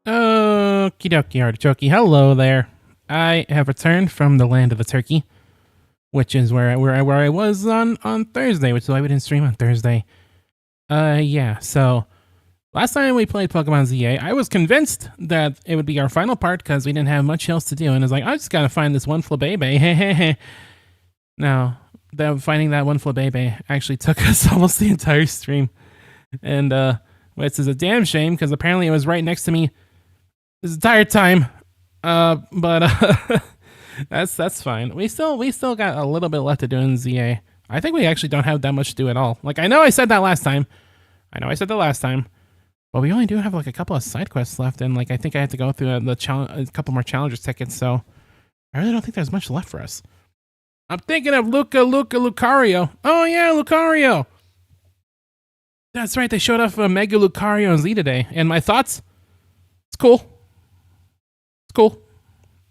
Okie dokie, artichoke. Hello there. I have returned from the land of the turkey, which is where I was on Thursday, which is why we didn't stream on Thursday. Yeah, so last time we played Pokemon ZA, I was convinced that it would be our final part because we didn't have much else to do, and I was like, I just gotta find this one Flabébé. Now, finding that one Flabébé actually took us almost the entire stream, and which is a damn shame because apparently it was right next to me this entire time. But that's fine. We still got a little bit left to do in ZA. I think we actually don't have that much to do at all. Like, I know I said that last time. But we only do have like a couple of side quests left, and like I think I have to go through a couple more challengers tickets. So I really don't think there's much left for us. I'm thinking of Lucario. Oh yeah, Lucario. That's right. They showed off a Mega Lucario Z today, and my thoughts? It's cool. It's cool.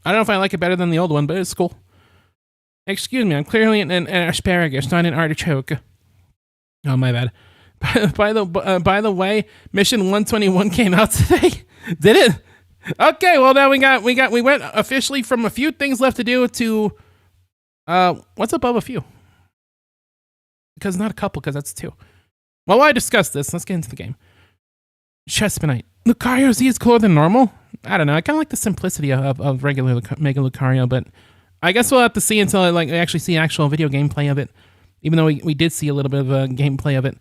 I don't know if I like it better than the old one, but it's cool. Excuse me, I'm clearly an asparagus, not an artichoke. Oh, my bad. By the way, Mission 121 came out today. Did it? Okay, well now we went officially from a few things left to do to what's above a few? Because not a couple, because that's two. Well, while I discuss this, let's get into the game. Chespinite. Lucario Z is cooler than normal? I don't know. I kind of like the simplicity of regular Mega Lucario, but I guess we'll have to see until I actually see actual video gameplay of it. Even though we did see a little bit of a gameplay of it.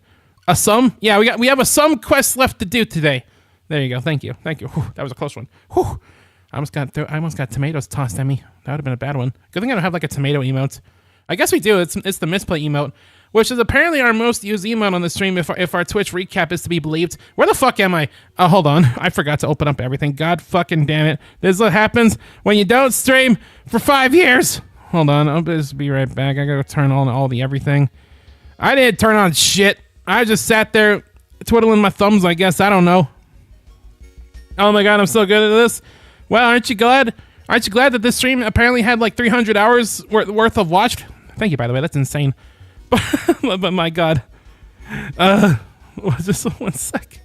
A sum? Yeah, we have a sum quest left to do today. There you go. Thank you. Whew, that was a close one. Whew. I almost got tomatoes tossed at me. That would have been a bad one. Good thing I don't have like a tomato emote. I guess we do. It's the misplay emote, which is apparently our most used emote on the stream if our Twitch recap is to be believed. Where the fuck am I? Oh, hold on. I forgot to open up everything. God fucking damn it. This is what happens when you don't stream for 5 years. Hold on. I'll just be right back. I gotta turn on all the everything. I didn't turn on shit. I just sat there twiddling my thumbs, I guess. I don't know. Oh my god, I'm so good at this. Well, aren't you glad? Aren't you glad that this stream apparently had like 300 hours worth of watch? Thank you, by the way. That's insane. But my god. Just 1 sec.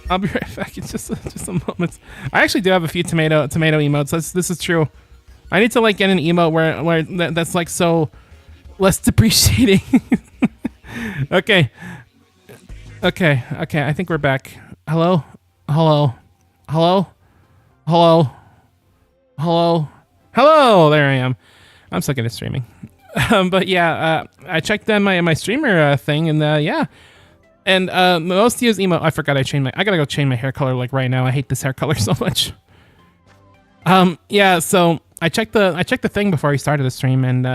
I'll be right back in just a moment. I actually do have a few tomato emotes. This is true. I need to like get an emote where that's like so less depreciating. Okay. I think we're back. Hello. There I am. I'm still good at streaming. But yeah, I checked on my streamer thing, and yeah. And most used emote. I forgot I gotta go change my hair color like right now. I hate this hair color so much. Yeah. So I checked the thing before we started the stream, and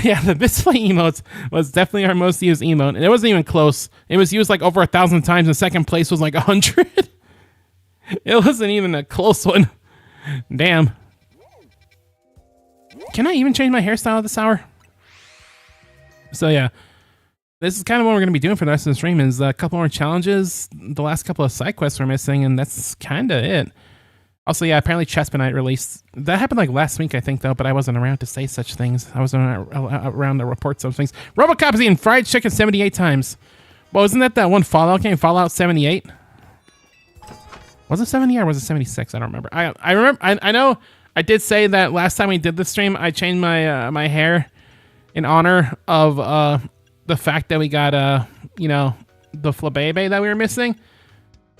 yeah, the misplay emotes was definitely our most used emote, and it wasn't even close. It was used like over 1,000 times, and second place was like 100. It wasn't even a close one. Damn. Can I even change my hairstyle this hour? So yeah, this is kind of what we're going to be doing for the rest of the stream is a couple more challenges. The last couple of side quests we're missing, and that's kind of it. Also, yeah, apparently Chespinite released. That happened like last week, I think, though, but I wasn't around to say such things. I wasn't around to report such things. Robocop's eaten fried chicken 78 times. Well, isn't that one Fallout game, Fallout 78? Was it 70 or was it 76? I don't remember. I remember. I know I did say that last time we did the stream, I changed my hair in honor of the fact that we got you know, the Flabébé that we were missing.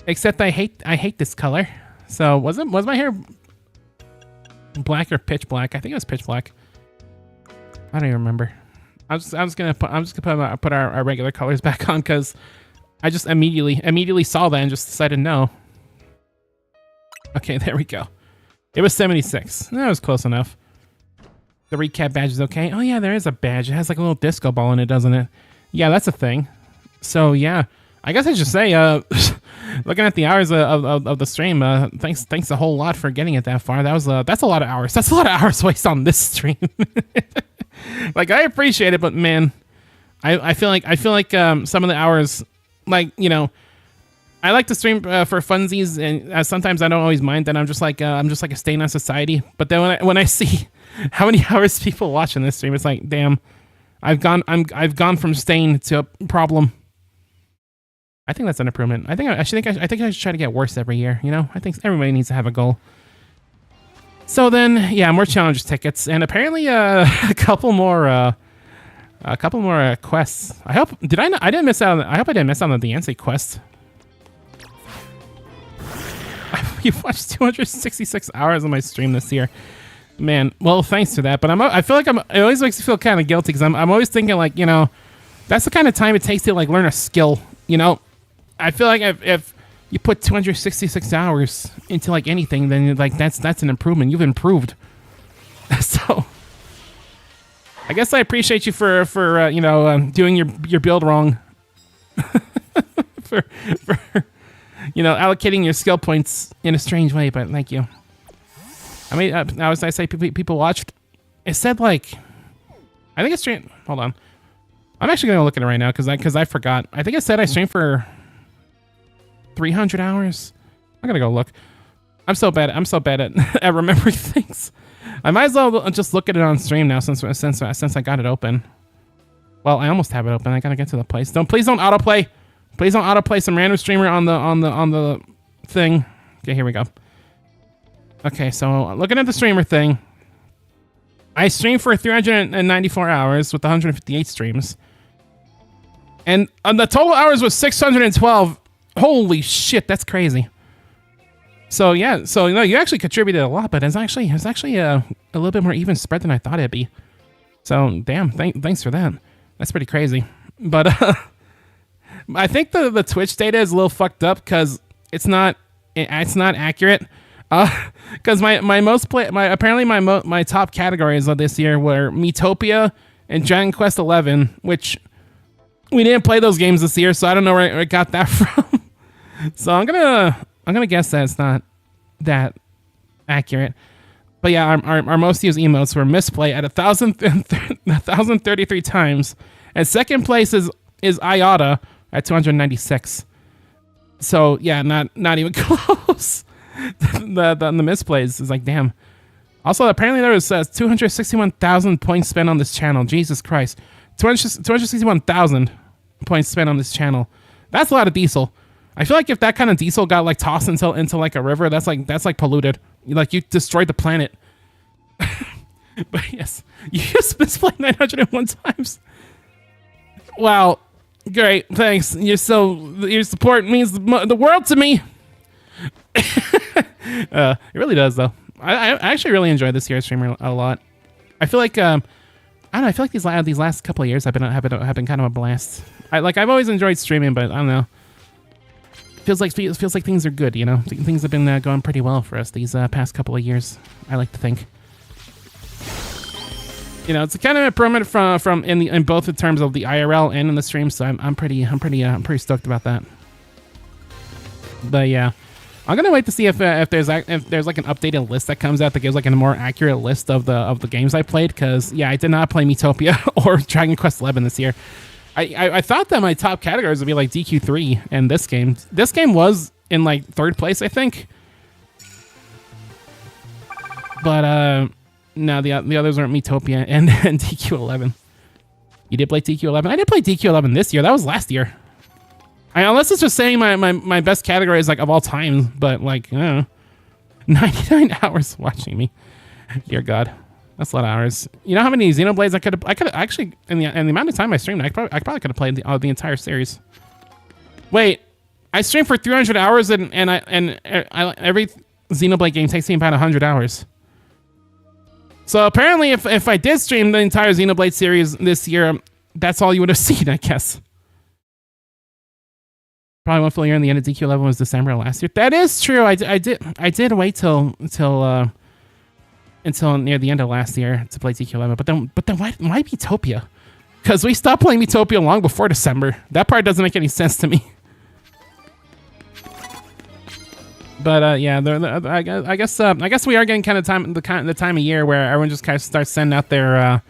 Except I hate this color. So was my hair black or pitch black? I think it was pitch black. I don't even remember. I'm just gonna put our regular colors back on because I just immediately saw that and just decided no. Okay, there we go. It was 76. That was close enough. The recap badge is okay. Oh yeah, there is a badge. It has like a little disco ball in it, doesn't it? Yeah, that's a thing. So yeah, I guess I should say, looking at the hours of the stream, thanks a whole lot for getting it that far. That's a lot of hours. That's a lot of hours wasted on this stream. Like, I appreciate it, but man, I feel like some of the hours, like, you know, I like to stream for funsies, and sometimes I don't always mind that I'm just like a stain on society. But then when I see how many hours people watching this stream, it's like, damn, I've gone from stain to a problem. I think that's an improvement. I think I should try to get worse every year. You know, I think everybody needs to have a goal. So then, yeah, more challenges tickets, and apparently a couple more quests. I hope I didn't miss out. I hope I didn't miss out on the Yancey quest. You've watched 266 hours of my stream this year, man. Well, thanks to that. But I feel like it always makes me feel kind of guilty because I'm always thinking, like, you know, that's the kind of time it takes to like learn a skill. You know, I feel like if you put 266 hours into like anything, then like that's an improvement. You've improved. So I guess I appreciate you for you know, doing your build wrong. for you know, allocating your skill points in a strange way, but thank you. I mean, I say people watched. It said like, I think it's streamed. Hold on, I'm actually gonna look at it right now because I forgot. I think it said I streamed for 300 hours. I'm gonna go look. I'm so bad at at remembering things. I might as well just look at it on stream now since I got it open. Well, I almost have it open. I gotta get to the place. Please don't autoplay. Please don't autoplay some random streamer on the thing. Okay, here we go. Okay, so looking at the streamer thing, I streamed for 394 hours with 158 streams, and the total hours was 612. Holy shit, that's crazy. So yeah, so you know, you actually contributed a lot, but it's actually a little bit more even spread than I thought it'd be. So damn, thanks for that. That's pretty crazy. But I think the Twitch data is a little fucked up because it's not accurate. Because my top categories of this year were Miitopia and Dragon Quest XI, which we didn't play those games this year, so I don't know where I got that from. So I'm gonna guess that it's not that accurate. But yeah, our most used emotes were Misplay at 1,033 times, and second place is Iota at 296. So yeah, not even close. the misplays is like, damn. Also, apparently there was 261,000 points spent on this channel. Jesus Christ, 261,000 points spent on this channel. That's a lot of diesel. I feel like if that kind of diesel got like tossed into like a river, that's like polluted. You destroyed the planet. But yes, you just misplayed 901 times. Wow, great, thanks. Your support means the world to me. It really does, though. I actually really enjoyed this year's streamer a lot. I feel like I don't know. I feel like these last couple of years have been kind of a blast. I've always enjoyed streaming, but I don't know. Feels like things are good, you know. Things have been going pretty well for us these past couple of years. I like to think. You know, it's a kind of improvement from in both in terms of the IRL and in the stream. So I'm pretty stoked about that. But yeah, I'm gonna wait to see if there's like an updated list that comes out that gives like a more accurate list of the games I played. Because yeah, I did not play Miitopia or Dragon Quest XI this year. I thought that my top categories would be like DQ3 and this game. This game was in like third place, I think. But no, the others aren't Miitopia and DQ11. You did play DQ11? I did play DQ11 this year. That was last year. Unless it's just saying my best category is like of all time, but like, I don't know. 99 hours watching me. Dear God. That's a lot of hours. You know how many Xenoblades I could actually, in the amount of time I streamed, I probably could have played the entire series. Wait, I streamed for 300 hours and every Xenoblade game takes me about 100 hours. So apparently if I did stream the entire Xenoblade series this year, that's all you would have seen, I guess. Probably one full year, and the end of DQ11 was December last year. That is true. I did wait until near the end of last year to play DQ11. But then why Miitopia? Because we stopped playing Miitopia long before December. That part doesn't make any sense to me. But yeah, I guess we are getting kind of the time of year where everyone just kind of starts sending out their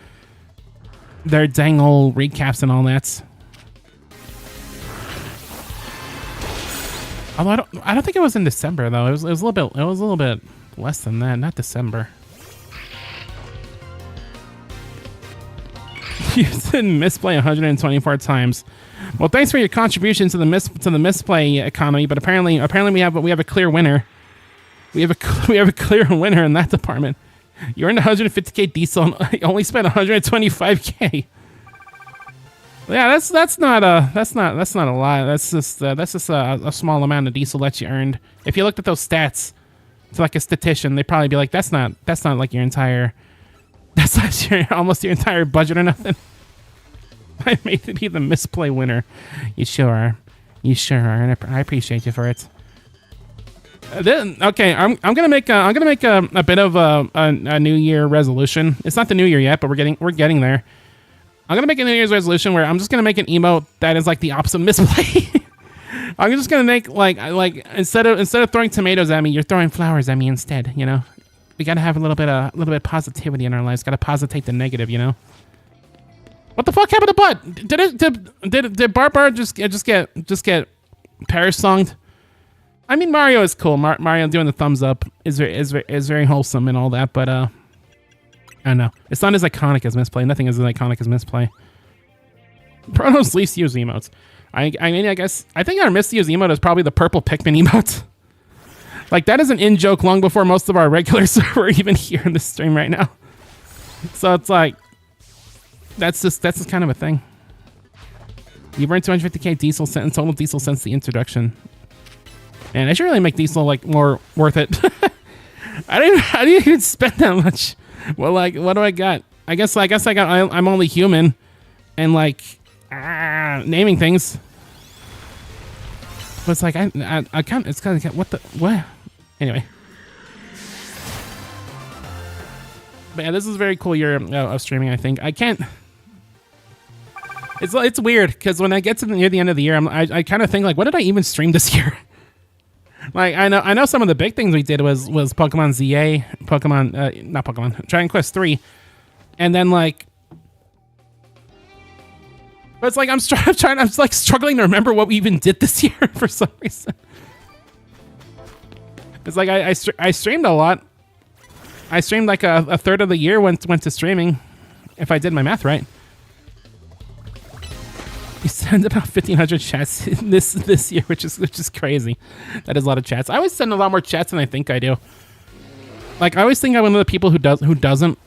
their dang old recaps and all that. Although I don't think it was in December though. It was a little bit less than that. Not December. You said misplay 124 times. Well, thanks for your contribution to the misplay economy. But apparently we have a clear winner. We have a clear winner in that department. You earned 150k diesel and only spent 125k. Yeah, that's not a lot. That's just a small amount of diesel that you earned. If you looked at those stats to like a statistician, they'd probably be like, that's not like your entire, that's not almost your entire budget or nothing. I made to be the misplay winner. You sure are, and I appreciate you for it. Okay, I'm gonna make a bit of a New Year resolution. It's not the New Year yet, but we're getting there. I'm gonna make a New Year's resolution where I'm just gonna make an emote that is like the opposite misplay. I'm just gonna make like instead of throwing tomatoes at me, you're throwing flowers at me instead. You know, we gotta have a little bit of positivity in our lives. Gotta positate the negative. You know. What the fuck happened to Bud? Did Barbar just get Paris songed? I mean, Mario is cool. Mario doing the thumbs up is very wholesome and all that, but I don't know. It's not as iconic as misplay. Nothing is as iconic as misplay. Prono's least used emotes. I mean, I guess I think our least used emote is probably the purple Pikmin emote. Like that is an in joke long before most of our regulars were even here in this stream right now. So it's like that's just kind of a thing. You've earned 250k diesel total diesel since the introduction. And I should really make diesel like more worth it. I didn't even spend that much. Well, like, what do I got? I guess I'm only human, and like naming things. But it's like I can't. It's kind of what? Anyway. But yeah, this is a very cool year of streaming. I think I can't. It's weird because when I get to near the end of the year, I kind of think like, what did I even stream this year? Like I know some of the big things we did was Pokemon ZA, not Pokemon, Dragon Quest 3, and then like, but it's like I'm struggling to remember what we even did this year for some reason. It's like I streamed a lot. I streamed like a third of the year went to streaming, if I did my math right. You send about 1,500 chats this year, which is crazy. That is a lot of chats. I always send a lot more chats than I think I do. Like I always think I'm one of the people who doesn't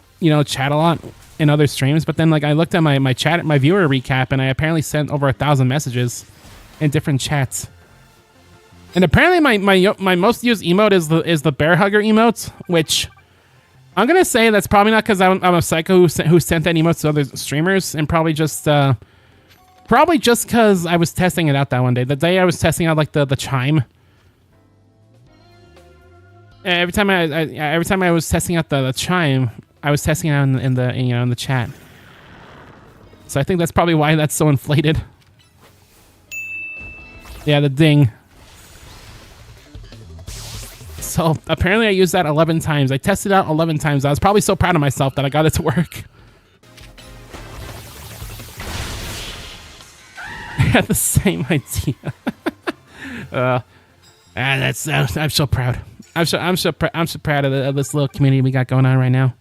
chat a lot in other streams. But then like I looked at my viewer recap, and I apparently sent over 1,000 messages in different chats. And apparently my most used emote is the bear hugger emote, which I'm gonna say that's probably not because I'm a psycho who sent that emote to other streamers, and probably just because I was testing it out that one day. The day I was testing out like the chime. Every time I was testing out the chime, I was testing it out in the chat. So I think that's probably why that's so inflated. Yeah, the ding. So apparently I used that 11 times. I tested it out 11 times. I was probably so proud of myself that I got it to work. Had the same idea. I'm so proud. I'm so proud of this little community we got going on right now.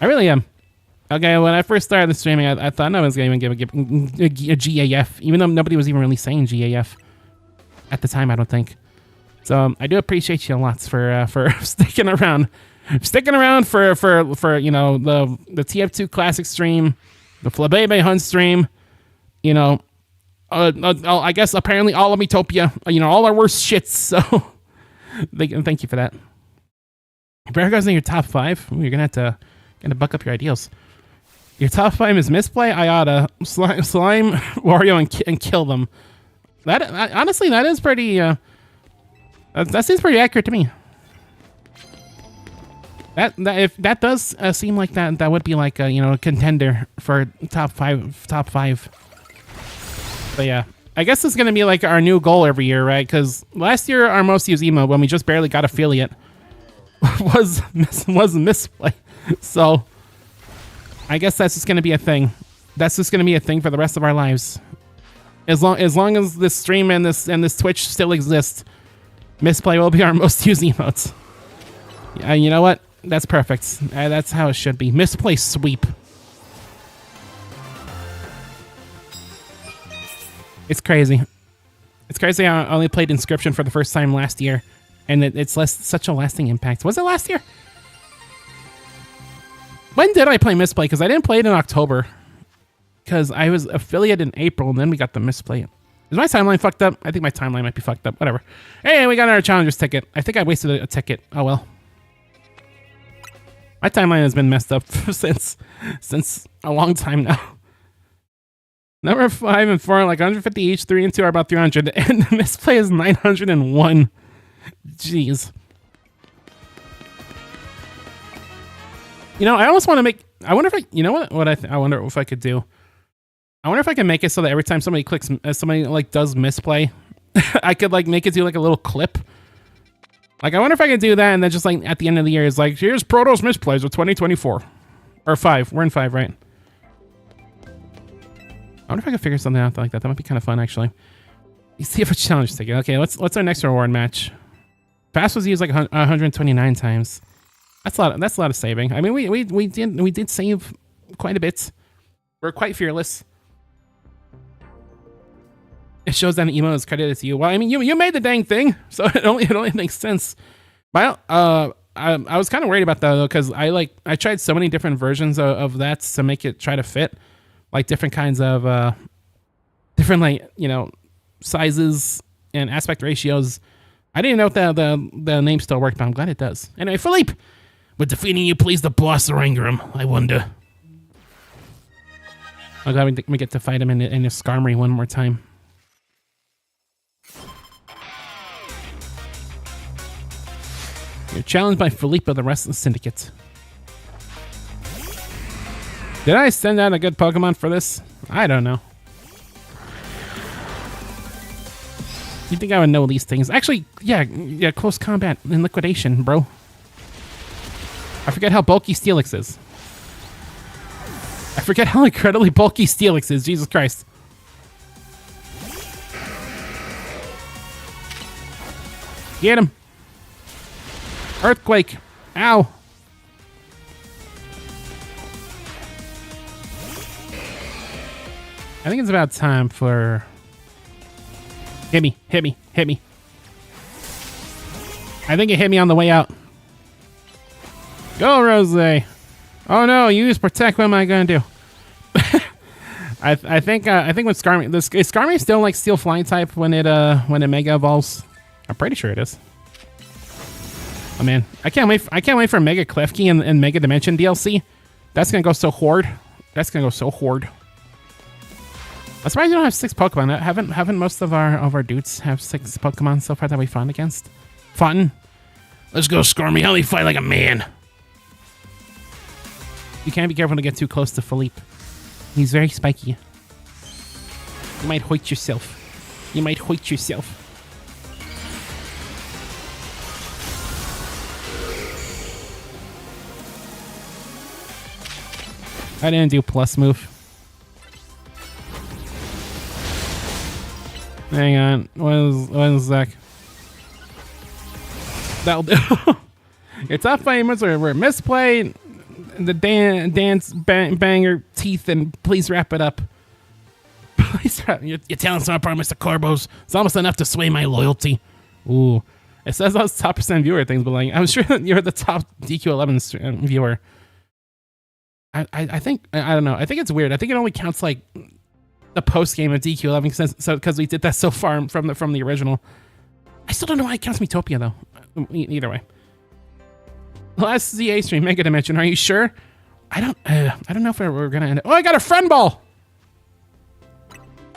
I really am. Okay, when I first started the streaming, I thought no one's gonna even give a GAF, even though nobody was even really saying GAF at the time. I don't think. So I do appreciate you a lot for sticking around, for the TF2 Classic stream, the Flabébé Hunt stream. I guess apparently all of Metopia, all our worst shits. So thank you for that. Bear goes in your top 5. You're gonna have to buck up your ideals. Your top 5 is Misplay, Ayada, Slime, Wario, and Kill Them. Honestly, that is pretty. That seems pretty accurate to me. That does seem like that would be like a contender for top five. But yeah, I guess it's gonna be like our new goal every year, right? Because last year our most used emote, when we just barely got affiliate, was Misplay. So I guess that's just gonna be a thing. That's just gonna be a thing for the rest of our lives. As long as this stream and this Twitch still exists, misplay will be our most used emotes. You know what? That's perfect. That's how it should be. Misplay sweep. It's crazy. It's crazy. I only played Inscription for the first time last year, and it's such a lasting impact. Was it last year? When did I play Misplay? Because I didn't play it in October. Because I was affiliate in April, and then we got the Misplay. Is my timeline fucked up? I think my timeline might be fucked up. Whatever. Hey, we got our Challengers ticket. I think I wasted a ticket. Oh, well. My timeline has been messed up since a long time now. Number 5 and 4 are like 150 each. 3 and 2 are about 300. And the Misplay is 901. Jeez. You know, I almost want to make... I wonder if I... You know what I wonder if I could do? I wonder if I can make it so that every time somebody clicks... somebody, like, does Misplay, I could, like, make it do, like, a little clip. Like, I wonder if I could do that, and then just, like, at the end of the year, it's like, here's Protoss Misplays of 2024. Or 5. We're in 5, right? I wonder if I could figure something out like that. That might be kind of fun, actually. You see if a challenge ticket. Okay, what's our next reward match? Pass was used like 129 times. That's a lot of saving. I mean, we did save quite a bit. We're quite fearless. It shows that an emo is credited to you. Well, I mean, you made the dang thing, so it only makes sense. But I was kind of worried about that though, because I tried so many different versions of that to make it try to fit, like different kinds of different, like, you know, sizes and aspect ratios. I didn't know if the name still worked, but I'm glad it does. Anyway, Philippe, with defeating you, please the boss or anger him? I wonder. I'm glad we get to fight him in a Skarmory one more time. You're challenged by Philippe of the rest of the Syndicate. Did I send out a good Pokemon for this? I don't know. You think I would know these things? Actually, yeah, close combat and liquidation, bro. I forget how bulky Steelix is. I forget how incredibly bulky Steelix is. Jesus Christ. Get him. Earthquake. Ow. I think it's about time for... Hit me. I think it hit me on the way out. Go, Rose. Oh no, use Protect. What am I gonna do? I think with Skarmory, is Skarmory still like Steel Flying type when it Mega Evolves? I'm pretty sure it is. Oh man, I can't wait for Mega Klefki and Mega Dimension DLC. That's gonna go so hard. I'm surprised you don't have 6 Pokemon. Haven't most of our dudes have 6 Pokemon so far that we fought against? Foughten? Let's go, Skarmory. Help me fight like a man. You can't be careful to get too close to Philippe. He's very spiky. You might hoit yourself. I didn't do plus move. Hang on. One sec. That'll do. It's up famous. We're misplayed. The dance banger teeth, and please wrap it up. Please wrap. You're telling some part, Mr. Corbos. It's almost enough to sway my loyalty. Ooh. It says those top % viewer things, but like, I'm sure you're the top DQ11 viewer. I think, I don't know. I think it's weird. I think it only counts like the post game of DQ11 because we did that so far from the original. I still don't know why it counts Metopia though. Either way. Last ZA stream, Mega Dimension. Are you sure? I don't know if we're gonna end it. Oh, I got a friend ball.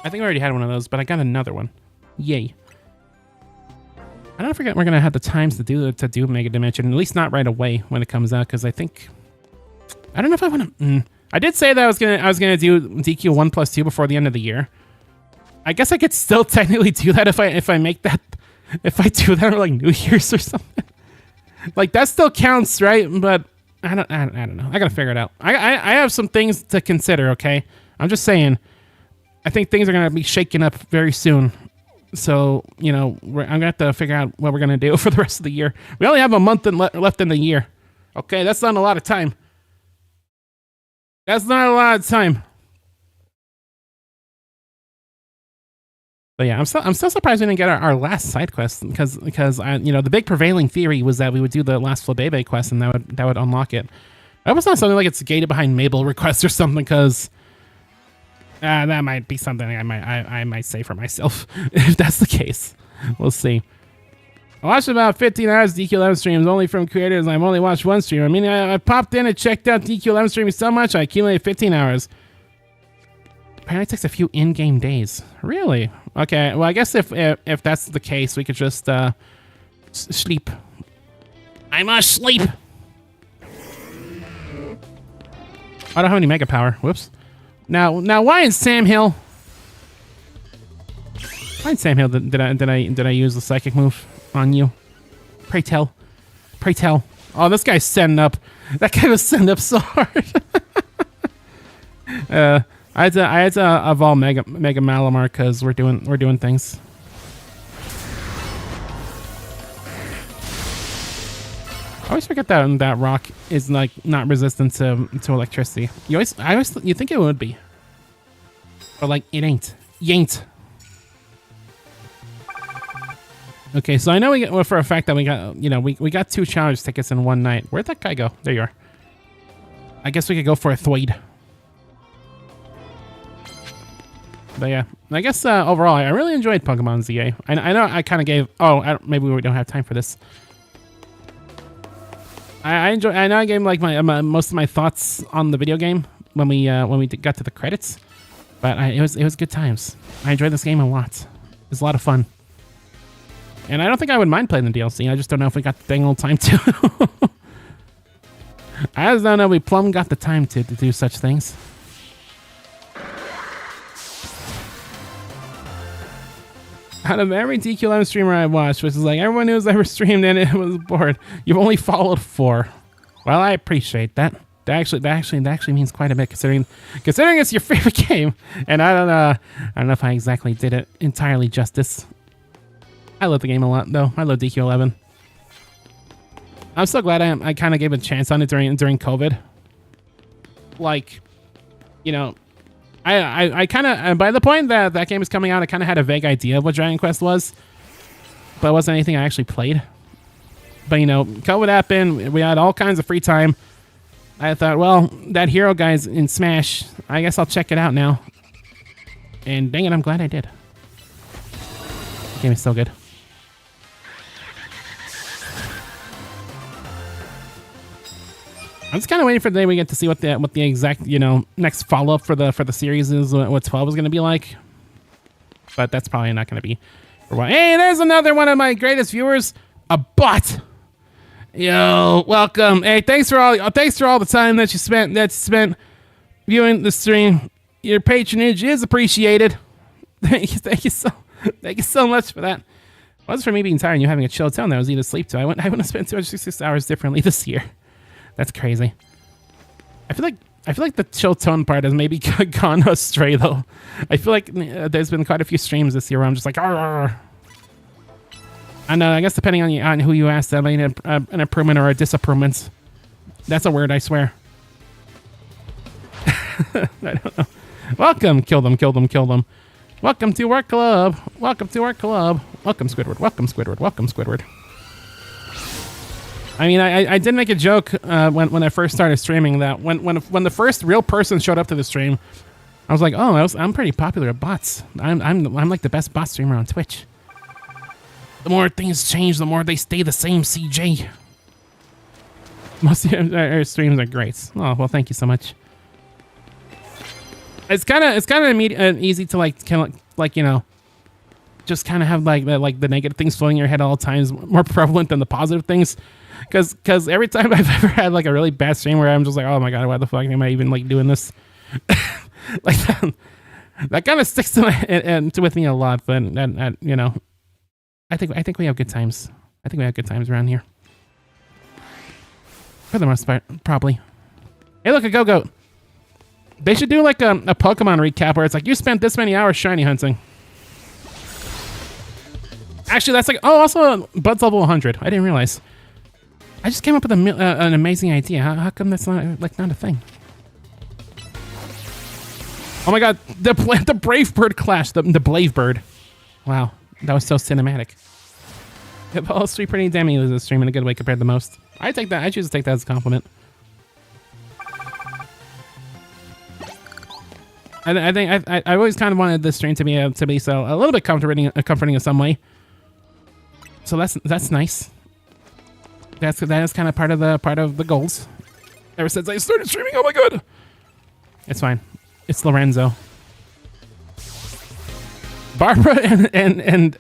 I think I already had one of those, but I got another one. Yay. I don't forget we're gonna have the times to do Mega Dimension, at least not right away when it comes out, because I think I don't know if I want to. I did say that I was gonna do DQ 1+2 before the end of the year. I guess I could still technically do that if I make that, if I do that on like New Year's or something. Like that still counts, right? But I don't know. I gotta figure it out. I have some things to consider. Okay, I'm just saying. I think things are gonna be shaking up very soon. So you know, I'm gonna have to figure out what we're gonna do for the rest of the year. We only have a month left in the year. Okay, that's not a lot of time. That's not a lot of time. But yeah, I'm still surprised we didn't get our last side quest because you know, the big prevailing theory was that we would do the last Flabebe quest and that would unlock it. I was not something like it's gated behind Mabel request or something, because that might be something I might say for myself if that's the case. We'll see. I watched about 15 hours of DQ11 streams only from creators. I've only watched one stream. I mean, I popped in and checked out DQ11 streaming so much I accumulated 15 hours. Apparently it takes a few in-game days. Really? Okay, well, I guess if that's the case, we could just sleep. I must sleep! I don't have any mega power. Whoops. Now, why in Sam Hill? Why in Sam Hill did I use the psychic move on you? Pray tell. Pray tell. Oh, this guy's setting up. That guy was setting up so hard. I had to evolve Mega Malamar because we're doing things. I always forget that rock is like not resistant to electricity. You think it would be, but like it ain't. Yain't. Okay, so I know for a fact that we got 2 challenge tickets in one night. Where'd that guy go? There you are. I guess we could go for a Thwaid. But yeah, I guess overall, I really enjoyed Pokemon ZA. I know I kind of gave... Oh, maybe we don't have time for this. I know I gave like my most of my thoughts on the video game when we got to the credits, but it was good times. I enjoyed this game a lot. It was a lot of fun, and I don't think I would mind playing the DLC. I just don't know if we got the dang old time to. I just don't know. We plumb got the time to do such things. Out of every DQ11 streamer I watched, which is like everyone who's ever streamed and it was bored, you've only followed 4. Well, I appreciate that. That actually means quite a bit, considering it's your favorite game. And I don't know if I exactly did it entirely justice. I love the game a lot, though. I love DQ11. I'm so glad I kind of gave a chance on it during COVID. Like, you know. I kind of, by the point that game is coming out, I kind of had a vague idea of what Dragon Quest was, but it wasn't anything I actually played. But, you know, COVID happened, we had all kinds of free time. I thought, well, that hero guy's in Smash, I guess I'll check it out now. And dang it, I'm glad I did. The game is so good. I'm just kind of waiting for the day we get to see what the exact, you know, next follow up for the series is, what 12 is going to be like. But that's probably not going to be for a while. Hey, there's another one of my greatest viewers, a bot. Yo, welcome. Hey, thanks for all the time that you spent viewing the stream. Your patronage is appreciated. Thank you so much for that. Well, as for me being tired and you having a chill town that I was easy to sleep to, I wouldn't have spent 266 hours differently this year. That's crazy. I feel like the chill tone part has maybe gone astray though. I feel like there's been quite a few streams this year where I'm just like, arr. And I guess depending on who you ask, that made an improvement or a disapproval. That's a word, I swear. I don't know. Welcome, kill them. Welcome to our club. Welcome, Squidward. Welcome, Squidward. I mean, I did make a joke when I first started streaming that when the first real person showed up to the stream, I was like, oh, I'm pretty popular at bots. I'm like the best bot streamer on Twitch. The more things change, the more they stay the same. CJ. Most of our streams are great. Oh well, thank you so much. It's kind of easy to like you know, just kind of have like the negative things flowing in your head at all times, more prevalent than the positive things. Because every time I've ever had like a really bad stream where I'm just like, oh my god, why the fuck am I even like doing this? Like that kind of sticks to with me a lot. But you know, I think we have good times. I think we have good times around here. For the most part, probably. Hey, look, a Go-Goat. They should do like a Pokemon recap where it's like, you spent this many hours shiny hunting. Actually, that's like, oh, also Bud's level 100. I didn't realize. I just came up with an amazing idea. How come that's not like not a thing? Oh my god, the Brave Bird clash, the Blave Bird. Wow, that was so cinematic. If all three pretty damn loses stream in a good way compared to most. I take that. I choose to take that as a compliment. I think I always kind of wanted this stream to be so a little bit comforting in some way. So that's nice. That is kind of part of the goals. Ever since I started streaming, oh my god, it's fine. It's Lorenzo, Barbara, and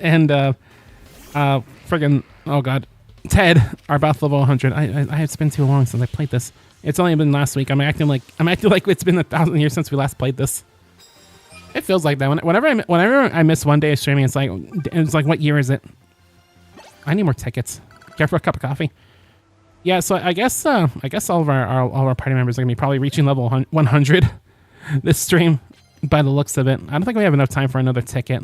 friggin' oh god, Ted are both level 100. It's been too long since I played this. It's only been last week. I'm acting like it's been 1,000 years since we last played this. It feels like that. Whenever I miss one day of streaming, it's like what year is it? I need more tickets. Care for a cup of coffee? Yeah. So I guess all of our party members are gonna be probably reaching level 100 this stream by the looks of it. I don't think we have enough time for another ticket.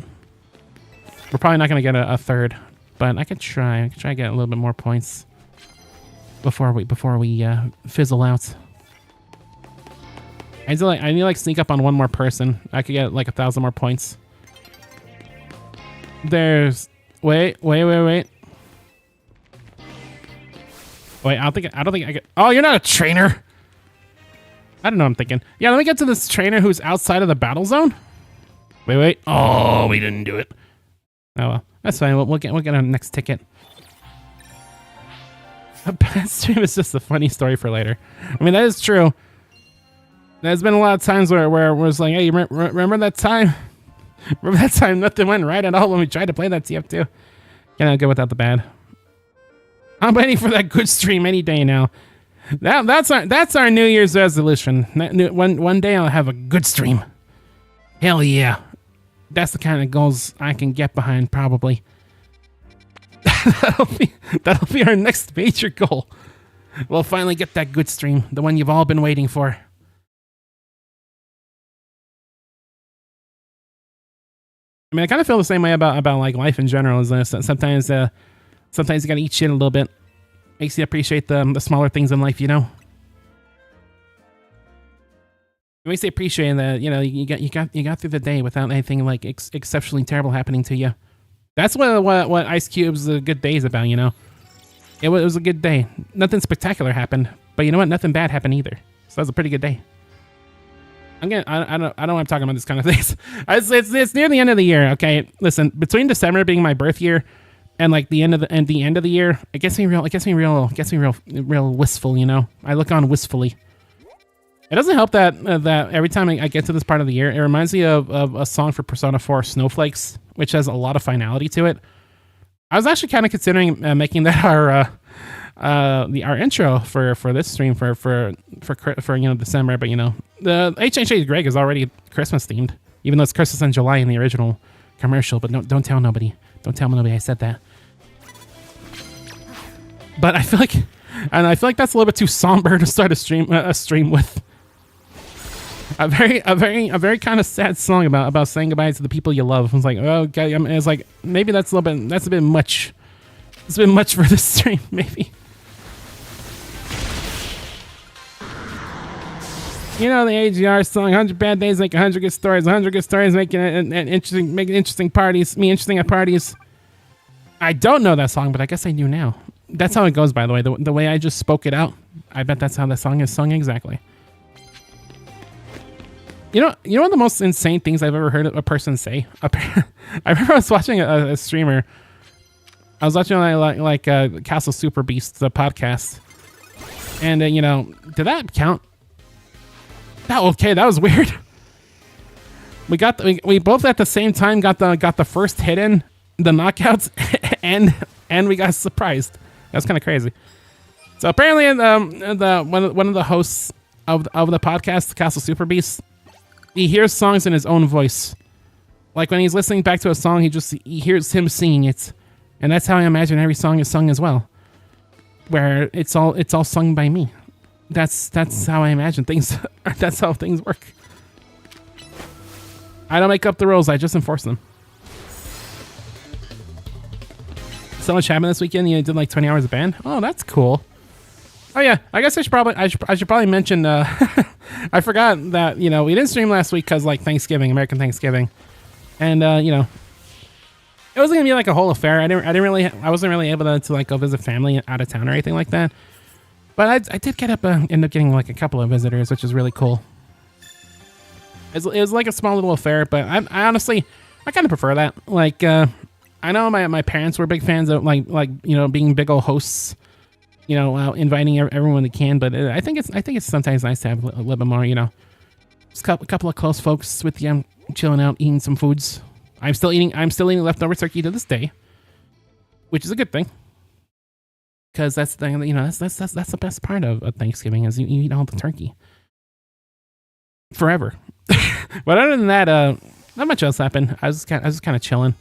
We're probably not gonna get a third, but I could try. I could try to get a little bit more points before we fizzle out. I need to like sneak up on one more person. I could get like 1,000 more points. There's wait. Wait, I don't think I get. Oh, you're not a trainer. I don't know what I'm thinking. Yeah, let me get to this trainer who's outside of the battle zone. Wait. Oh, we didn't do it. Oh well, that's fine. We'll get our next ticket. A bad stream is just a funny story for later. I mean, that is true. There's been a lot of times where it was like, hey, remember that time? Remember that time nothing went right at all when we tried to play that TF2? Can't go without the bad. I'm waiting for that good stream any day now. That's our New Year's resolution. One day I'll have a good stream. Hell yeah. That's the kind of goals I can get behind, probably. That'll be our next major goal. We'll finally get that good stream, the one you've all been waiting for. I mean, I kind of feel the same way about like life in general. Is sometimes you gotta eat shit a little bit. Makes you appreciate the smaller things in life, you know. It makes you appreciate that you got through the day without anything like exceptionally terrible happening to you. That's what Ice Cube's a good day is about, you know. It was a good day. Nothing spectacular happened, but you know what? Nothing bad happened either. So that was a pretty good day. I don't want to talk about this kind of things. It's near the end of the year. Okay, listen. Between December being my birth year and like the end of the year, it gets me real wistful. You know, I look on wistfully. It doesn't help that every time I get to this part of the year, it reminds me of a song for Persona 4, Snowflakes, which has a lot of finality to it. I was actually kind of considering making that our intro for this stream for December, but the HHH Greg is already Christmas themed, even though it's Christmas in July in the original commercial. But don't tell nobody. Don't tell nobody I said that. But I feel like that's a little bit too somber to start a stream with. A very kind of sad song about saying goodbye to the people you love. I was like, oh, okay. It's like maybe that's a bit much. It's a bit much for this stream, maybe. You know the AGR song, 100 bad days make 100 good stories, 100 good stories making interesting parties, me interesting at parties. I don't know that song, but I guess I do now. That's how it goes, by the way. The way I just spoke it out, I bet that's how the song is sung exactly. You know one of the most insane things I've ever heard a person say? I remember I was watching a streamer. I was watching like Castle Super Beast, the podcast. And, did that count? That was weird. We both at the same time got the first hit in, the knockouts, and we got surprised. That's kind of crazy. So apparently, one of the hosts of the podcast, Castle Super Beast, he hears songs in his own voice. Like when he's listening back to a song, he hears him singing it, and that's how I imagine every song is sung as well. where it's all sung by me. That's how I imagine things. That's how things work. I don't make up the rules. I just enforce them. So much happened this weekend. You did like 20 hours of band. Oh, that's cool. Oh yeah, I guess I should probably mention. I forgot that we didn't stream last week because like Thanksgiving, American Thanksgiving, and it wasn't gonna be like a whole affair. I wasn't really able to like go visit family out of town or anything like that. But I did end up getting like a couple of visitors, which is really cool. It was like a small little affair, but I honestly kind of prefer that. Like I know my parents were big fans of like being big old hosts. Inviting everyone they can, but I think it's sometimes nice to have a little bit more, just a couple of close folks with you, chilling out, eating some foods. I'm still eating leftover turkey to this day, which is a good thing, because that's the thing, that's the best part of Thanksgiving is you eat all the turkey forever. But other than that, not much else happened. I was just kind of chilling.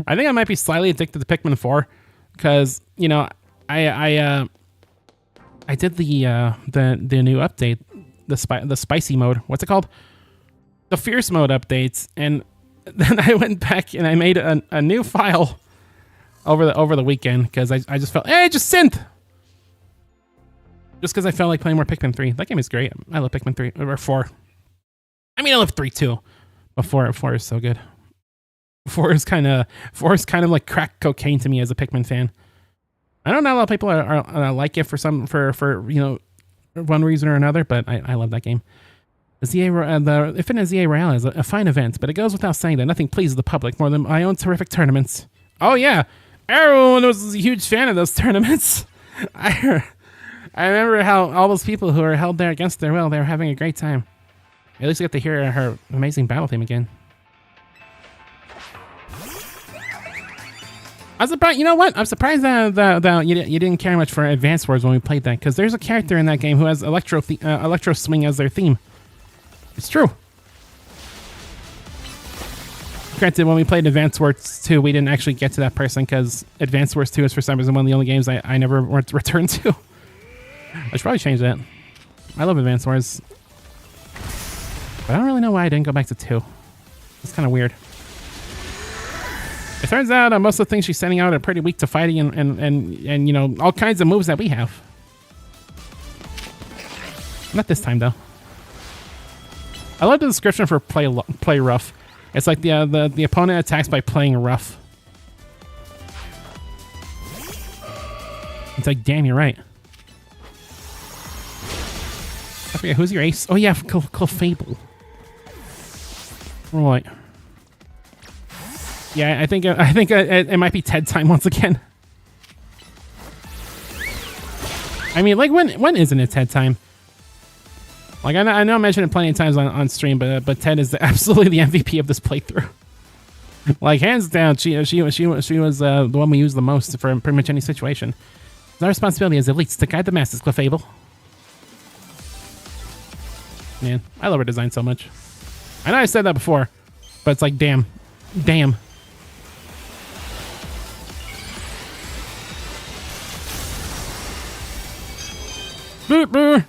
I think I might be slightly addicted to Pikmin 4 because I did the new update, the spicy mode. What's it called? The fierce mode updates, and then I went back and I made a new file over the weekend because I just felt just synth. Just because I felt like playing more Pikmin 3. That game is great. I love Pikmin 3 or 4. I mean, I love 3 too, but 4 is so good. 4 is kind of like crack cocaine to me as a Pikmin fan. I don't know a lot of people are like it for one reason or another, but I love that game. The Infinite ZA Royale is a fine event, but it goes without saying that nothing pleases the public more than my own terrific tournaments. Oh yeah, everyone was a huge fan of those tournaments. I remember how all those people who were held there against their will, they were having a great time. At least I got to hear her amazing battle theme again. I'm surprised. You know what? I'm surprised that you didn't care much for Advance Wars when we played that, because there's a character in that game who has Electro Swing as their theme. It's true. Granted, when we played Advance Wars 2, we didn't actually get to that person because Advance Wars 2 is for some reason one of the only games I never returned to. I should probably change that. I love Advance Wars, but I don't really know why I didn't go back to 2. It's kind of weird. It turns out most of the things she's sending out are pretty weak to fighting and all kinds of moves that we have. Not this time though. I love the description for play rough. It's like the opponent attacks by playing rough. It's like, damn, you're right. I forget, who's your ace? Oh yeah, Clefable. Right. Yeah, I think it might be TED time once again. I mean, like when isn't it TED time? Like I know I mentioned it plenty of times on stream, but Ted is absolutely the MVP of this playthrough. Like hands down, she was the one we used the most for pretty much any situation. It's our responsibility as elites to guide the masses, Clefable. Man, I love her design so much. I know I said that before, but it's like damn. Clefable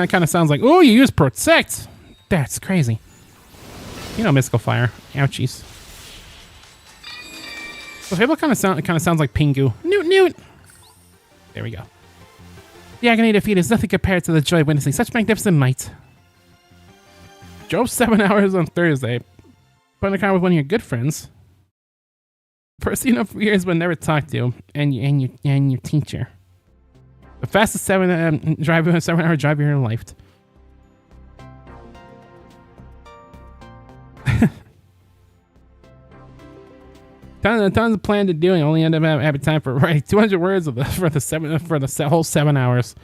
kind of sounds like, oh, you use Protect. That's crazy. Mystical Fire. Ouchies. Clefable kind of sounds like Pingu. Newt. There we go. The agony of defeat is nothing compared to the joy of witnessing such magnificent might. Drove 7 hours on Thursday. Put in a car with one of your good friends. Person you know for years but never talked to, and your teacher. The fastest 7-hour drive of your life. Tons of plan to do, and only end up having time for writing 200 words for the whole 7 hours.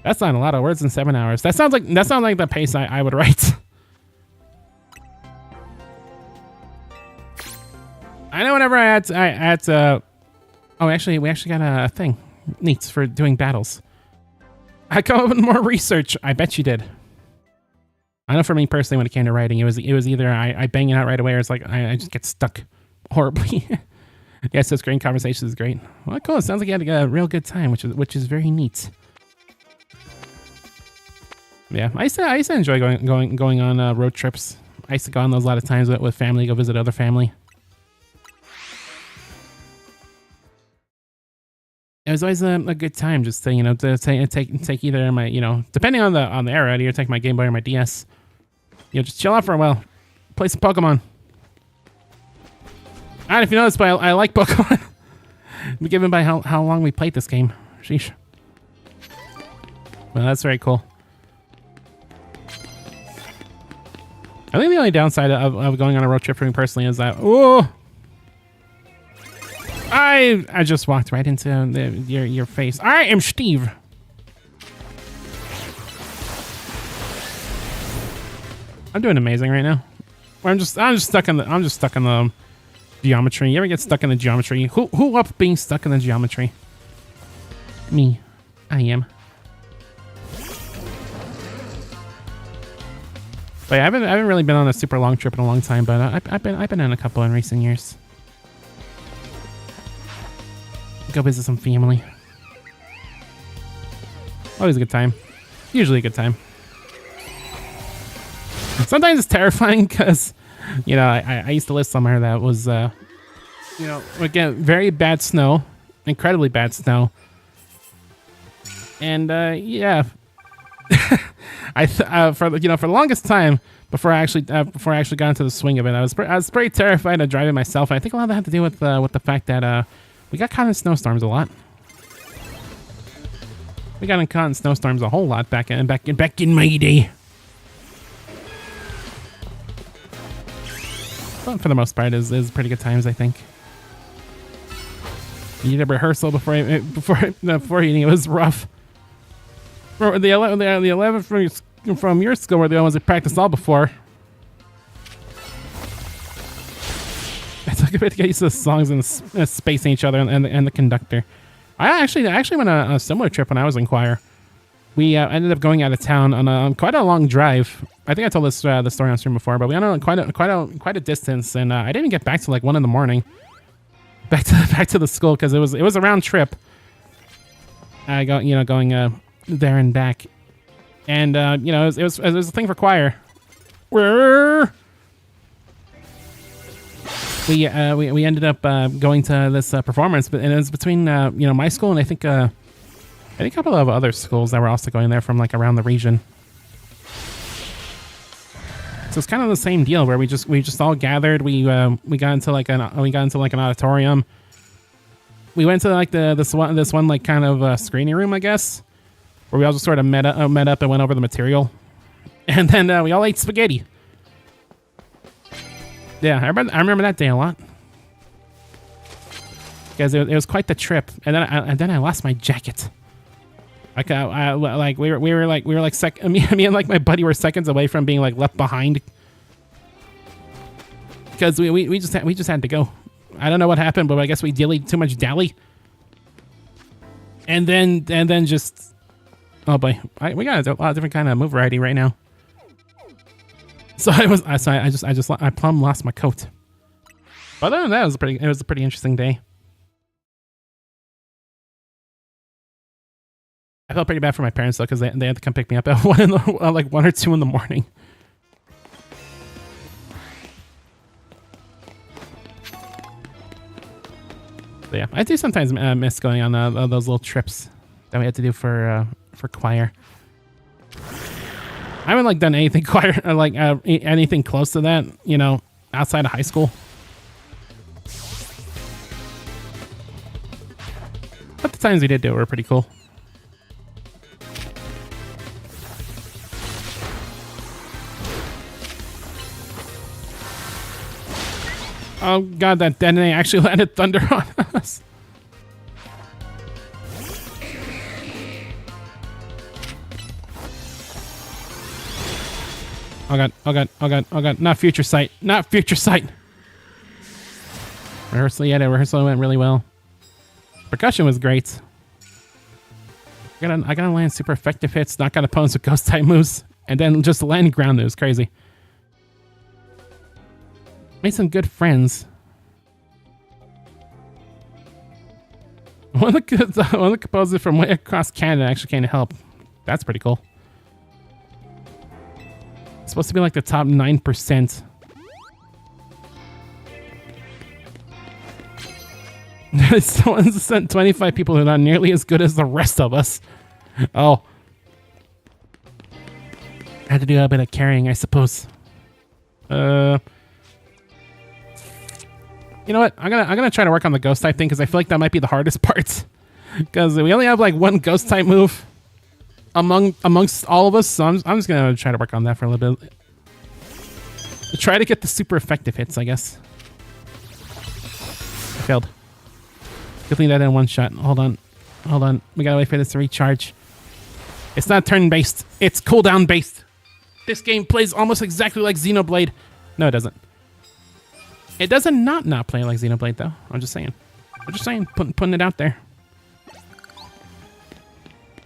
That's not a lot of words in 7 hours. That sounds like the pace I would write. I know whenever I had to, we actually got a thing. Neat for doing battles. I come up with more research. I bet you did. I know for me personally, when it came to writing, it was either I bang it out right away, or it's like I just get stuck horribly. Yeah, so it's great. Conversation is great. Well, cool. It sounds like you had a real good time, which is very neat. Yeah, I used to enjoy going on road trips. I used to go on those a lot of times with family, go visit other family. It was always a good time, just to, to take either my, depending on the era, I'd either take my Game Boy or my DS. Just chill out for a while, play some Pokemon. I don't know if you noticed, but I like Pokemon. Given by how long we played this game. Sheesh. Well, that's very cool. I think the only downside of going on a road trip for me personally is that, I just walked right into your face. I am Steve. I'm doing amazing right now. I'm just stuck in the geometry. You ever get stuck in the geometry? Who up being stuck in the geometry? Me. I am. But yeah, I haven't really been on a super long trip in a long time, but I've been on a couple in recent years. Go visit some family. Always a good time. Usually a good time. Sometimes it's terrifying because, I used to live somewhere that was, again, very bad snow, incredibly bad snow, and yeah, for the longest time before I actually got into the swing of it, I was pretty terrified of driving myself. And I think a lot of that had to do with the fact that we got caught in snowstorms a lot. We got caught in snowstorms a whole lot back in my day. But for the most part, is pretty good times, I think. You did a rehearsal before eating. It was rough. The 11 from your school were the ones that practiced all before. I took a bit to get used to the songs and spacing each other and the conductor. I actually went on a similar trip when I was in choir. We ended up going out of town on quite a long drive. I think I told this the story on stream before, but we went on quite a distance, and I didn't get back to like 1 a.m. Back to the school because it was a round trip. Going there and back, and it was a thing for choir. We ended up going to this performance, and it was between my school and I think a couple of other schools that were also going there from like around the region. So it's kind of the same deal where we just all gathered. We got into like an auditorium. We went to like this one like kind of screening room, I guess, where we all just sort of met up and went over the material, and then we all ate spaghetti. Yeah, I remember that day a lot because it was quite the trip, and then I lost my jacket. Like we were like me and like my buddy were seconds away from being like left behind because we just had to go. I don't know what happened, but I guess we dillied too much dally, and then just oh boy, we got a lot of different kind of move variety right now. So I plumb lost my coat. But other than that, it was a pretty interesting day. I felt pretty bad for my parents though, because they had to come pick me up at 1 or 2 in the morning. So yeah, I do sometimes miss going on those little trips that we had to do for choir. I haven't like done anything choir or like anything close to that, outside of high school. But the times we did do it were pretty cool. Oh god, that detonator actually landed thunder on us. Oh god, oh god, oh god, oh god. Not future sight. Not future sight. Rehearsal went really well. Percussion was great. I gotta land super effective hits, knock out opponents with ghost type moves, And then just landing ground, it was crazy. Made some good friends. One of the composers from way across Canada actually came to help. That's pretty cool. It's supposed to be like the top 9%. Someone sent 25 people who are not nearly as good as the rest of us. Oh. I had to do a bit of carrying, I suppose. You know what? I'm gonna try to work on the ghost type thing because I feel like that might be the hardest part. Because we only have like one ghost type move amongst all of us, so I'm just gonna try to work on that for a little bit. Try to get the super effective hits, I guess. I failed. Good thing that in one shot. Hold on. We gotta wait for this to recharge. It's not turn-based. It's cooldown-based. This game plays almost exactly like Xenoblade. No, it doesn't. It doesn't not play like Xenoblade, though. I'm just saying. Putting it out there.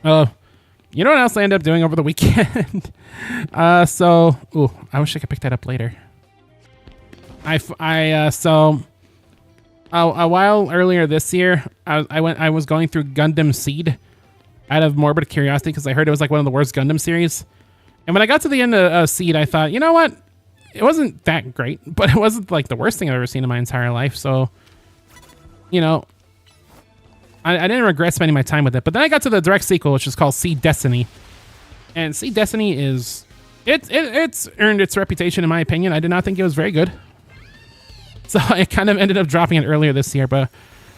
You know what else I ended up doing over the weekend? I wish I could pick that up later. A while earlier this year, I was going through Gundam Seed out of morbid curiosity because I heard it was like one of the worst Gundam series. And when I got to the end of Seed, I thought, you know what? It wasn't that great, but it wasn't like the worst thing I've ever seen in my entire life. So, you know, I didn't regret spending my time with it. But then I got to the direct sequel, which is called Seed Destiny. And Seed Destiny is... It's earned its reputation, in my opinion. I did not think it was very good. So I kind of ended up dropping it earlier this year. But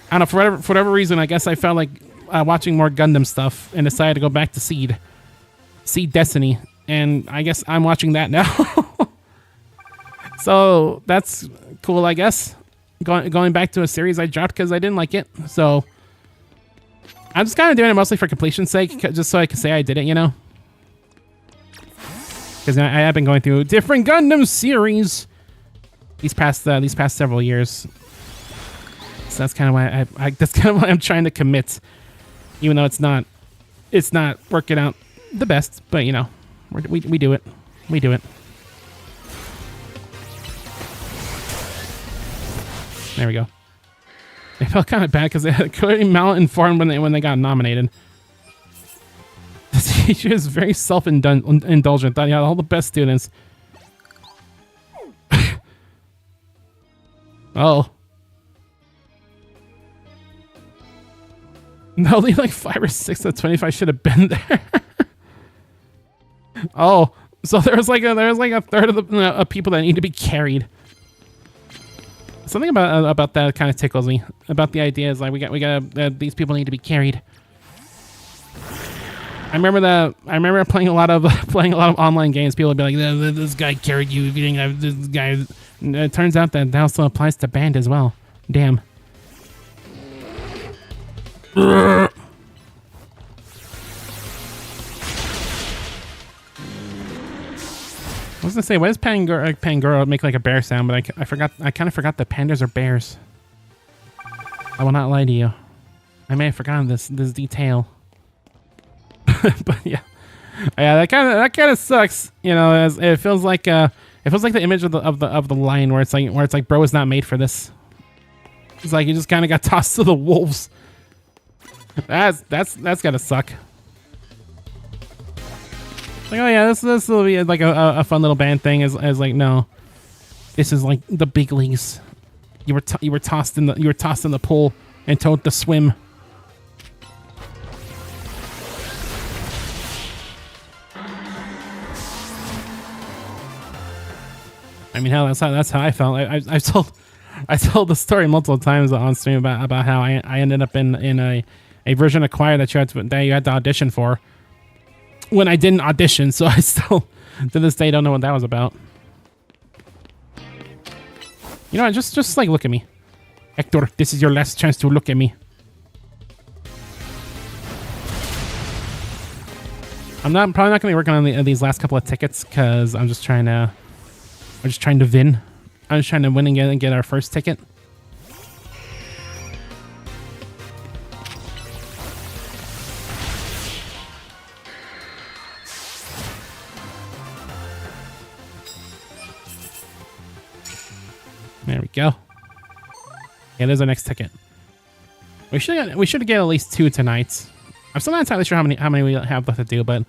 I don't know, for whatever reason, I guess I felt like watching more Gundam stuff and decided to go back to Seed Destiny. And I guess I'm watching that now. So that's cool, I guess. Going back to a series I dropped because I didn't like it. So I'm just kind of doing it mostly for completion's sake, just so I can say I did it, you know? Because I have been going through different Gundam series these past several years. So that's kind of why that's kind of why I'm trying to commit, even though it's not working out the best. But you know, we do it. We do it. There we go. I felt kind of bad because they had clearly malinformed when they got nominated. The teacher is very self-indulgent. Thought he had all the best students. Oh. No, only like 5 or 6 of 25 should have been there. Oh, so there was like a third of the people that need to be carried. Something about that kind of tickles me. About the idea is like we got these people need to be carried. I remember playing a lot of online games. People would be like, "This guy carried you. If you didn't have this guy," and it turns out that also applies to band as well. Damn. I was gonna say, why does Pangoro make like a bear sound? But I kind of forgot that pandas are bears. I will not lie to you. I may have forgotten this detail. But yeah, that kind of sucks. You know, as it feels like the image of the lion where it's like bro is not made for this. It's like you just kind of got tossed to the wolves. That's gotta suck. Like, oh yeah, this will be like a fun little band thing. As like, no, this is like the big leagues. You were tossed in the pool and told to swim. I mean, hell, that's how I felt. I told the story multiple times on stream about how I ended up in a version of choir that you had to audition for. When I didn't audition, so I still, to this day, don't know what that was about. You know, just like, look at me. Hector, this is your last chance to look at me. I'm probably not going to be working on these last couple of tickets, because I'm just trying to win. I'm just trying to win and get our first ticket. There we go. Yeah, there's our next ticket. We should get at least 2 tonight. I'm still not entirely sure how many we have left to do, but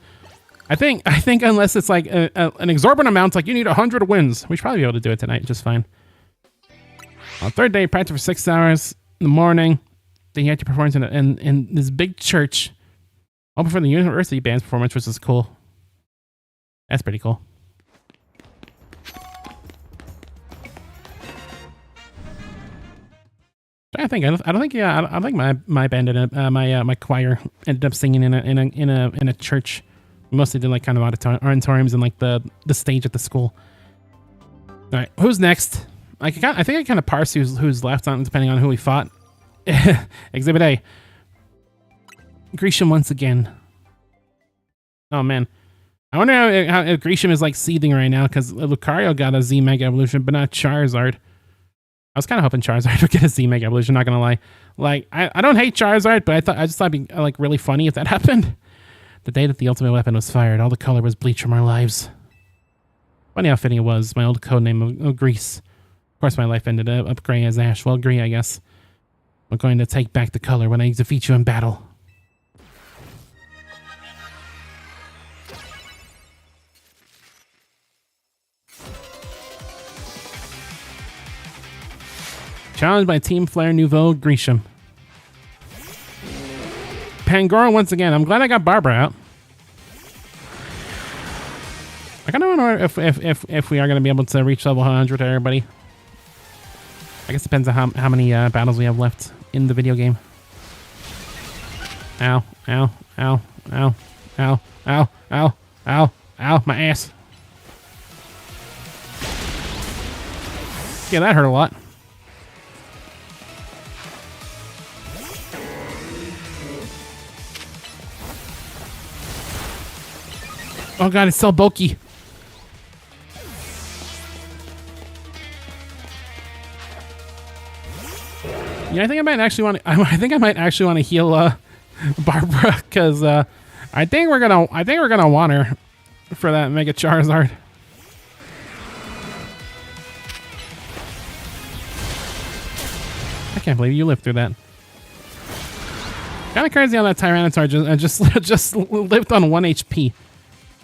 I think unless it's like an exorbitant amount, like you need 100 wins, we should probably be able to do it tonight just fine. On third day, practice for 6 hours in the morning. Then you have to perform in this big church. Open for the university band's performance, which is cool. That's pretty cool. I don't think my band ended up, my choir ended up singing in a church. We mostly did like kind of auditoriums and like the stage at the school. All right, who's next? I think I kind of parse who's left on depending on who we fought. Exhibit A. Grisham once again. Oh man, I wonder how Grisham is like seething right now because Lucario got a Z Mega Evolution, but not Charizard. I was kind of hoping Charizard would get a Z Mega Evolution, not gonna lie. Like, I don't hate Charizard, but I just thought it'd be like really funny if that happened. The day that the ultimate weapon was fired, all the color was bleached from our lives. Funny how fitting it was, my old codename of Grease. Of course, my life ended up gray as ash. Well, gray, I guess. I'm going to take back the color when I defeat you in battle. Challenged by Team Flare Nouveau Grisham. Pangoro once again. I'm glad I got Barbara out. I kind of wonder if we are going to be able to reach level 100 to everybody. I guess it depends on how many battles we have left in the video game. Ow, ow, ow, ow, ow, ow, ow, ow, ow, my ass. Yeah, that hurt a lot. Oh god, it's so bulky. Yeah, I think I might actually want to. I think I might actually want to heal Barbara because I think we're gonna want her for that Mega Charizard. I can't believe you lived through that. Kind of crazy how that Tyranitar just lived on 1 HP.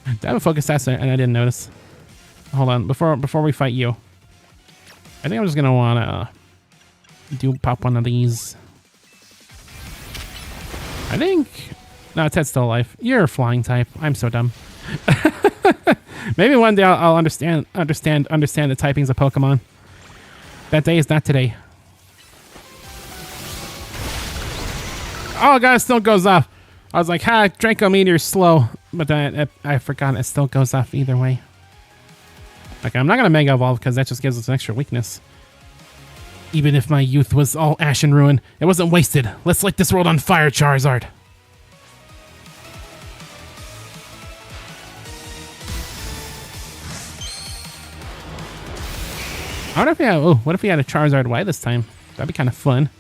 Did I have a focus test and I didn't notice? Hold on, before we fight you, I think I'm just gonna wanna pop one of these. I think no, Ted's still alive. You're a flying type. I'm so dumb. Maybe one day I'll understand the typings of Pokemon. That day is not today. Oh god, it still goes off. I was like, ha, Draco Meteor's slow. But then I forgot it still goes off either way. Okay, I'm not going to Mega Evolve because that just gives us an extra weakness. Even if my youth was all ash and ruin, it wasn't wasted. Let's light this world on fire, Charizard. I wonder if we had, what if we had a Charizard Y this time? That'd be kind of fun.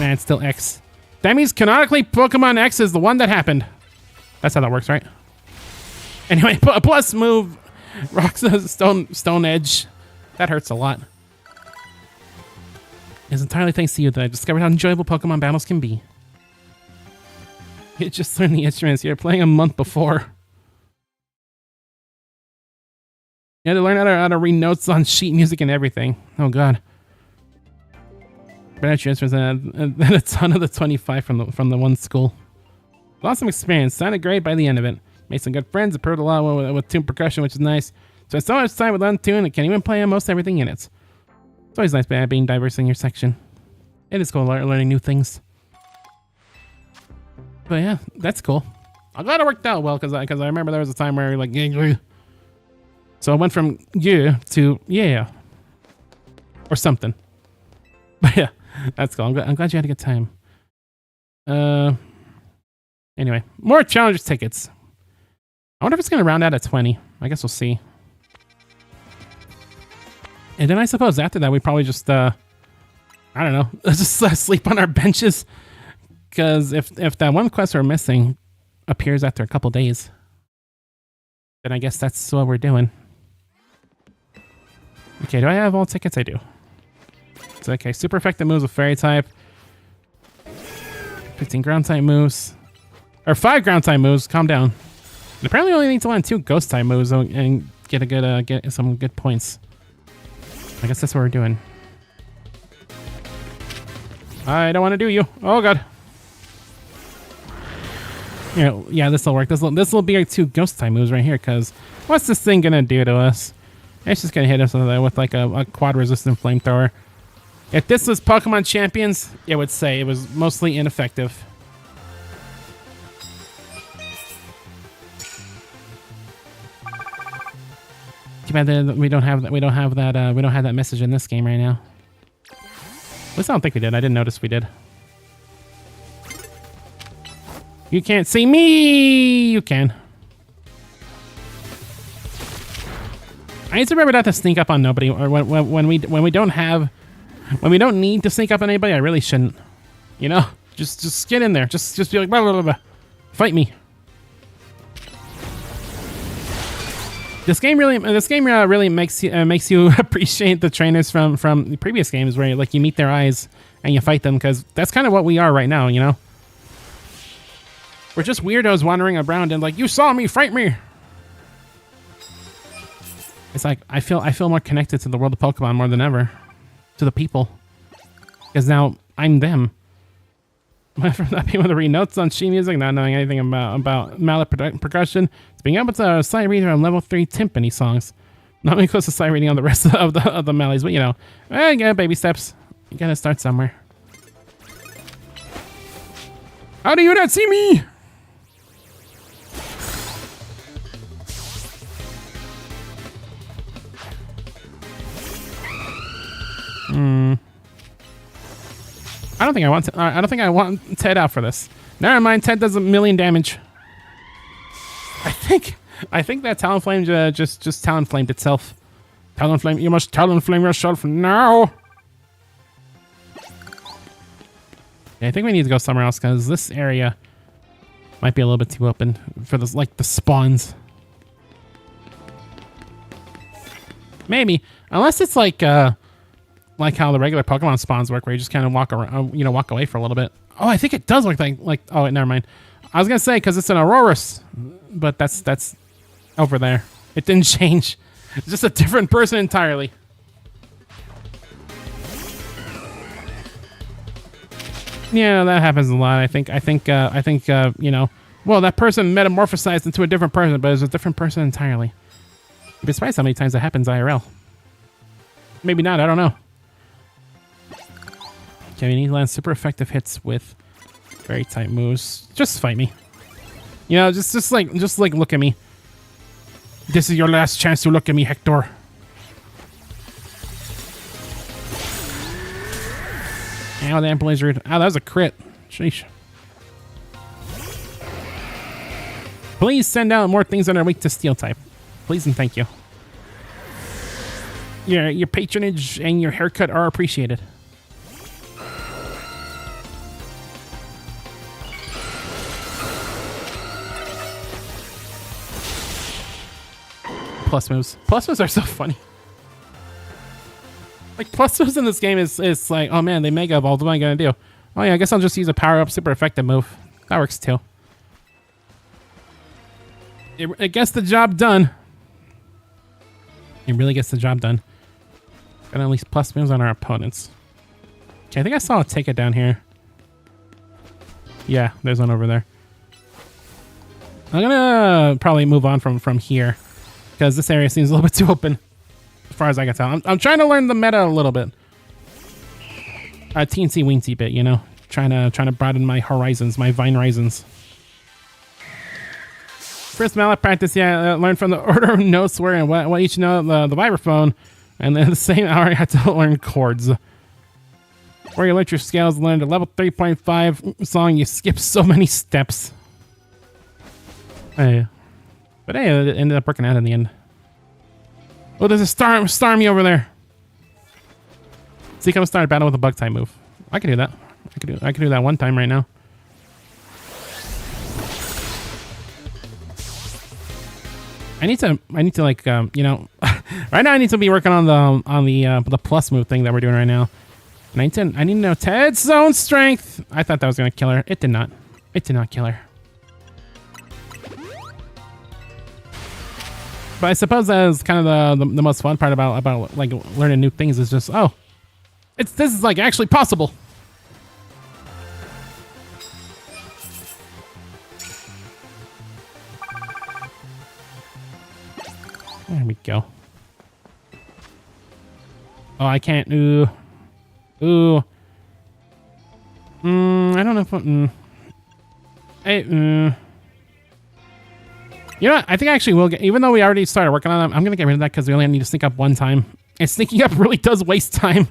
Man, it's still X. That means canonically Pokemon X is the one that happened. That's how that works, right? Anyway, plus move, Rocks Stone Edge. That hurts a lot. It's entirely thanks to you that I discovered how enjoyable Pokemon battles can be. You just learned the instruments you were playing a month before. You had to learn how to read notes on sheet music and everything. Oh god. Better instruments than a ton of the 25 from the one school. Awesome experience. Sounded great by the end of it. Made some good friends. Improved a lot with tune percussion, which is nice. Spent so much time with Untune, and can even play almost everything in it. It's always nice being diverse in your section. It is cool learning new things. But yeah, that's cool. I'm glad it worked out well because I remember there was a time where like so I went from yeah to yeah or something. But yeah, that's cool. I'm glad you had a good time. Anyway, more challenge tickets. I wonder if it's gonna round out at 20. I guess we'll see. And then I suppose after that we probably just I don't know, just sleep on our benches. Because if that one quest we're missing appears after a couple days, then I guess that's what we're doing. Okay, do I have all tickets? I do. It's okay. Super effective moves with fairy type. 15 ground type moves. Or 5 ground type moves. Calm down. And apparently only need to land 2 ghost type moves and get a good get some good points. I guess that's what we're doing. I don't want to do you. Oh god. Yeah, this will work. This will be our 2 ghost type moves right here. Cause what's this thing gonna do to us? It's just gonna hit us with like a quad resistant flamethrower. If this was Pokemon Champions, it would say it was mostly ineffective. Too bad that we don't have that message in this game right now. At least I don't think we did. I didn't notice we did. You can't see me. You can. I need to remember not to sneak up on nobody, or when we don't need to sneak up on anybody. I really shouldn't. You know, just get in there. Just be like blah, blah, blah, blah. Fight me. This game really makes you appreciate the trainers from the previous games where like you meet their eyes and you fight them, because that's kind of what we are right now, you know? We're just weirdos wandering around and like, you saw me, fight me. It's like I feel more connected to the world of Pokemon more than ever, to the people, because now I'm them. From not being able to read notes on sheet music, not knowing anything about mallet percussion, to being able to sight reading on level 3 timpani songs. Not really close to sight reading on the rest of the melodies, but you know, yeah, baby steps. You gotta start somewhere. How do you not see me? I don't think I want Ted out for this. Never mind, Ted does 1,000,000 damage. I think that Talonflame just Talonflamed itself. Talonflame, you must Talonflame yourself now. Yeah, I think we need to go somewhere else, because this area might be a little bit too open for this, like the spawns. Maybe, unless it's like how the regular Pokemon spawns work, where you just kind of walk around, you know, walk away for a little bit. Oh, I think it does work like. Oh, wait, never mind. I was gonna say because it's an Aurorus, but that's over there. It didn't change. It's just a different person entirely. Yeah, that happens a lot. I think you know. Well, that person metamorphosized into a different person, but it's a different person entirely. You'd be surprised how many times that happens IRL. Maybe not. I don't know. Okay, we need to land super effective hits with very tight moves. Just fight me. You know, just like look at me. This is your last chance to look at me, Hector. Ow, damn Blizzard. Ow, that was a crit. Sheesh. Please send out more things that are weak to steel type. Please and thank you. Your patronage and your haircut are appreciated. Plus moves. Plus moves are so funny. Like, plus moves in this game is like, oh man, they Mega Evolved. What am I gonna do? Oh yeah, I guess I'll just use a power-up super effective move. That works too. It gets the job done. It really gets the job done. Got at least plus moves on our opponents. Okay, I think I saw a ticket down here. Yeah, there's one over there. I'm gonna probably move on from here, because this area seems a little bit too open, as far as I can tell. I'm trying to learn the meta a little bit. A teensy weensy bit, you know, trying to broaden my horizons, my vine horizons. First mallet practice, yeah, learn from the order of notes where and what each note the vibraphone, and then the same hour I had to learn chords. Where you let your scales learn to level 3.5 song, you skip so many steps. Hey. But hey, it ended up working out in the end. Oh, there's a Starmie over there. See, come start a battle with a bug type move. I can do that. I can do that one time right now. I need to like, you know, Right now, I need to be working on the plus move thing that we're doing right now. And I need to know Ted's zone strength. I thought that was gonna kill her. It did not. It did not kill her. But I suppose that is kind of the most fun part about like learning new things is just this is like actually possible. There we go. Oh, I can't. Ooh. I don't know if. You know what? I think I actually will get. Even though we already started working on them, I'm gonna get rid of that because we only need to sneak up one time. And sneaking up really does waste time.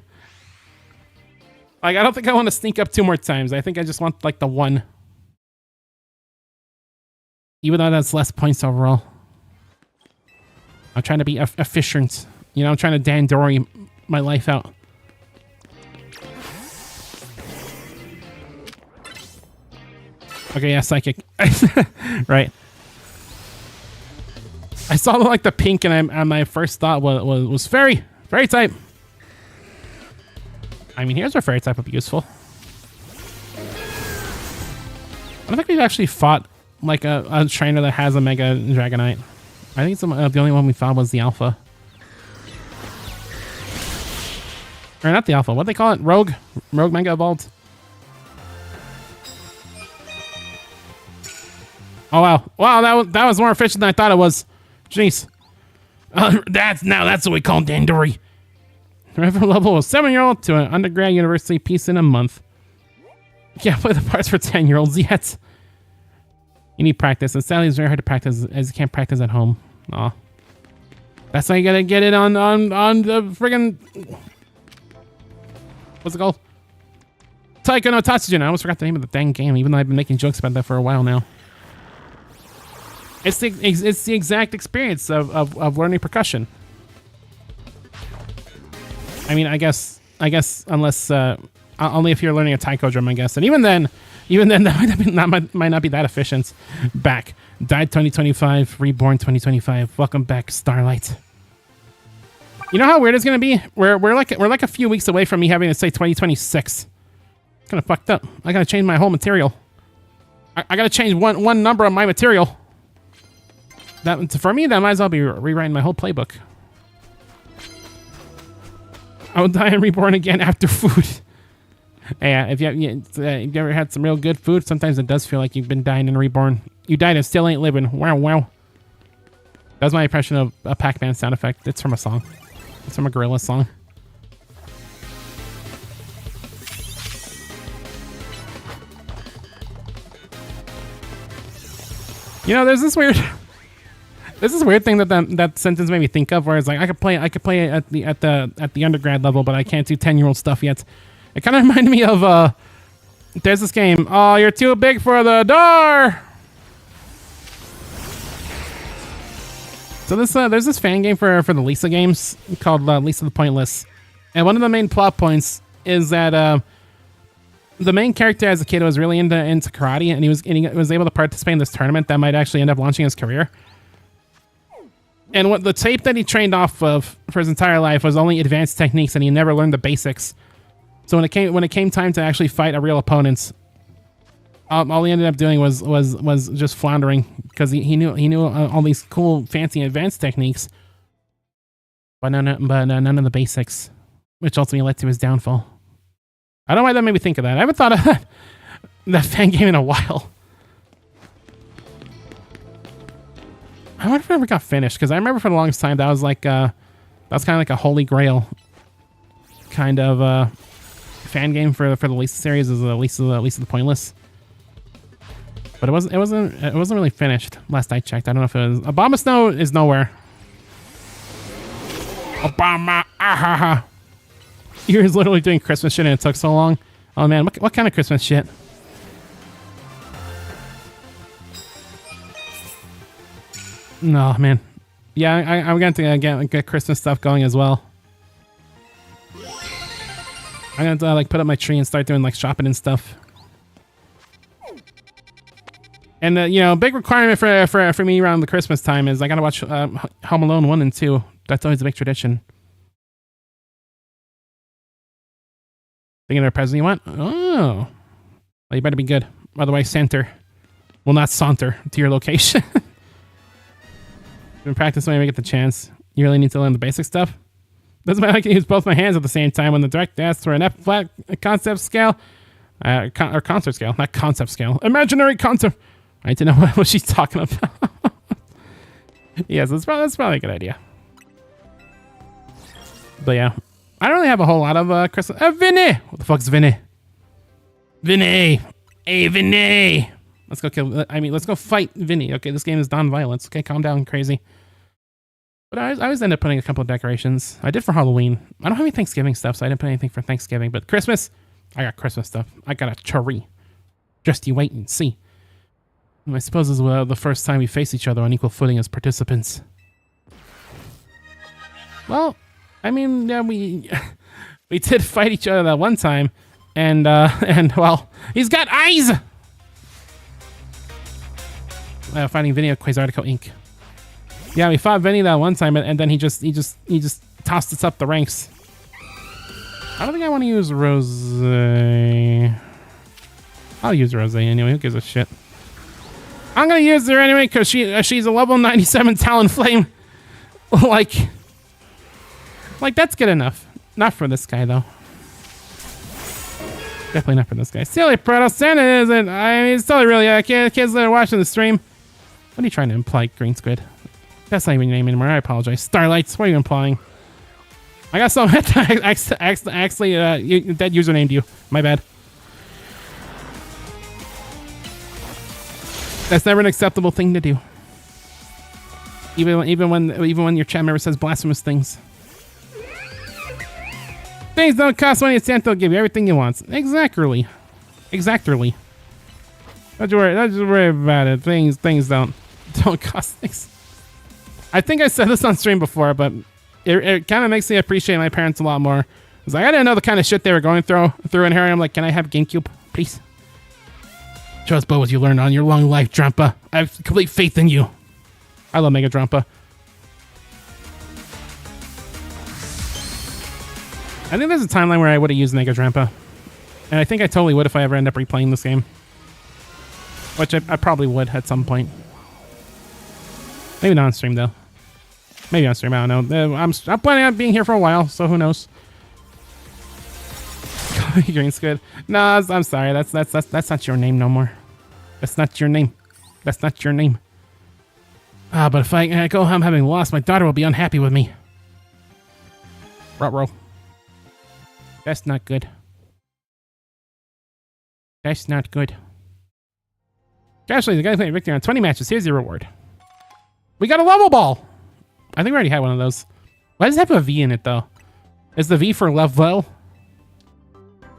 Like, I don't think I want to sneak up 2 more times. I think I just want like the 1. Even though that's less points overall. I'm trying to be efficient. You know, I'm trying to Dandori my life out. Okay, yeah, psychic. Right. I saw like the pink, and my first thought was fairy type. I mean, here's where fairy type would be useful. I don't think we've actually fought like a trainer that has a Mega Dragonite. I think the only one we found was the Alpha. Or not the Alpha. What do they call it? Rogue Mega Evolved. Oh wow! That was more efficient than I thought it was. Jeez. That's what we call Dandori. River level of 7-year-old to an undergrad university piece in a month. Can't play the parts for 10-year-olds yet. You need practice, and sadly, it's very hard to practice as you can't practice at home. Aw. That's why you gotta get it on the friggin'. What's it called? Taiko no Tatsujin. I almost forgot the name of the dang game, even though I've been making jokes about that for a while now. It's the exact experience of learning percussion. I mean, I guess unless only if you're learning a taiko drum, I guess, and even then that might not be that efficient. Back, died 2025, reborn 2025. Welcome back, Starlight. You know how weird it's gonna be? We're like a few weeks away from me having to say 2026. It's kind of fucked up. I gotta change my whole material. I gotta change one number on my material. That for me, that might as well be rewriting my whole playbook. I will die and reborn again after food. Yeah, if you ever had some real good food, sometimes it does feel like you've been dying and reborn. You died and still ain't living. Wow. That's my impression of a Pac-Man sound effect. It's from a song. It's from a Gorilla song. You know, there's this weird thing that sentence made me think of, where it's like I could play at the undergrad level, but I can't do 10-year-old stuff yet. It kind of reminded me of there's this game. Oh, you're too big for the door. So there's this fan game for the Lisa games called Lisa the Pointless, and one of the main plot points is that the main character as a kid was really into karate, and he was able to participate in this tournament that might actually end up launching his career. And what the tape that he trained off of for his entire life was only advanced techniques, and he never learned the basics. So when it came time to actually fight a real opponent, all he ended up doing was just floundering, because he knew all these cool, fancy, advanced techniques, but none of the basics, which ultimately led to his downfall. I don't know why that made me think of that. I haven't thought of that fan game in a while. I wonder if it ever got finished, because I remember for the longest time that was like kind of like a holy grail kind of fan game for the Lisa series, is Lisa the Pointless. But it wasn't really finished last I checked. I don't know if it was. Obama Snow is nowhere. Obama, ahaha. He was literally doing Christmas shit and it took so long. Oh man, what kind of Christmas shit? No, man. Yeah, I'm going to get Christmas stuff going as well. I'm going to like put up my tree and start doing like shopping and stuff. And you know, big requirement for me around the Christmas time is I got to watch Home Alone 1 and 2 That's always a big tradition. Thinking of a present you want? Oh. Well, you better be good. Otherwise, Saunter will not saunter to your location. Been practicing when we get the chance. You really need to learn the basic stuff. Doesn't matter, I can use both my hands at the same time when the direct asks for an F flat concept scale. Or concert scale, not concept scale. Imaginary concept. I need to know what she's talking about. Yes, that's probably a good idea. But yeah, I don't really have a whole lot of Christmas. Vinny! What the fuck's Vinny? Vinny! Hey, Vinny! Let's go kill. Let's go fight Vinny. Okay, this game is non-violence. Okay, calm down, crazy. But I always end up putting a couple of decorations. I did for Halloween. I don't have any Thanksgiving stuff, so I didn't put anything for Thanksgiving. But Christmas, I got Christmas stuff. I got a tree. Just you wait and see. And I suppose this is the first time we face each other on equal footing as participants. Well, I mean, yeah, we did fight each other that one time, and well, he's got eyes. Fighting Vinny of Quasartico Inc. Yeah, we fought Vinny that one time, and then he just tossed us up the ranks. I don't think I want to use Rose. I'll use Rose anyway. Who gives a shit? I'm gonna use her anyway because she's a level 97 Talonflame. like that's good enough. Not for this guy though. Definitely not for this guy. Silly Proto Santa isn't. I mean, it's totally really. Kids that are watching the stream. What are you trying to imply, Green Squid? That's not even your name anymore. I apologize. Starlights. What are you implying? I got some actually dead user named you. My bad. That's never an acceptable thing to do. Even when your chat member says blasphemous things. Things don't cost money, and Santa will give you everything you want. Exactly. Don't you worry about it. Things don't cost things. I think I said this on stream before, but it kind of makes me appreciate my parents a lot more. It's like I didn't know the kind of shit they were going through in here. I'm like, can I have GameCube, please? Show us what you learned on your long life, Drampa. I have complete faith in you. I love Mega Drampa. I think there's a timeline where I would have used Mega Drampa. And I think I totally would if I ever end up replaying this game. Which I probably would at some point. Maybe not on stream, though. Maybe on stream, I don't know. I'm planning on being here for a while, so who knows. Green Squid. No, I'm sorry. That's not your name no more. That's not your name. That's not your name. But if I go home having lost, my daughter will be unhappy with me. Ruh-roh. That's not good. That's not good. Actually, the guy playing victory on 20 matches. Here's your reward. We got a level ball! I think we already had one of those. Why does it have a V in it, though? Is the V for level?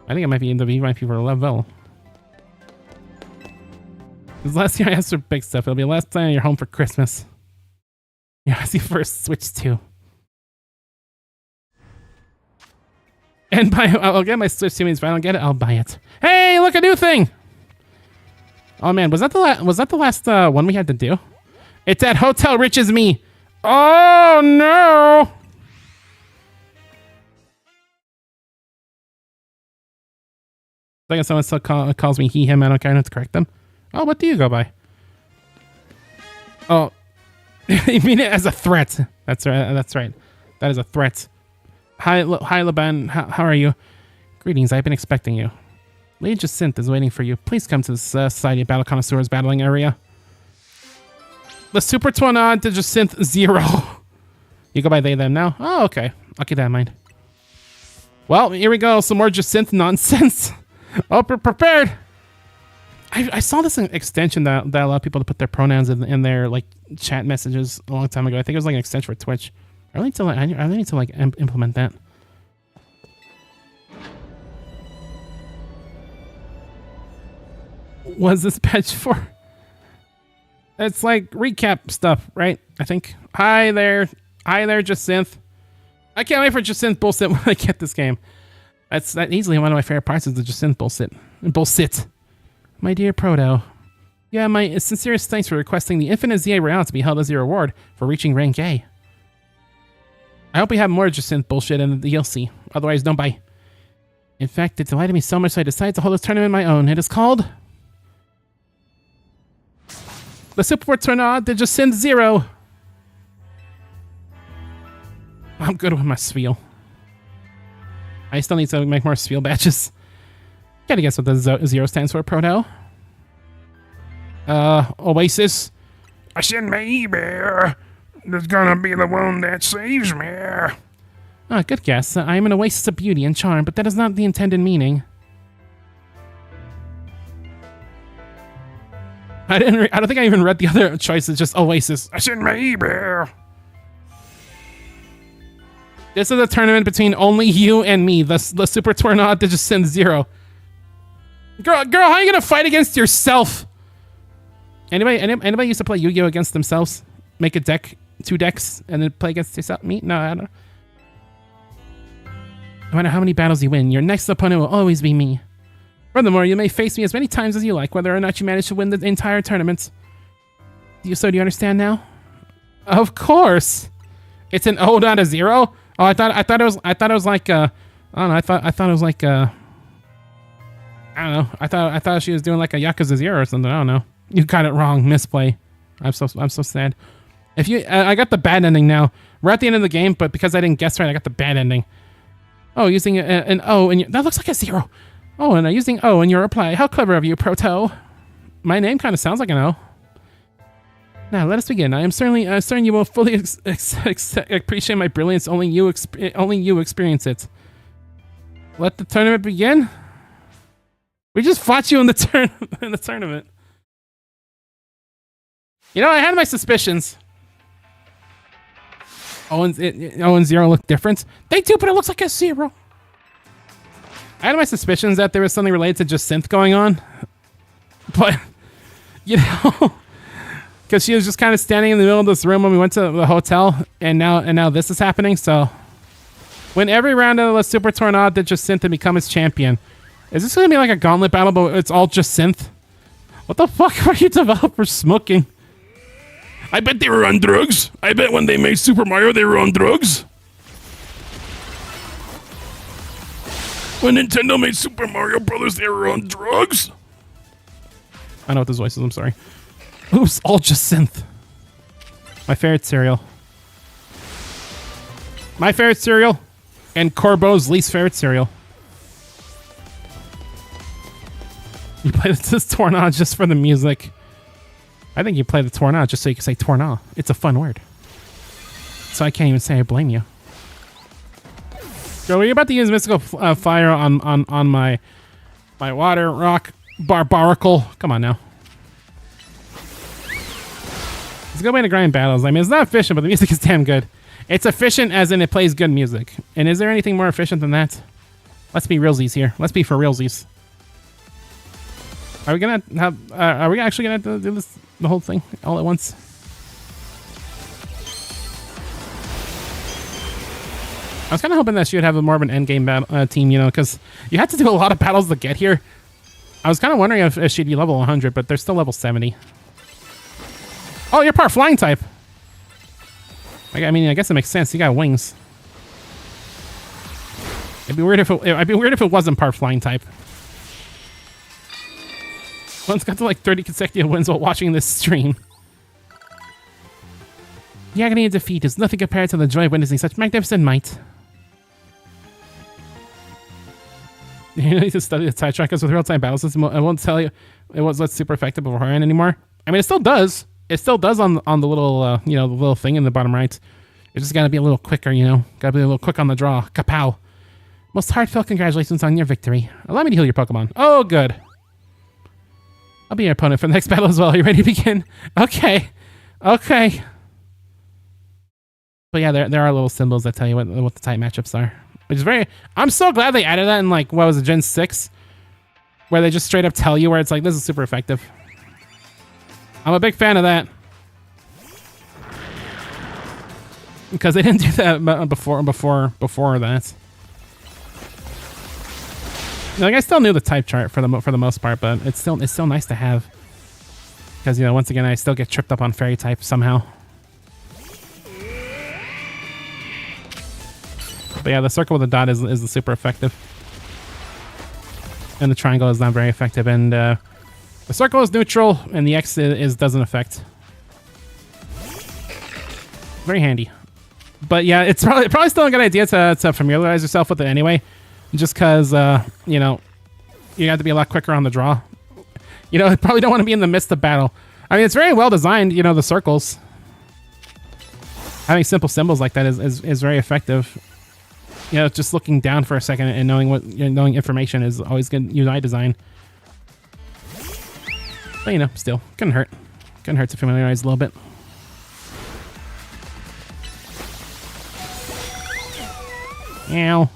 I think it might be the V might be for level. This last year I asked for big stuff. It'll be the last time you're home for Christmas. Yeah, I see first Switch 2. And I'll get my Switch 2 means if I don't get it, I'll buy it. Hey, look, a new thing! Oh man, was that the last one we had to do? It's at Hotel Rich as Me. Oh no! Like someone still calls me he, him, I don't care, I have to correct them. Oh, what do you go by? Oh, you mean it as a threat? That's right. That's right. That is a threat. Hi, Laban. How are you? Greetings. I've been expecting you. Lady Jacinth is waiting for you. Please come to the Society of Battle Connoisseurs battling area. The Super Twana to Jacinth 0. You go by they, them now? Oh, okay. I'll keep that in mind. Well, here we go. Some more Jacinth nonsense. Oh, prepared. I saw this extension that allowed people to put their pronouns in their like chat messages a long time ago. I think it was like an extension for Twitch. I really need to like implement that. What's this patch for? It's like recap stuff, right? I think. Hi there, Jacinth. I can't wait for Jacinth bullshit when I get this game. That's easily one of my favorite parts is the Jacinth bullshit. Bullshit. My dear Proto. Yeah, my sincerest thanks for requesting the Infinite ZA Royale to be held as your reward for reaching rank A. I hope we have more Jacynth bullshit in the DLC. Otherwise, don't buy. In fact, it delighted me so much so I decided to hold this tournament of my own. It is called the Super Tournoi de Jacynth Zero. I'm good with my spiel. I still need to make more spiel badges. Gotta guess what the zero stands for, Proto. Oasis. I send me bear. There's gonna be the one that saves me. Ah, good guess. I am an oasis of beauty and charm, but that is not the intended meaning. I don't think I even read the other choices, just Oasis. I send me bear. This is a tournament between only you and me, the Super Tournoi de Jacynth Zero. Girl, how are you gonna fight against yourself? Anybody used to play Yu-Gi-Oh against themselves? Make a deck, 2 decks, and then play against yourself? Me? No, I don't. No matter how many battles you win, your next opponent will always be me. Furthermore, you may face me as many times as you like, whether or not you manage to win the entire tournament. Do you understand now? Of course. It's an O, not a 0. Oh, I thought it was like I don't know. I thought it was like I don't know. I thought she was doing like a Yakuza 0 or something. I don't know. You got it wrong. Misplay. I'm so sad. If you, I got the bad ending now. We're at the end of the game, but because I didn't guess right, I got the bad ending. Oh, using an O and that looks like a 0. Oh, and using O in your reply. How clever of you, Proto. My name kind of sounds like an O. Now let us begin. I am certain you will fully appreciate my brilliance. Only you experience it. Let the tournament begin. We just fought you in the tournament. You know, I had my suspicions. O and 0 look different. They do, but it looks like a 0. I had my suspicions that there was something related to Jacynth going on, but you know, because she was just kind of standing in the middle of this room when we went to the hotel, and now this is happening. So, win every round of the Super Tournoi de Jacynth and become its champion. Is this gonna be like a gauntlet battle, but it's all Jacynth? What the fuck are you developers smoking? I bet they were on drugs. I bet when they made Super Mario, they were on drugs. When Nintendo made Super Mario Brothers, they were on drugs. I know what this voice is. I'm sorry. Oops, all Jacynth. My favorite cereal. My favorite cereal, and Corbo's least favorite cereal. You play this Tournoi just for the music. I think you play the Tournoi just so you can say Tournoi. It's a fun word. So I can't even say I blame you. So we're about to use Mystical Fire on my water rock barbarical. Come on now. It's a good way to grind battles. I mean, it's not efficient, but the music is damn good. It's efficient as in it plays good music. And is there anything more efficient than that? Let's be realsies here. Let's be for realsies. Are we gonna have? Are we actually gonna do this the whole thing all at once? I was kind of hoping that she would have more of an endgame battle, team, you know, because you had to do a lot of battles to get here. I was kind of wondering if she'd be level 100, but they're still level 70. Oh, you're part flying type. I mean, I guess it makes sense. You got wings. It'd be weird if it wasn't part flying type. One's got to like 30 consecutive wins while watching this stream. The agony of defeat is nothing compared to the joy of witnessing such magnificent might. You need to study the side trackers with real-time battle system. I won't tell you it wasn't super effective beforehand anymore. I mean, it still does. It still does on the little, you know, the little thing in the bottom right. It's just gotta be a little quicker, you know. Gotta be a little quick on the draw. Kapow. Most heartfelt congratulations on your victory. Allow me to heal your Pokemon. Oh, good. I'll be your opponent for the next battle as well. Are you ready to begin? Okay. Okay. But yeah, there are little symbols that tell you what the type matchups are. Which is very... I'm so glad they added that in, like, what was it, Gen 6? Where they just straight up tell you where it's like, this is super effective. I'm a big fan of that. Because they didn't do that before that. Like, I still knew the type chart for the most part, but it's still nice to have. Because, you know, once again, I still get tripped up on fairy type somehow. But yeah, the circle with the dot is the super effective. And the triangle is not very effective. And the circle is neutral, and the X doesn't affect. Very handy. But yeah, it's probably still a good idea to familiarize yourself with it anyway. Just because, you know, you have to be a lot quicker on the draw. You know, you probably don't want to be in the midst of battle. I mean, it's very well designed, you know, the circles. Having simple symbols like that is very effective. You know, just looking down for a second and knowing information is always good UI design. But, you know, still, couldn't hurt. Couldn't hurt to familiarize a little bit. Ow.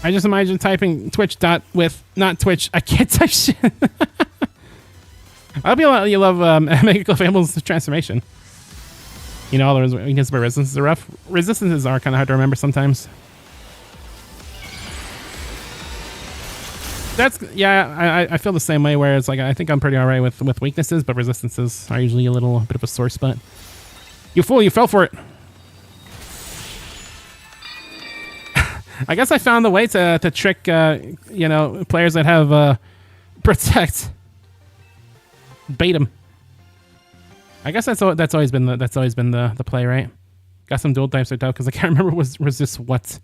I just imagine typing Twitch dot with not Twitch. I can't type shit. I hope you love Mega Fable's transformation. You know, all those weaknesses by resistances are rough. Resistances are kind of hard to remember sometimes. Yeah, I feel the same way, where it's like I think I'm pretty alright with weaknesses, but resistances are usually a bit of a sore spot. You fool, you fell for it. I guess I found the way to trick, you know, players that have protect. Bait them. I guess that's always been the play, right? Got some dual types right out because I can't remember was this what.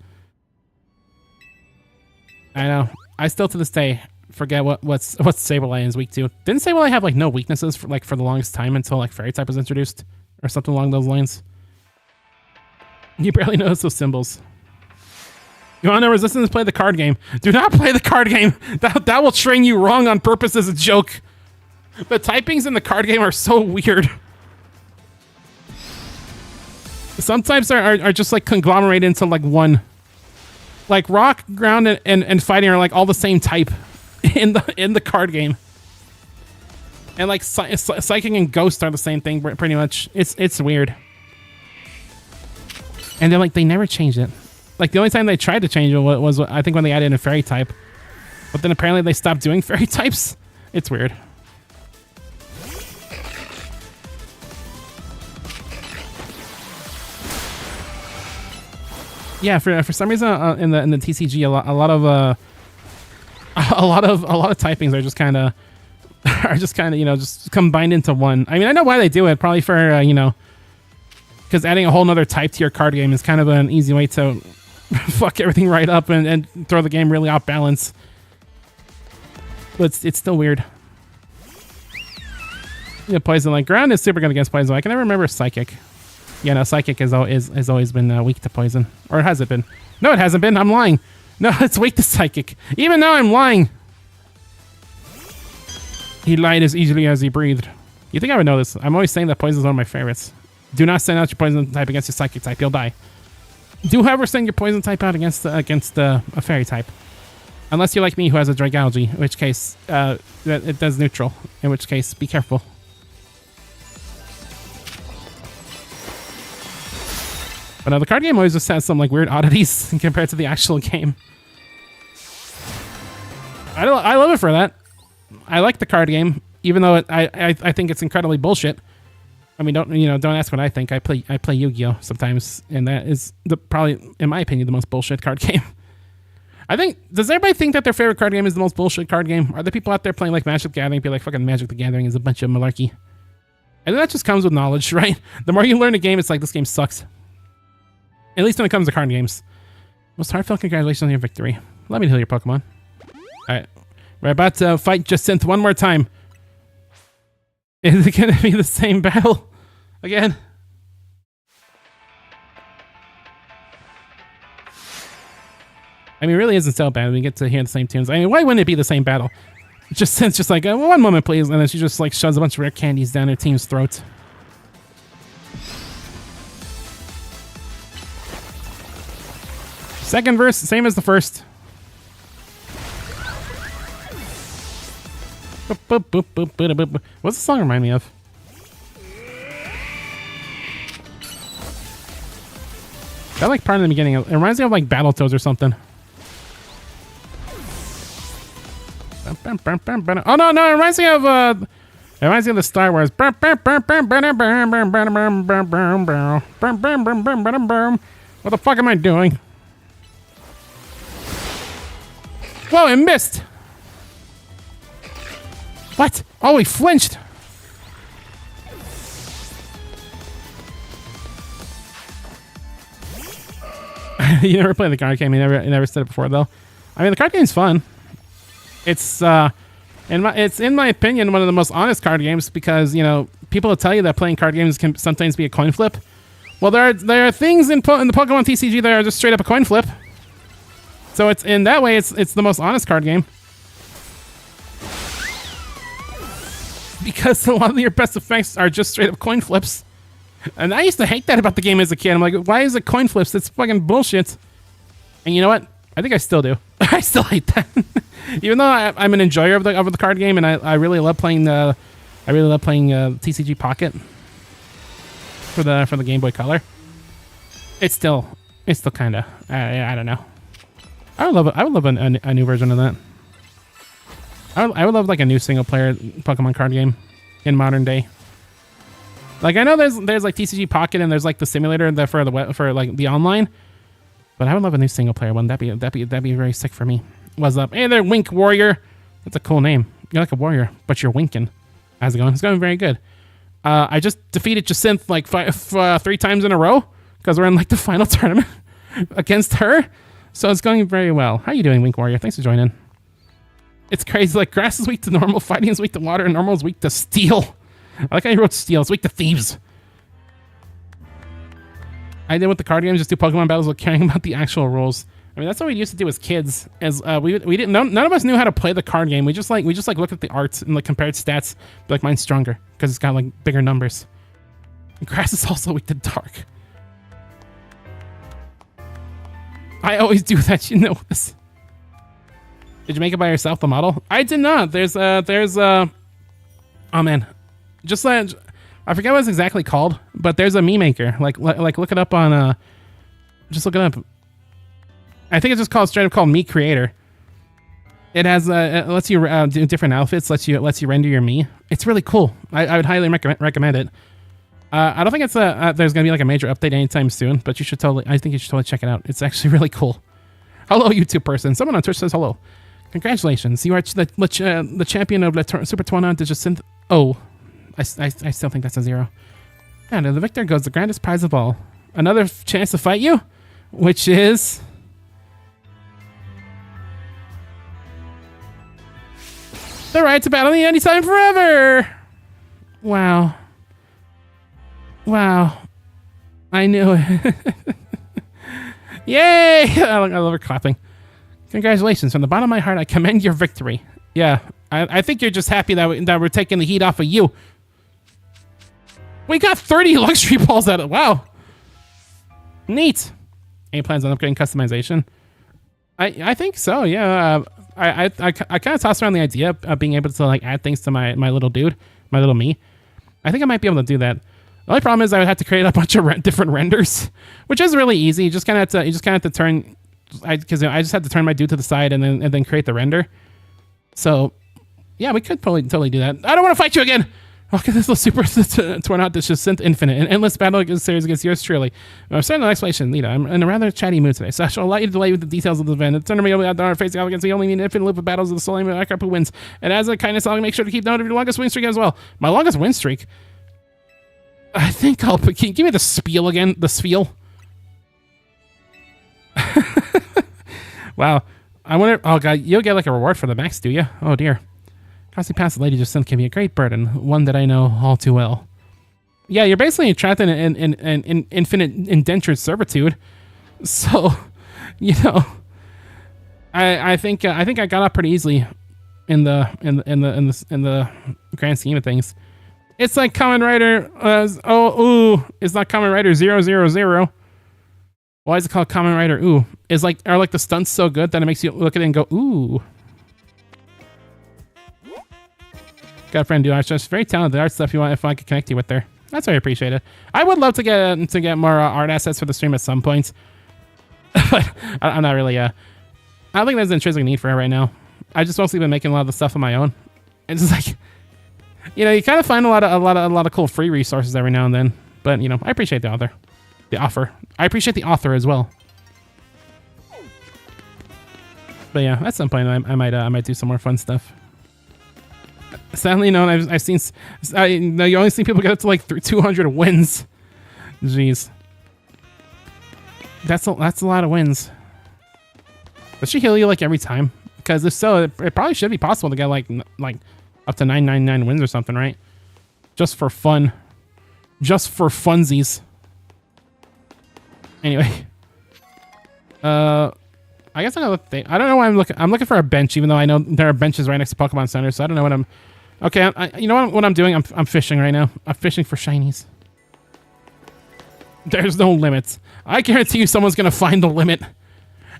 I know. I still to this day forget what Sableye is weak to. Didn't Sableye have like no weaknesses for the longest time until like Fairy type was introduced or something along those lines? You barely notice those symbols. You want to know resistance? Play the card game. Do not play the card game. That will train you wrong on purpose as a joke. The typings in the card game are so weird. Some types are just like conglomerated into like one. Like rock, ground, and fighting are like all the same type in the card game. And like psychic and ghost are the same thing pretty much. It's weird. And they're like they never changed it. Like, the only time they tried to change it was I think when they added in a fairy type. But then apparently they stopped doing fairy types. It's weird. Yeah, for some reason in the TCG a lot of typings are just kind of you know just combined into one. I mean, I know why they do it. Probably for you know, because adding a whole nother type to your card game is kind of an easy way to fuck everything right up and throw the game really off balance. But it's still weird. Yeah, poison like ground is super good against poison. I can never remember psychic. Yeah, no, psychic has always been weak to poison, or has it been? No, it hasn't been. I'm lying. No, it's weak to psychic. Even now, I'm lying. He lied as easily as he breathed. You think I would know this? I'm always saying that poison is one of my favorites. Do not send out your poison type against your psychic type. You'll die. Do however send your poison type out against a fairy type, unless you're like me who has a Dragalge, in which case it does neutral. In which case, be careful. But the card game always just has some like weird oddities compared to the actual game. I love it for that. I like the card game, even though I think it's incredibly bullshit. I mean, don't ask what I think. I play Yu-Gi-Oh sometimes, and that is probably, in my opinion, the most bullshit card game. Does everybody think that their favorite card game is the most bullshit card game? Are there people out there playing like Magic the Gathering, be like, fucking Magic the Gathering is a bunch of malarkey? And that just comes with knowledge, right? The more you learn a game, it's like, this game sucks. At least when it comes to card games. Most heartfelt congratulations on your victory. Let me heal your Pokemon. Alright. We're about to fight Jacinth one more time. Is it going to be the same battle again? I mean, it really isn't so bad. We get to hear the same tunes. I mean, why wouldn't it be the same battle? Jacinth's just like, one moment, please. And then she just like shoves a bunch of rare candies down her team's throat. Second verse, same as the first. What's the song remind me of? That like part in the beginning. It reminds me of like Battletoads or something. Oh no, it reminds me of the Star Wars. What the fuck am I doing? Whoa, I missed! What? Oh, he flinched! You never played the card game. You never said it before, though. I mean, the card game's fun. It's in my opinion, one of the most honest card games because people will tell you that playing card games can sometimes be a coin flip. Well, there are things in the Pokemon TCG that are just straight up a coin flip. So it's in that way, it's the most honest card game because a lot of your best effects are just straight up coin flips. And I used to hate that about the game as a kid. I'm like, why is it coin flips? It's fucking bullshit. And you know what? I think I still do. I still hate that. Even though I'm an enjoyer of the card game, and I really love playing TCG Pocket for the Game Boy Color. It's still kind of I don't know. I would love a new version of that. I would love like a new single player Pokemon card game in modern day. Like I know there's like TCG Pocket and there's like the simulator that for like the online, but I would love a new single player one. That'd be very sick for me. What's up? Hey there, Wink Warrior. That's a cool name. You're like a warrior, but you're winking. How's it going? It's going very good. I just defeated Jacinthe like 3 times in a row because we're in like the final tournament against her. So it's going very well. How you doing, Wink Warrior? Thanks for joining. It's crazy. Like grass is weak to normal, fighting is weak to water, and normal is weak to steel. I like how you wrote steel. It's weak to thieves. I did with the card games, just do Pokemon battles without caring about the actual rules. I mean, that's what we used to do as kids. As we didn't, none of us knew how to play the card game. We just looked at the arts and like compared stats. Be like, mine's stronger because it's got like bigger numbers. And grass is also weak to dark. I always do that. You know this. Did you make it by yourself, the model? I did not. Oh man. Just like, I forget what it's exactly called, but there's a Mii Maker. Like look it up on, just look it up. I think it's just straight up called Mii Creator. It has, it lets you do different outfits, lets you render your Mii. It's really cool. I would highly recommend it. I don't think it's there's gonna be like a major update anytime soon, but I think you should totally check it out. It's actually really cool. Hello, YouTube person. Someone on Twitch says hello. Congratulations, you are the champion of Super Tournament de Jacinthe. Oh. I still think that's a 0. And the victor goes the grandest prize of all. Another chance to fight you, which is the right to battle me anytime forever. Wow. I knew it. Yay! I love her clapping. Congratulations. From the bottom of my heart, I commend your victory. Yeah, I think you're just happy that we're taking the heat off of you. We got 30 luxury balls out of it. Wow. Neat. Any plans on upgrading customization? I think so, yeah. I kind of tossed around the idea of being able to like add things to my little dude, my little me. I think I might be able to do that. The only problem is I would have to create a bunch of different renders, which is really easy. You just kind of have to turn, because I just have to turn my dude to the side and then create the render. So yeah, we could totally do that. I don't want to fight you again. Okay, this is super torn out. This is Synth Infinite. An endless battle series against yours truly. I'm starting an explanation, Lita. I'm in a rather chatty mood today, so I shall allow you to delay with the details of the event. The tournament will be out there facing against the only need an infinite loop of battles of the soul aim who wins. And as a kindness, I'll make sure to keep note of your longest win streak as well. My longest win streak? I think I'll put... Can you give me the spiel again? The spiel? Wow. I wonder... Oh, God. You'll get like a reward for the max, do you? Oh, dear. Crossing past the Lady Jacinthe can be a great burden, one that I know all too well. Yeah, you're basically trapped in an infinite indentured servitude. So, you know, I think I got up pretty easily in the grand scheme of things. It's like Kamen Rider. It's not Kamen Rider 000. Why is it called Kamen Rider? Ooh, are like the stunts so good that it makes you look at it and go ooh. Got a friend do art stuff. Very talented art stuff. If I could connect you with there, that's very appreciated. I would love to get more art assets for the stream at some point, but I'm not really. I don't think there's an intrinsic need for it right now. I just mostly been making a lot of the stuff on my own. It's just like, you know, you kind of find a lot of cool free resources every now and then. But you know, I appreciate the author. The offer. I appreciate the author as well. But yeah, at some point I might do some more fun stuff. Sadly, no, I've seen. You only see people get up to like 200 wins. Jeez, that's a lot of wins. Does she heal you like every time? Because if so, it probably should be possible to get like up to 999 wins or something, right? Just for fun, just for funsies. Anyway, I guess I don't know why I'm looking. I'm looking for a bench, even though I know there are benches right next to Pokemon Center. So I don't know what I'm. Okay, you know what I'm doing? I'm fishing right now. I'm fishing for shinies. There's no limits. I guarantee you, someone's gonna find the limit.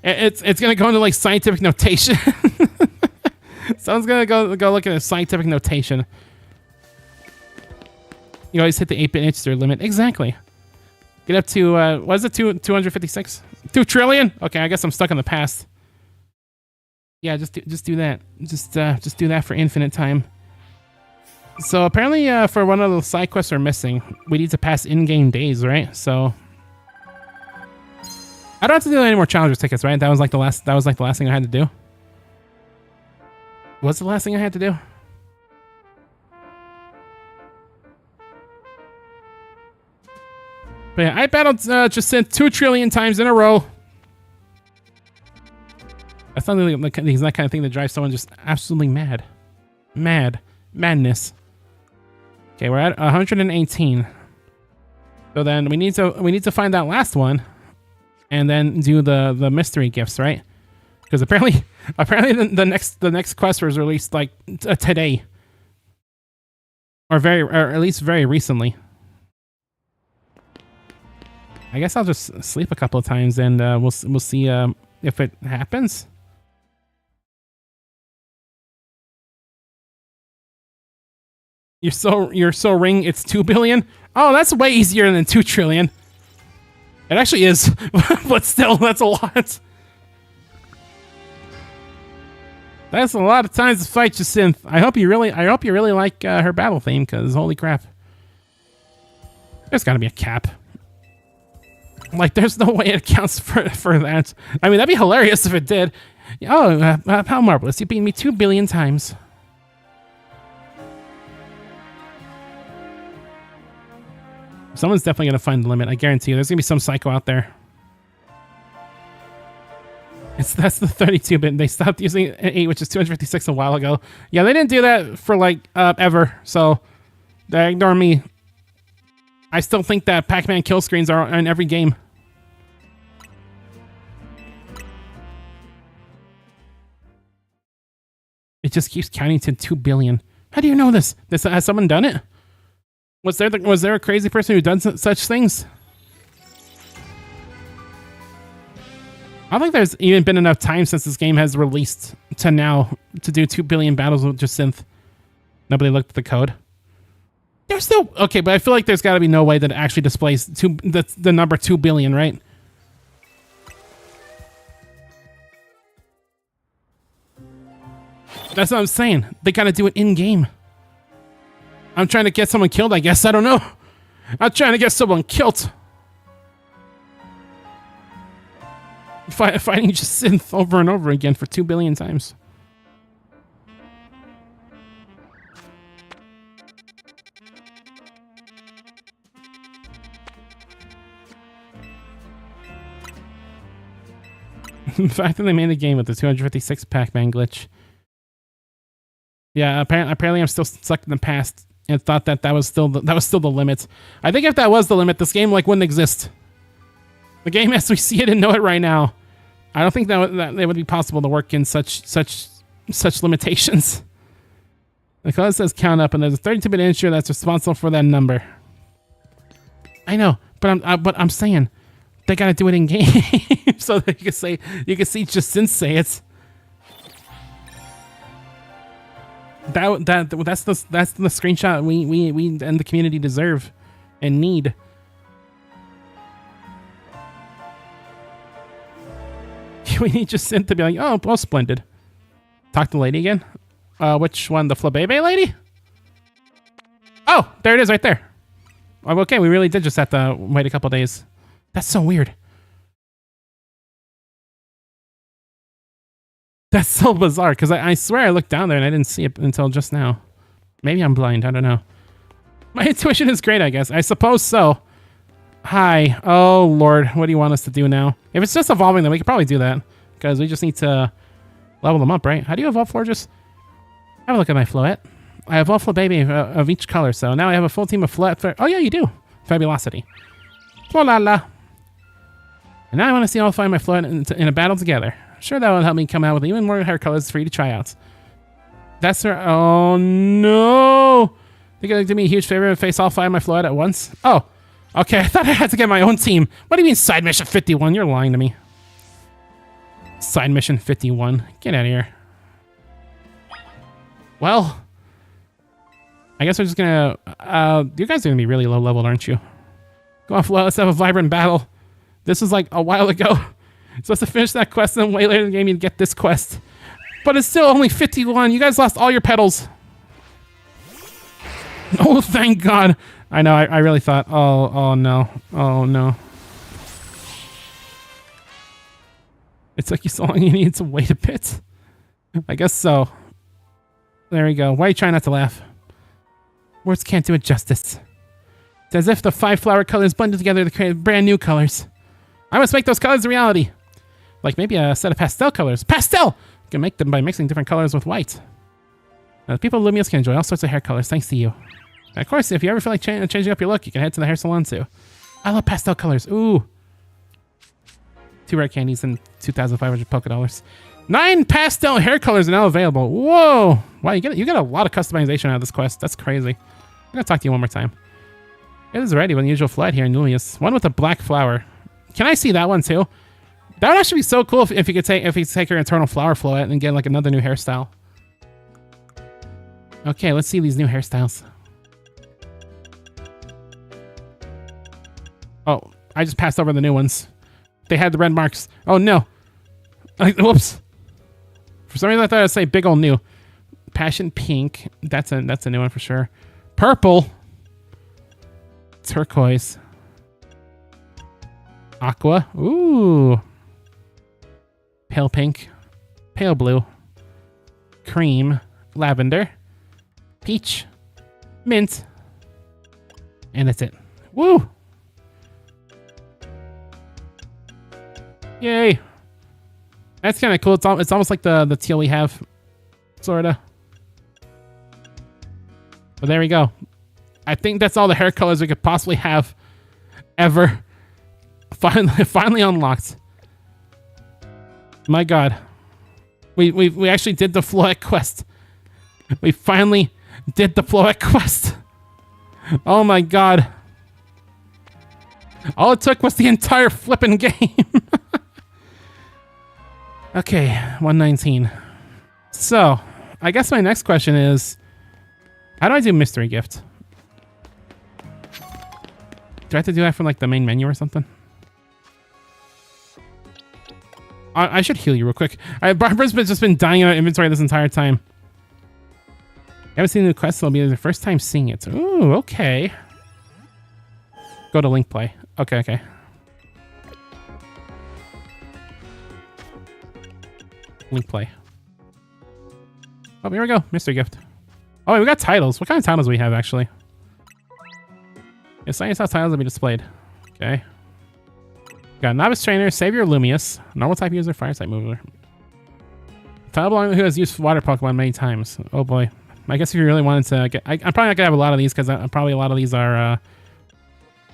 It's gonna go into like scientific notation. Someone's gonna go look at a scientific notation. You always hit the 8-bit inch limit. Exactly. Get up to what is it? 256? 2 trillion? Okay, I guess I'm stuck in the past. Yeah, just do that. Just do that for infinite time. So apparently, for one of the side quests we're missing, we need to pass in-game days, right? So I don't have to do any more challenger tickets, right? That was like the last thing I had to do. What's the last thing I had to do? But yeah, I battled Jacint 2 trillion times in a row. That's not really that kind of thing that drives someone just absolutely mad. Madness. Okay, we're at 118. So then we need to find that last one, and then do the mystery gifts, right? Because apparently the next quest was released like today, or at least very recently. I guess I'll just sleep a couple of times, and we'll see if it happens. You're so ring. It's 2 billion. Oh, that's way easier than 2 trillion. It actually is, but still, that's a lot. That's a lot of times to fight Jacint. I hope you really like her battle theme, because holy crap, there's got to be a cap. Like, there's no way it accounts for that. I mean, that'd be hilarious if it did. Oh, how marvelous! You beat me 2 billion times. Someone's definitely gonna find the limit. I guarantee you. There's gonna be some psycho out there. That's the 32-bit. They stopped using 8, which is 256 a while ago. Yeah, they didn't do that for like ever. So they ignore me. I still think that Pac-Man kill screens are in every game. It just keeps counting to 2 billion. How do you know this? Has someone done it? Was there a crazy person who done such things? I don't think there's even been enough time since this game has released to now to do 2 billion battles with Jacint. Nobody looked at the code. There's no... Okay, but I feel like there's got to be no way that it actually displays the number 2 billion, right? That's what I'm saying. They got to do it in-game. I'm trying to get someone killed, I guess. I don't know. I'm trying to get someone killed. Fighting Jacint over and over again for 2 billion times. The fact that they made the game with the 256 Pac-Man glitch. Yeah, apparently I'm still stuck in the past and thought that was still the limit. I think if that was the limit, this game like wouldn't exist. The game as we see it and know it right now, I don't think that it would be possible to work in such limitations. The code says count up, and there's a 32-bit integer that's responsible for that number. I know, but I'm saying they gotta do it in game so that you can see Jacint say it. That's the screenshot we and the community deserve and need. We need Jacint to be like, oh, well, splendid. Talk to the lady again. Which one? The Flabebe lady? Oh, there it is right there. Okay, we really did just have to wait a couple days. That's so weird. That's so bizarre, because I swear I looked down there and I didn't see it until just now. Maybe I'm blind, I don't know. My intuition is great, I guess. I suppose so. Hi. Oh, Lord. What do you want us to do now? If it's just evolving, then we could probably do that. Because we just need to level them up, right? How do you evolve for? Just have a look at my Floette. I evolved for baby of each color, so now I have a full team of Floette. Oh, yeah, you do. Fabulosity. Flolala. And now I want to see all 5 of my Floette in a battle together. Sure, that will help me come out with even more hair colors for you to try out. That's her. Oh, no. You're going to do me a huge favor and face all 5 of my Floette at once? Oh, okay. I thought I had to get my own team. What do you mean side mission 51? You're lying to me. Side mission 51. Get out of here. Well, I guess we're just going to... you guys are going to be really low leveled, aren't you? Go on, Flo. Let's have a vibrant battle. This was like a while ago. Supposed to finish that quest and then way later in the game you get this quest. But it's still only 51. You guys lost all your petals. Oh, thank God. I know, I really thought, oh no. Oh no. It took you so long you needed to wait a bit. I guess so. There we go. Why are you trying not to laugh? Words can't do it justice. It's as if the 5 flower colors blended together to create brand new colors. I must make those colors a reality. Like maybe a set of pastel colors. Pastel! You can make them by mixing different colors with white. Now, the people of Lumiose can enjoy all sorts of hair colors thanks to you. And of course, if you ever feel like changing up your look, you can head to the hair salon too. I love pastel colors. Ooh. 2 rare candies and 2,500 polka dollars. 9 pastel hair colors are now available. Whoa! Wow, you get a lot of customization out of this quest. That's crazy. I'm gonna talk to you one more time. It is ready with the usual flight here in Lumiose. One with a black flower. Can I see that one too? That would actually be so cool if you could take her Eternal Flower Floette and get like another new hairstyle. Okay, let's see these new hairstyles. Oh, I just passed over the new ones. They had the red marks. Oh no. Whoops. For some reason I thought I'd say big old new. Passion pink. That's a new one for sure. Purple. Turquoise. Aqua. Ooh. Pale pink. Pale blue. Cream. Lavender. Peach. Mint. And that's it. Woo! Yay! That's kind of cool. It's almost like the teal we have. Sorta. But there we go. I think that's all the hair colors we could possibly have. Ever. Finally unlocked. My God. We actually did the Floette quest. We finally did the Floette quest. Oh my God. All it took was the entire flippin' game. Okay, 119. So, I guess my next question is, how do I do mystery gift? Do I have to do that from like the main menu or something? I should heal you real quick. Barbara's just been dying out of inventory this entire time. I haven't seen the quest, so it'll be the first time seeing it. Ooh, okay. Go to link play. Okay. Link play. Oh, here we go. Mystery gift. Oh, wait, we got titles. What kind of titles do we have, actually? Yeah, science house titles will be displayed. Okay. Got Novice Trainer, Savior Lumiose, Normal type user, Fire type mover. Title belonging to who has used Water Pokemon many times. Oh boy. I guess if you really wanted to get... I'm probably not going to have a lot of these, because probably a lot of these are...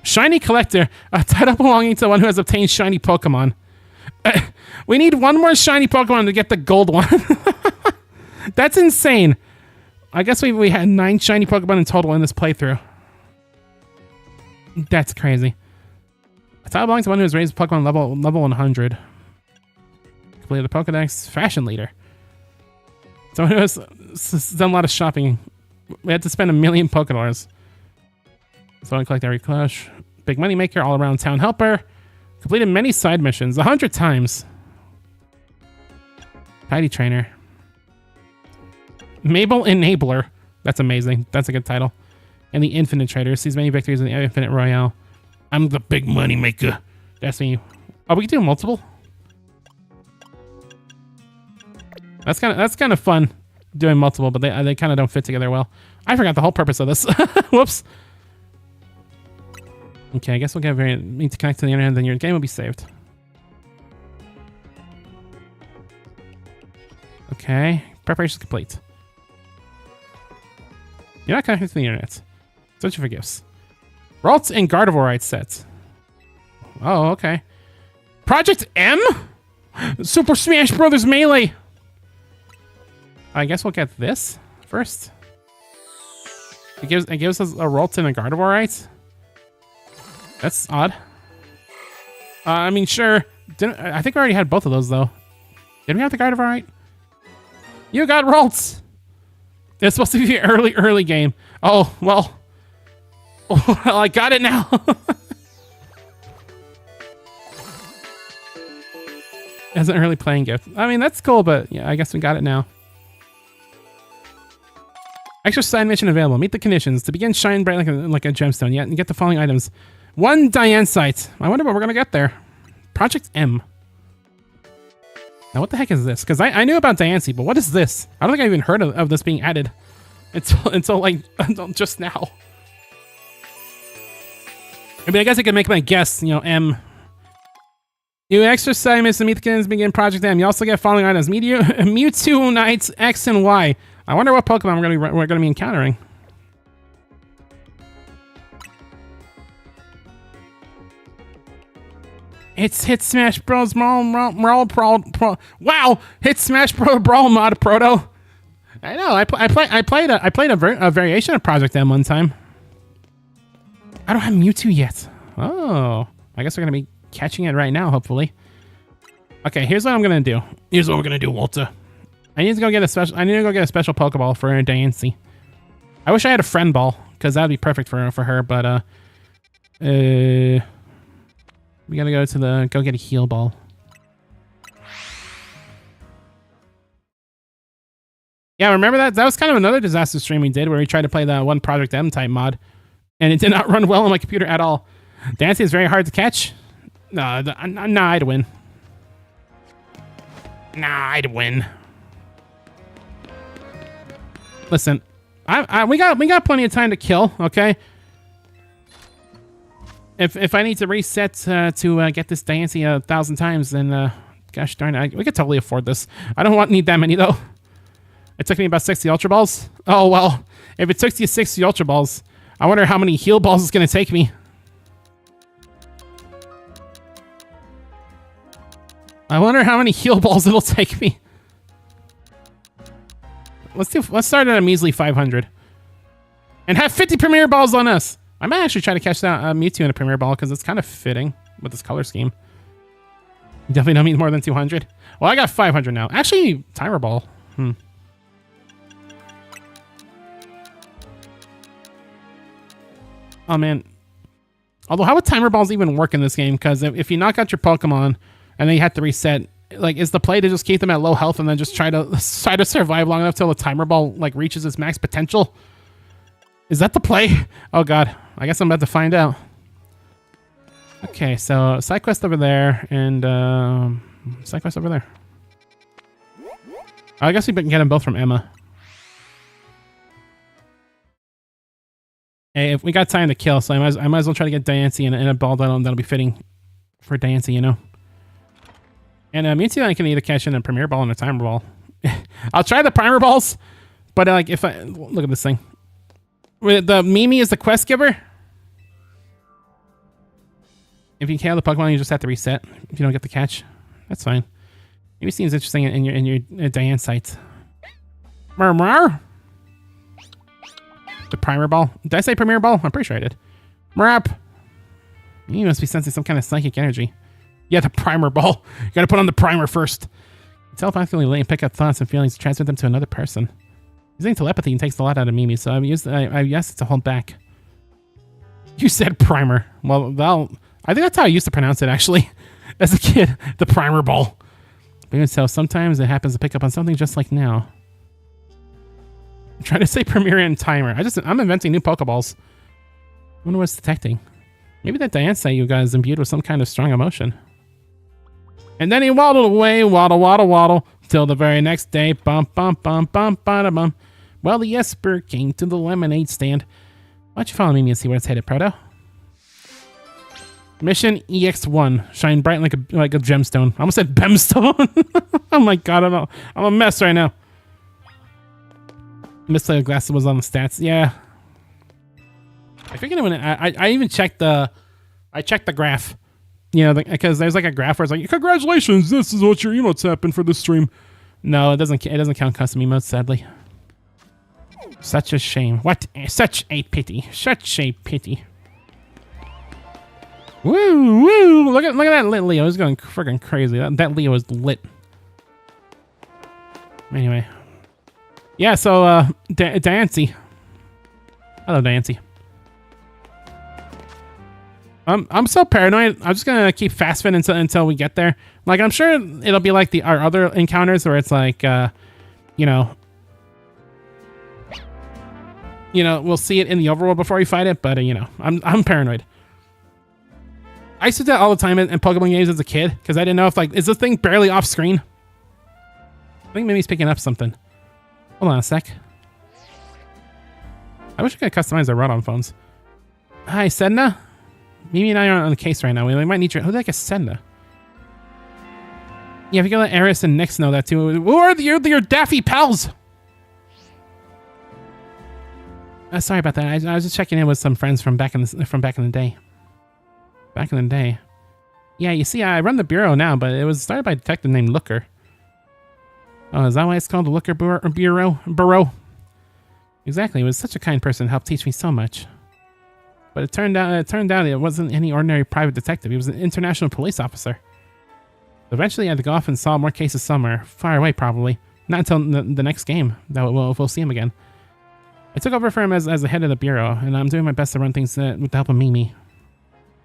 Shiny Collector, a title belonging to one who has obtained Shiny Pokemon. We need one more Shiny Pokemon to get the gold one. That's insane. I guess we had 9 Shiny Pokemon in total in this playthrough. That's crazy. A title belongs to one who has raised Pokemon level 100. Completed the Pokedex. Fashion Leader. Someone who has done a lot of shopping. We had to spend 1 million Pokédollars. Someone collect every clutch. Big money maker, all around town helper. Completed many side missions 100 times. Tidy Trainer. Mabel Enabler. That's amazing. That's a good title. And the Infinite Trader sees many victories in the Infinite Royale. I'm the big money maker. That's me. Oh, we can do multiple. That's kind of fun doing multiple, but they kind of don't fit together well. I forgot the whole purpose of this. Whoops. Okay, I guess we'll get need to connect to the internet, then your game will be saved. Okay, preparation complete. You're not connected to the internet. Searching for gifts. Ralts and Gardevoir sets. Oh, okay. Project M? Super Smash Brothers Melee. I guess we'll get this first. It gives us a Ralts and a Gardevoir. That's odd. I mean, sure. I think we already had both of those though. Did we have the Gardevoir? You got Ralts. It's supposed to be an early game. Oh, well. Oh, well, I got it now. As an early playing gift. I mean, that's cool, but yeah, I guess we got it now. Extra side mission available. Meet the conditions. To begin, shine bright like a gemstone. Yeah, and get the following items. 1 Diane site. I wonder what we're going to get there. Project M. Now, what the heck is this? Because I knew about Diancie, but what is this? I don't think I even heard of this being added until like just now. I mean, I guess I could make my guess. You know, M. You exercise Mr. Meatkins begin Project M. You also get following items: Mewtwo Knights X and Y. I wonder what Pokemon we're going to be encountering. It's Hit Smash Bros. Brawl. Wow! Hit Smash Bros. Brawl mod Proto. I know. I played a variation of Project M one time. I don't have Mewtwo yet. Oh, I guess we're gonna be catching it right now. Hopefully. Okay, here's what I'm gonna do. Here's what we're gonna do, Walter. I need to go get a special. I need to go get a special Pokeball for Diancie. I wish I had a friend ball because that'd be perfect for her. But we gotta go get a heal ball. Yeah, remember that? That was kind of another disaster stream we did where we tried to play the one Project M type mod, and it did not run well on my computer at all. Diancie is very hard to catch. Nah, I'd win. Nah, I'd win. Listen, we got plenty of time to kill. Okay. If I need to reset to get this Diancie 1,000 times, then gosh darn it, we could totally afford this. I don't need that many though. It took me about 60 Ultra Balls. Oh well, if it took you 60 Ultra Balls, I wonder how many heal balls it's gonna take me. I wonder how many heal balls it'll take me. Let's start at a measly 500, and have 50 Premier Balls on us. I might actually try to catch that Mewtwo in a Premier Ball because it's kind of fitting with this color scheme. You definitely don't need more than 200. Well, I got 500 now. Actually, Timer Ball. Oh man. Although, how would Timer Balls even work in this game? Because if you knock out your Pokemon and then you have to reset, like, is the play to just keep them at low health and then just try to survive long enough till the Timer Ball like reaches its max potential? Is that the play? Oh god, I guess I'm about to find out. Okay, so side quest over there and side quest over there. I guess we can get them both from Emma. Hey, if we got time to kill, so I might as well try to get Diancie in a ball that'll be fitting for Diancie, you know. And Mewtwo I can either catch in a Premier Ball and a Timer Ball. I'll try the Primer Balls, but like if I look at this thing. The Mimi is the quest giver. If you kill the Pokemon, you just have to reset. If you don't get the catch, that's fine. Maybe seems interesting in your Diane sites. Murmur. The Primer Ball. Did I say Premier Ball? I'm pretty sure I did. Murap. You must be sensing some kind of psychic energy. Yeah, the Primer Ball. You gotta put on the primer first. Telepathically lay and pick up thoughts and feelings and transfer them to another person. Using telepathy takes a lot out of Mimi, so I've used it to hold back. You said primer. Well, I think that's how I used to pronounce it, actually. As a kid, the Primer Ball. But even so, sometimes it happens to pick up on something just like now. I'm trying to say Premier and Timer. I'm inventing new Pokeballs. I wonder what's detecting. Maybe that dance that you guys imbued with some kind of strong emotion. And then he waddled away, waddle, waddle, waddle, till the very next day. Bum, bum, bum, bum, bada, bum. Well, the Esper came to the lemonade stand. Why don't you follow me and see where it's headed, Proto? Mission EX1. Shine bright like a gemstone. I almost said bemstone. Oh my god, I'm a mess right now. Misplaced glasses was on the stats. Yeah. I figured when I even checked the graph. You know, because there's like a graph where it's like, congratulations, this is what your emotes happened for this stream. No, it doesn't count custom emotes, sadly. Such a shame. What? Such a pity. Such a pity. Woo, woo. Look at that lit Leo. He's going freaking crazy. That Leo is lit. Anyway. Yeah, so, Dancy. Hello, Dancy. I'm so paranoid. I'm just gonna keep fast fit until we get there. Like, I'm sure it'll be like our other encounters where it's like, you know, we'll see it in the overworld before we fight it. But you know, I'm paranoid. I used to do that all the time in Pokemon games as a kid because I didn't know if like, is this thing barely off screen? I think maybe he's picking up something. Hold on a sec. I wish I could customize our Rodon phones. Hi, Sedna. Mimi and I are on the case right now. We might need your... Who's like a Sedna? Yeah, if you can let Eris and Nyx know that too. Who are your daffy pals? Sorry about that. I was just checking in with some friends from back in the day. Back in the day. Yeah, you see, I run the bureau now, but it was started by a detective named Looker. Oh, is that why it's called the Looker Bureau? Exactly. He was such a kind person, helped teach me so much. But it turned out it wasn't any ordinary private detective. He was an international police officer. Eventually, I had to go off and solve more cases somewhere, far away probably. Not until the next game that we'll see him again. I took over for him as the head of the bureau, and I'm doing my best to run things with the help of Mimi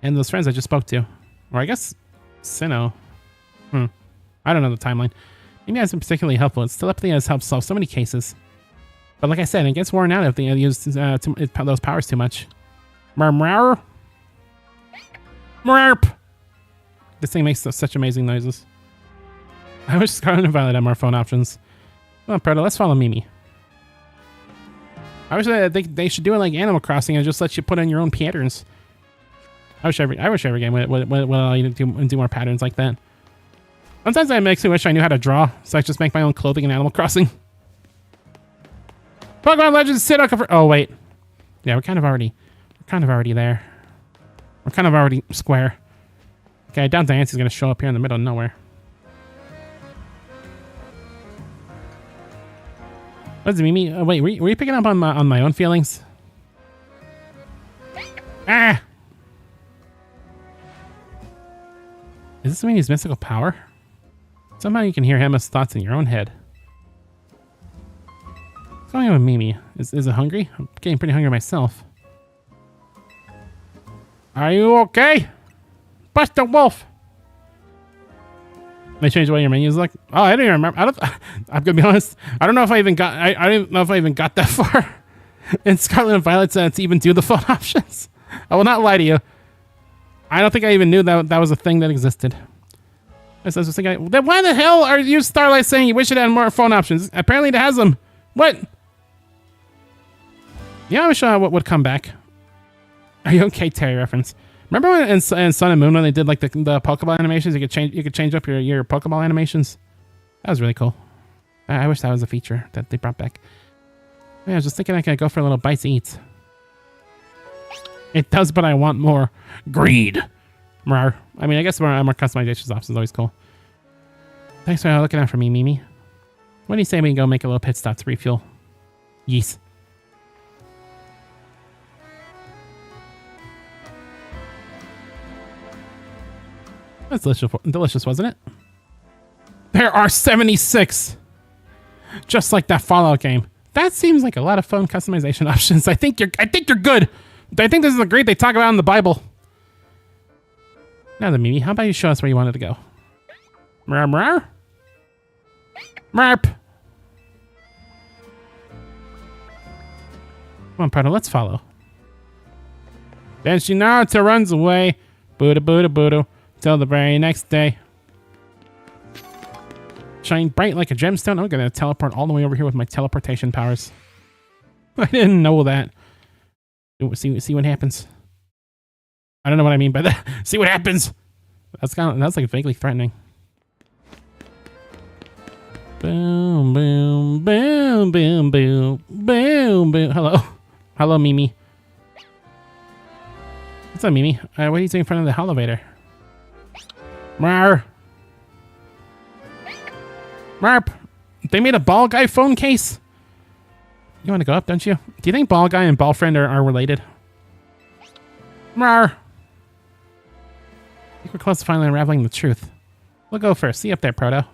and those friends I just spoke to, or I guess Sinnoh. I don't know the timeline. Mimi has been particularly helpful. It's telepathy has helped solve so many cases. But like I said, it gets worn out if they use those powers too much. Murmur. Murp. This thing makes such amazing noises. I wish Scarlet and Violet had more phone options. Come on, Predator, let's follow Mimi. I wish they should do it like Animal Crossing and just let you put in your own patterns. I wish every game would allow you to do more patterns like that. Sometimes I actually wish I knew how to draw, so I just make my own clothing in Animal Crossing. Pokemon Legends Sidok. Oh wait, yeah, we're kind of already there. We're kind of already square. Okay, I doubt Dancy's gonna show up here in the middle of nowhere. What's it, Mimi? Wait, were you picking up on my own feelings? Ah! Is this Mimi's mystical power? Somehow you can hear Emma's thoughts in your own head. What's going on with Mimi? Is it hungry? I'm getting pretty hungry myself. Are you okay? Buster Wolf! They changed the way your menus look. Oh, I don't even remember. I'm gonna be honest. I don't know if I even got. I don't know if I even got that far in Scarlet and Violet to even do the phone options. I will not lie to you. I don't think I even knew that was a thing that existed. I was just thinking, then why the hell are you Starlight saying you wish it had more phone options? Apparently it has them. What? Yeah, I wish would come back. Are you okay, Terry reference? Remember when in Sun and Moon when they did like the Pokeball animations? You could change up your Pokeball animations. That was really cool. I wish that was a feature that they brought back. Yeah, I was just thinking I could go for a little bites to eat. It does, but I want more. Greed. Rawr. I mean, I guess more customization options is always cool. Thanks for looking out for me, Mimi. What do you say we can go make a little pit stop to refuel? Yes. That's delicious, wasn't it? There are 76! Just like that Fallout game. That seems like a lot of phone customization options. I think you're good. I think this is the great they talk about in the Bible. Now then, Mimi, how about you show us where you wanted to go? Marp. Marp. Come on, Prado, let's follow. Then she Naruto runs away. Buddha, Buddha, Buddha. Till the very next day. Shine bright like a gemstone. I'm gonna teleport all the way over here with my teleportation powers. I didn't know that. See what happens. I don't know what I mean by that. See what happens. That's like vaguely threatening. Boom, boom, boom, boom, boom, boom, boom. Hello, Mimi. What's up, Mimi? What are you doing in front of the elevator? Mar. Marp. They made a ball guy phone case. You want to go up, don't you? Do you think ball guy and ball friend are related? Mar. I think we're close to finally unraveling the truth. We'll go first. See you up there, Proto.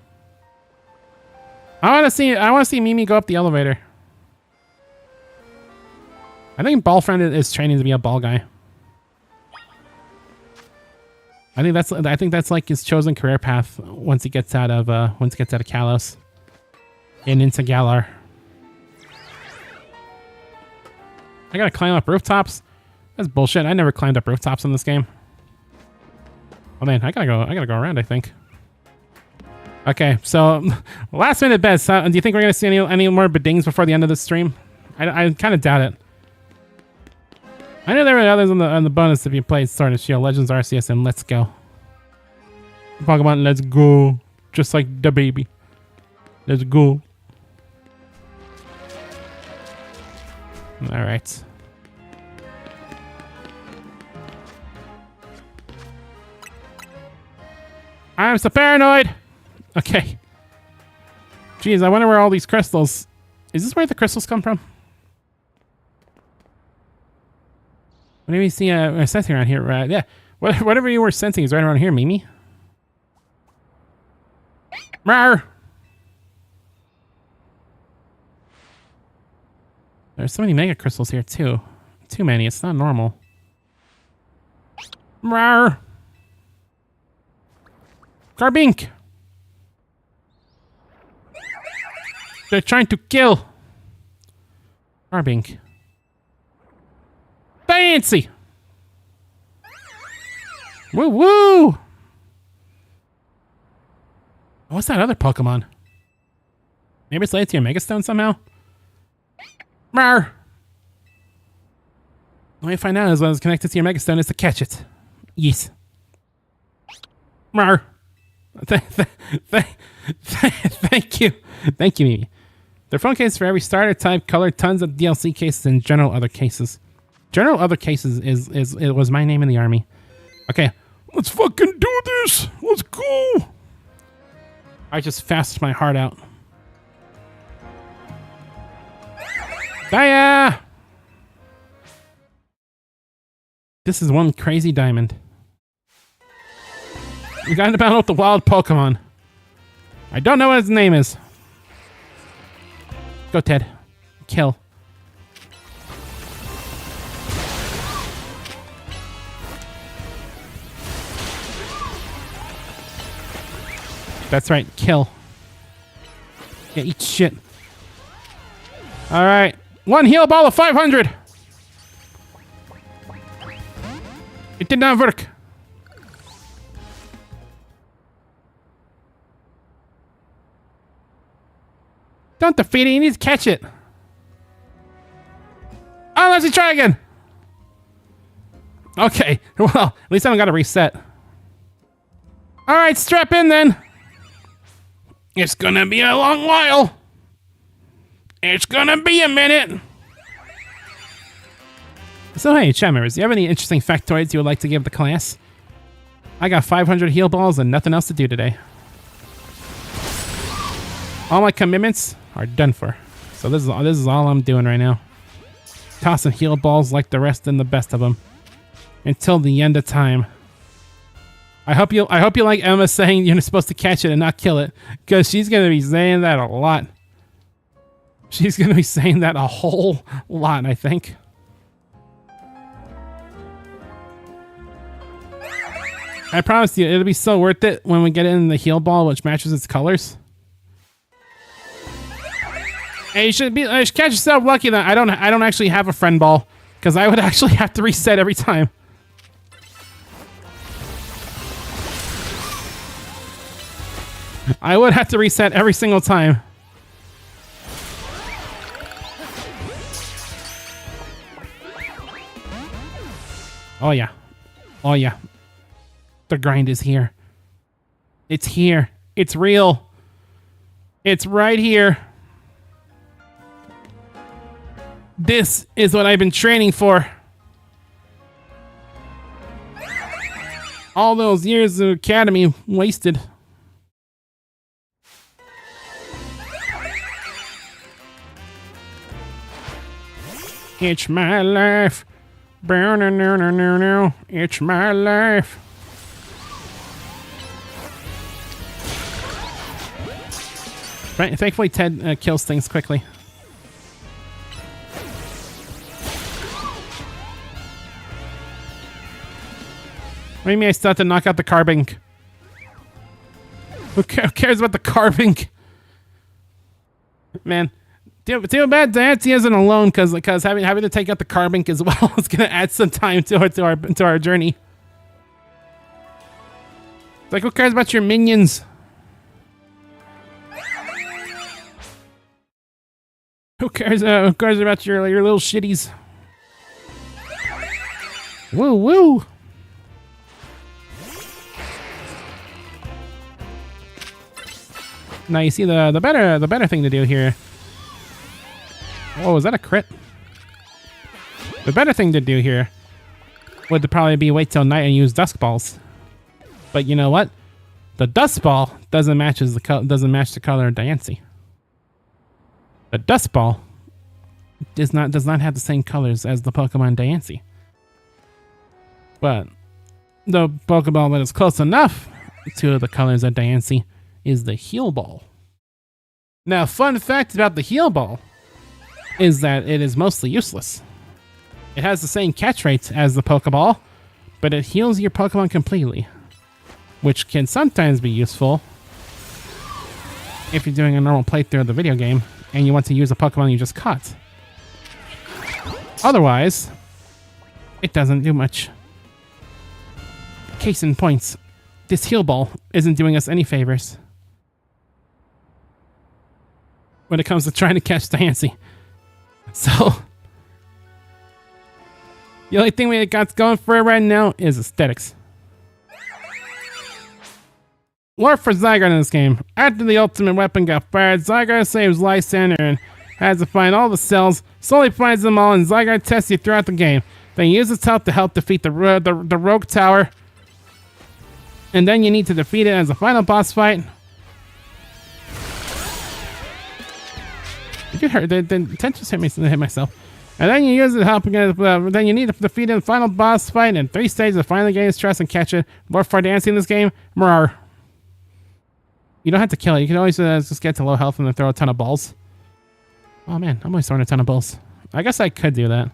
I want to see Mimi go up the elevator. I think ball friend is training to be a ball guy. I think that's like his chosen career path once he gets out of Kalos and into Galar. I gotta climb up rooftops. That's bullshit. I never climbed up rooftops in this game. Oh man, I gotta go around, I think. Okay, so last minute bets. Do you think we're gonna see any more bedings before the end of the stream? I kind of doubt it. I know there were others on the bonus if you played Sword and Shield, Legends Arceus, and Let's Go. Pokemon Let's Go. Just like the baby. Let's go. Alright. I'm so paranoid! Okay. Jeez, I wonder where all these crystals... Is this where the crystals come from? Maybe you see a sensing around here, right? Yeah. Whatever you were sensing is right around here, Mimi. Rawr! There's so many mega crystals here, too. Too many. It's not normal. Rawr! Garbink! They're trying to kill! Garbink. Fancy! Woo woo! What's that other Pokemon? Maybe it's related to your Mega Stone somehow? Rawr! The way I find out is when it's connected to your Mega Stone is to catch it. Yes. Rawr! Thank you. Thank you, Mimi. There are phone cases for every starter type, color, tons of DLC cases, and general other cases. General other cases it was my name in the army. Okay. Let's fucking do this. Let's go. I just fasted my heart out. Daya! This is one crazy diamond. We got to battle with the wild Pokemon. I don't know what his name is. Go, Ted. Kill. That's right, kill. Yeah, eat shit. Alright. One heal ball of 500! It did not work. Don't defeat it, you need to catch it. Oh, let's try again. Okay, well, at least I don't gotta reset. Alright, strap in then. It's gonna be a long while. It's gonna be a minute. So hey, chat members, do you have any interesting factoids you would like to give the class? I got 500 heal balls and nothing else to do today. All my commitments are done for. So this is all I'm doing right now. Tossing heal balls like the rest and the best of them. Until the end of time. I hope you like Emma saying you're supposed to catch it and not kill it. Because she's going to be saying that a lot. She's going to be saying that a whole lot, I think. I promise you, it'll be so worth it when we get it in the heal ball, which matches its colors. Hey, you should catch yourself lucky that I don't actually have a friend ball. Because I would actually have to reset every time. I would have to reset every single time. Oh yeah. Oh yeah. The grind is here. It's here. It's real. It's right here. This is what I've been training for. All those years of academy wasted. It's my life. It's my life. Right, thankfully Ted kills things quickly. What do you mean I still have to knock out the carbink? Who cares about the carbink? Man, too bad Diancie isn't alone because having to take out the carbink as well is gonna add some time to our journey. It's like, who cares about your minions? Who cares about your little shitties? Woo woo! Now you see the better thing to do here. Oh, was that a crit? The better thing to do here would probably be wait till night and use dusk balls. But you know what? The dust ball doesn't match the color of Diancie. The dust ball does not have the same colors as the Pokemon Diancie. But the Pokeball that is close enough to the colors of Diancie is the Heal Ball. Now, fun fact about the Heal Ball is that it is mostly useless. It has the same catch rate as the Pokeball, but it heals your Pokemon completely, which can sometimes be useful if you're doing a normal playthrough of the video game and you want to use a Pokemon you just caught. Otherwise, it doesn't do much. Case in point, this Heal Ball isn't doing us any favors when it comes to trying to catch Diancie. So, the only thing we got going for it right now is aesthetics. Lore for Zygarde in this game. After the ultimate weapon got fired, Zygarde saves Lysander and has to find all the cells, slowly finds them all, and Zygarde tests you throughout the game. Then you use its help to help defeat the Rogue Tower. And then you need to defeat it as a final boss fight. Did you hear? The tent just hit myself. And then you use it to help again. Then you need to defeat it in the final boss fight in 3 stages to finally gain its trust and catch it. More for Diancie in this game. Marar. You don't have to kill it. You can always just get to low health and then throw a ton of balls. Oh man, I'm always throwing a ton of balls. I guess I could do that.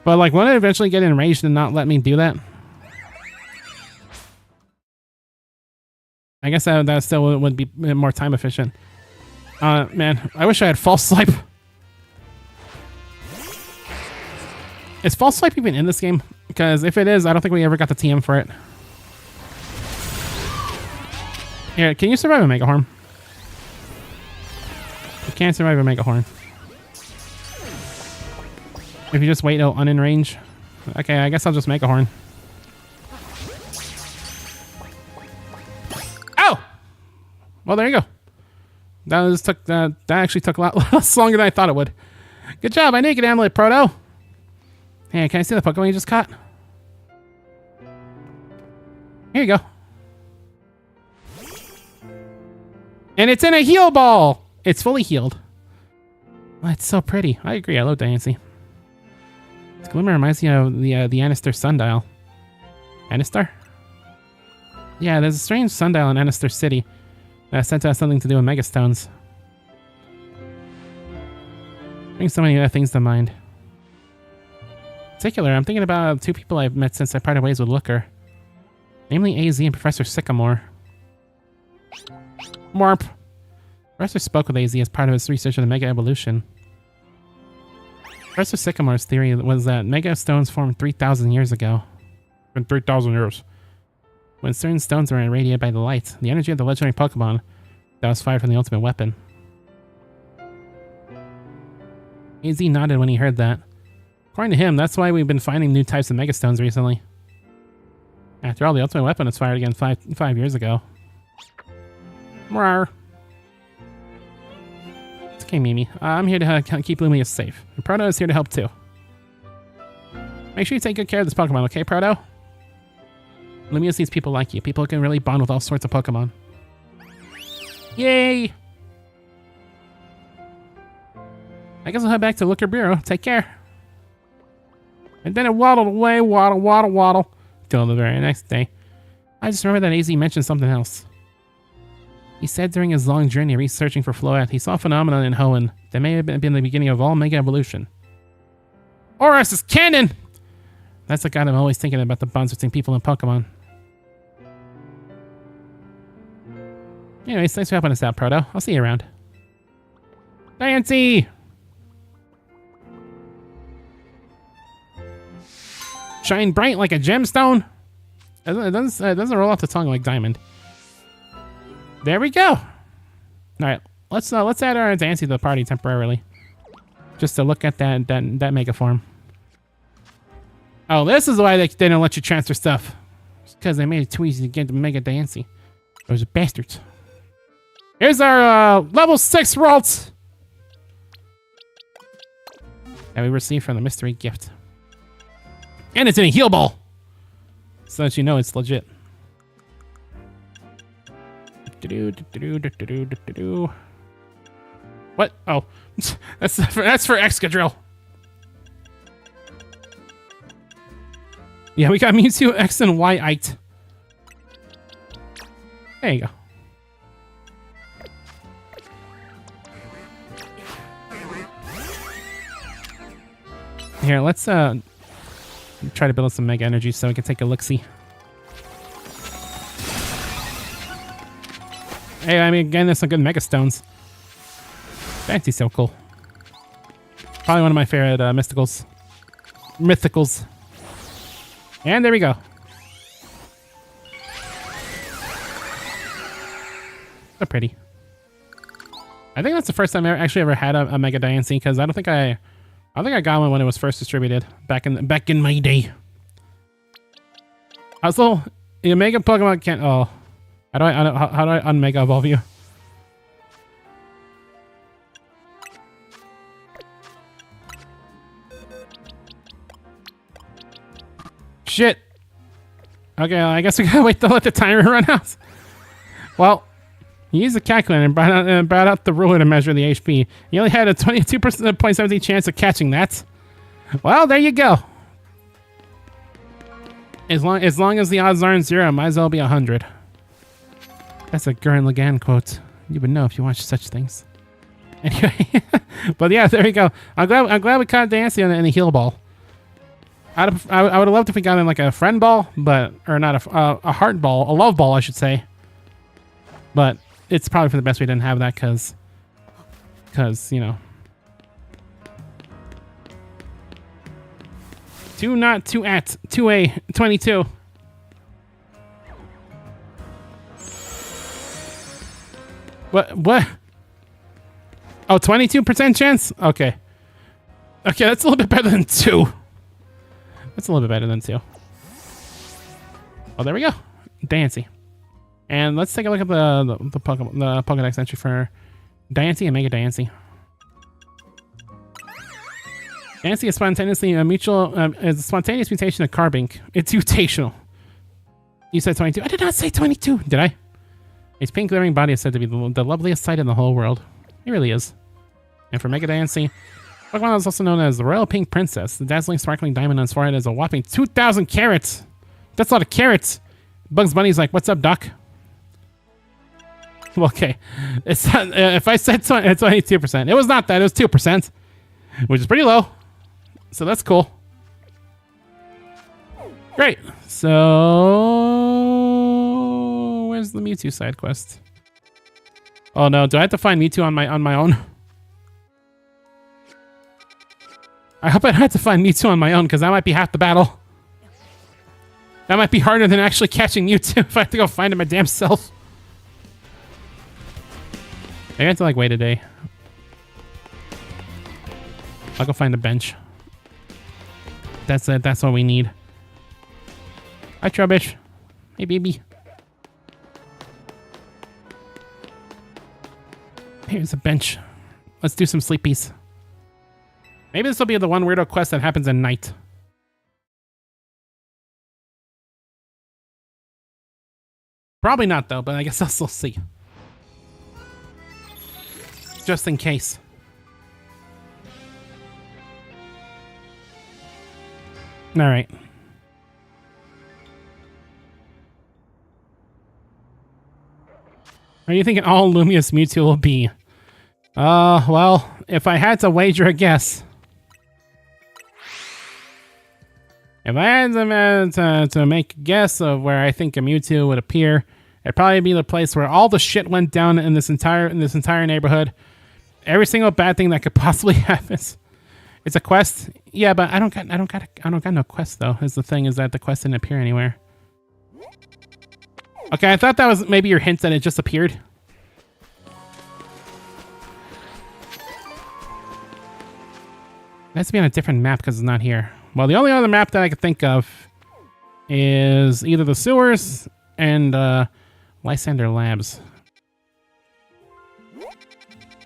But like, won't it eventually get enraged and not let me do that? I guess that still would be more time efficient. Man, I wish I had False Swipe. Is False Swipe even in this game? Because if it is, I don't think we ever got the TM for it. Here, can you survive a Mega Horn? You can't survive a Mega Horn. If you just wait till in range. Okay, I guess I'll just Mega Horn. Oh! Well, there you go. That actually took a lot less longer than I thought it would. Good job, I Naked Amulet, Proto. Hey, can I see the Pokemon you just caught? Here you go. And it's in a Heal Ball! It's fully healed. Oh, it's so pretty. I agree, I love Diancie. This Glimmer reminds me of the Anistar Sundial. Anistar? Yeah, there's a strange sundial in Anistar City that sent out something to do with Megastones. Brings so many other things to mind. In particular, I'm thinking about 2 people I've met since I parted ways with Looker. Namely AZ and Professor Sycamore. Morp. Professor spoke with AZ as part of his research on the Mega Evolution. Professor Sycamore's theory was that Mega Stones formed 3,000 years ago. In 3,000 years. When certain stones were irradiated by the light, the energy of the legendary Pokemon that was fired from the ultimate weapon. AZ nodded when he heard that. According to him, that's why we've been finding new types of Mega Stones recently. After all, the ultimate weapon was fired again five years ago. Rawr. It's okay, Mimi. I'm here to keep Lumiose safe. And Proto is here to help too. Make sure you take good care of this Pokemon, okay, Proto? Lumiose needs people like you. People who can really bond with all sorts of Pokemon. Yay! I guess I'll head back to Looker Bureau. Take care. And then it waddled away, waddle, till the very next day. I just remember that AZ mentioned something else. He said during his long journey researching for Floette, he saw a phenomenon in Hoenn that may have been the beginning of all Mega Evolution. Oros is canon! That's the guy I'm always thinking about, the bonds between people and Pokemon. Anyways, thanks for helping us out, Proto. I'll see you around. Diancie! Shine bright like a gemstone. It doesn't roll off the tongue like diamond. There we go. All right, let's add our Diancie to the party temporarily, just to look at that mega form. Oh, this is why they didn't let you transfer stuff. It's because they made it too easy to get the Mega Diancie. Those bastards. Here's our level 6 Ralts that we received from the mystery gift. And it's in a heal ball, so that you know it's legit. What? Oh, that's for Excadrill. Yeah, we got Mewtwo X and Y-ite. There you go. Here, let's try to build up some Mega Energy so we can take a look-see. Hey, I mean, again, there's some good Mega Stones. Diancie's so cool. Probably one of my favorite Mythicals. And there we go. So pretty. I think that's the first time I actually ever had a Mega Diancie, because I think I got one when it was first distributed back in my day. Also, the Mega Pokemon can't. Oh, how do I unmega evolve you? Shit. Okay, well, I guess we gotta wait to let the timer run out. Well, he used a calculator and brought out the ruler to measure the HP. He only had a 22.17 chance of catching that. Well, there you go. As long as the odds aren't 0, might as well be 100. That's a Gurren Lagann quote. You would know if you watched such things. Anyway, but yeah, there we go. I'm glad we caught Diancie in the heal ball. I would have loved if we got in like a friend ball, or not a heart ball, a love ball, I should say. But it's probably for the best we didn't have that, cause you know. 2A22. What? Oh, 22% chance? Okay. Okay, that's a little bit better than 2. That's a little bit better than 2. Oh, there we go. Diancie. And let's take a look at the Pokédex entry for Diancie and Mega Diancie. Diancie is spontaneously a spontaneous mutation of Carbink. It's mutational. You said 22. I did not say 22, did I? Its pink glittering body is said to be the loveliest sight in the whole world. It really is. And for Mega Diancie, Pokemon is also known as the Royal Pink Princess. The dazzling sparkling diamond on its forehead is a whopping 2,000 carats. That's a lot of carats. Bugs Bunny's like, "What's up, Doc?" Well, okay. It's not, if I said 22%, it was not that. It was 2%, which is pretty low. So that's cool. Great. So where's the Mewtwo side quest? Oh no, do I have to find Mewtwo on my own? I hope I don't have to find Mewtwo on my own, because that might be half the battle. That might be harder than actually catching Mewtwo if I have to go find it my damn self. Maybe I have to, like, wait a day. I'll go find a bench. That's it. That's all we need. Hi, Trubbish. Hey, baby. Here's a bench. Let's do some sleepies. Maybe this will be the one weirdo quest that happens at night. Probably not, though, but I guess I'll still see. Just in case. All right. Are you thinking all Lumious Mewtwo will be? Well, if I had to wager a guess. If I had to make a guess of where I think a Mewtwo would appear, it'd probably be the place where all the shit went down in this entire neighborhood. Every single bad thing that could possibly happen. It's a quest. Yeah, but I don't got no quest though. Is the thing is that the quest didn't appear anywhere. Okay, I thought that was maybe your hint that it just appeared. It has to be on a different map because it's not here. Well, the only other map that I could think of is either the sewers and Lysander Labs.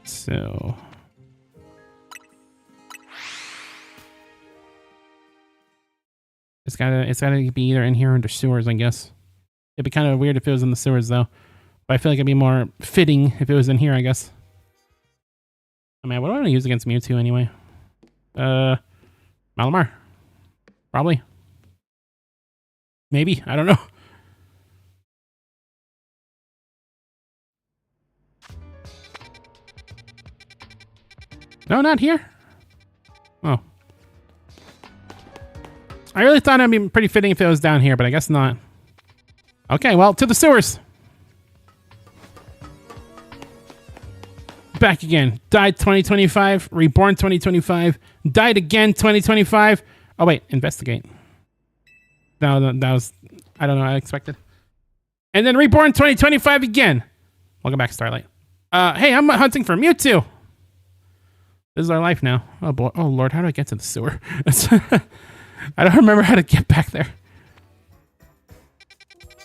So it's gotta be either in here or the sewers, I guess. It'd be kind of weird if it was in the sewers though. But I feel like it'd be more fitting if it was in here, I guess. I mean, what do I want to use against Mewtwo anyway? Malamar. Probably. Maybe. I don't know. No, not here. Oh. I really thought it'd be pretty fitting if it was down here, but I guess not. Okay, well, to the sewers. Back again. Died 2025. Reborn 2025. Died again 2025. Oh, wait. Investigate. No, that was... I don't know. I expected. And then reborn 2025 again. Welcome back, Starlight. Hey, I'm hunting for Mewtwo. This is our life now. Oh, boy. Oh, Lord. How do I get to the sewer? I don't remember how to get back there.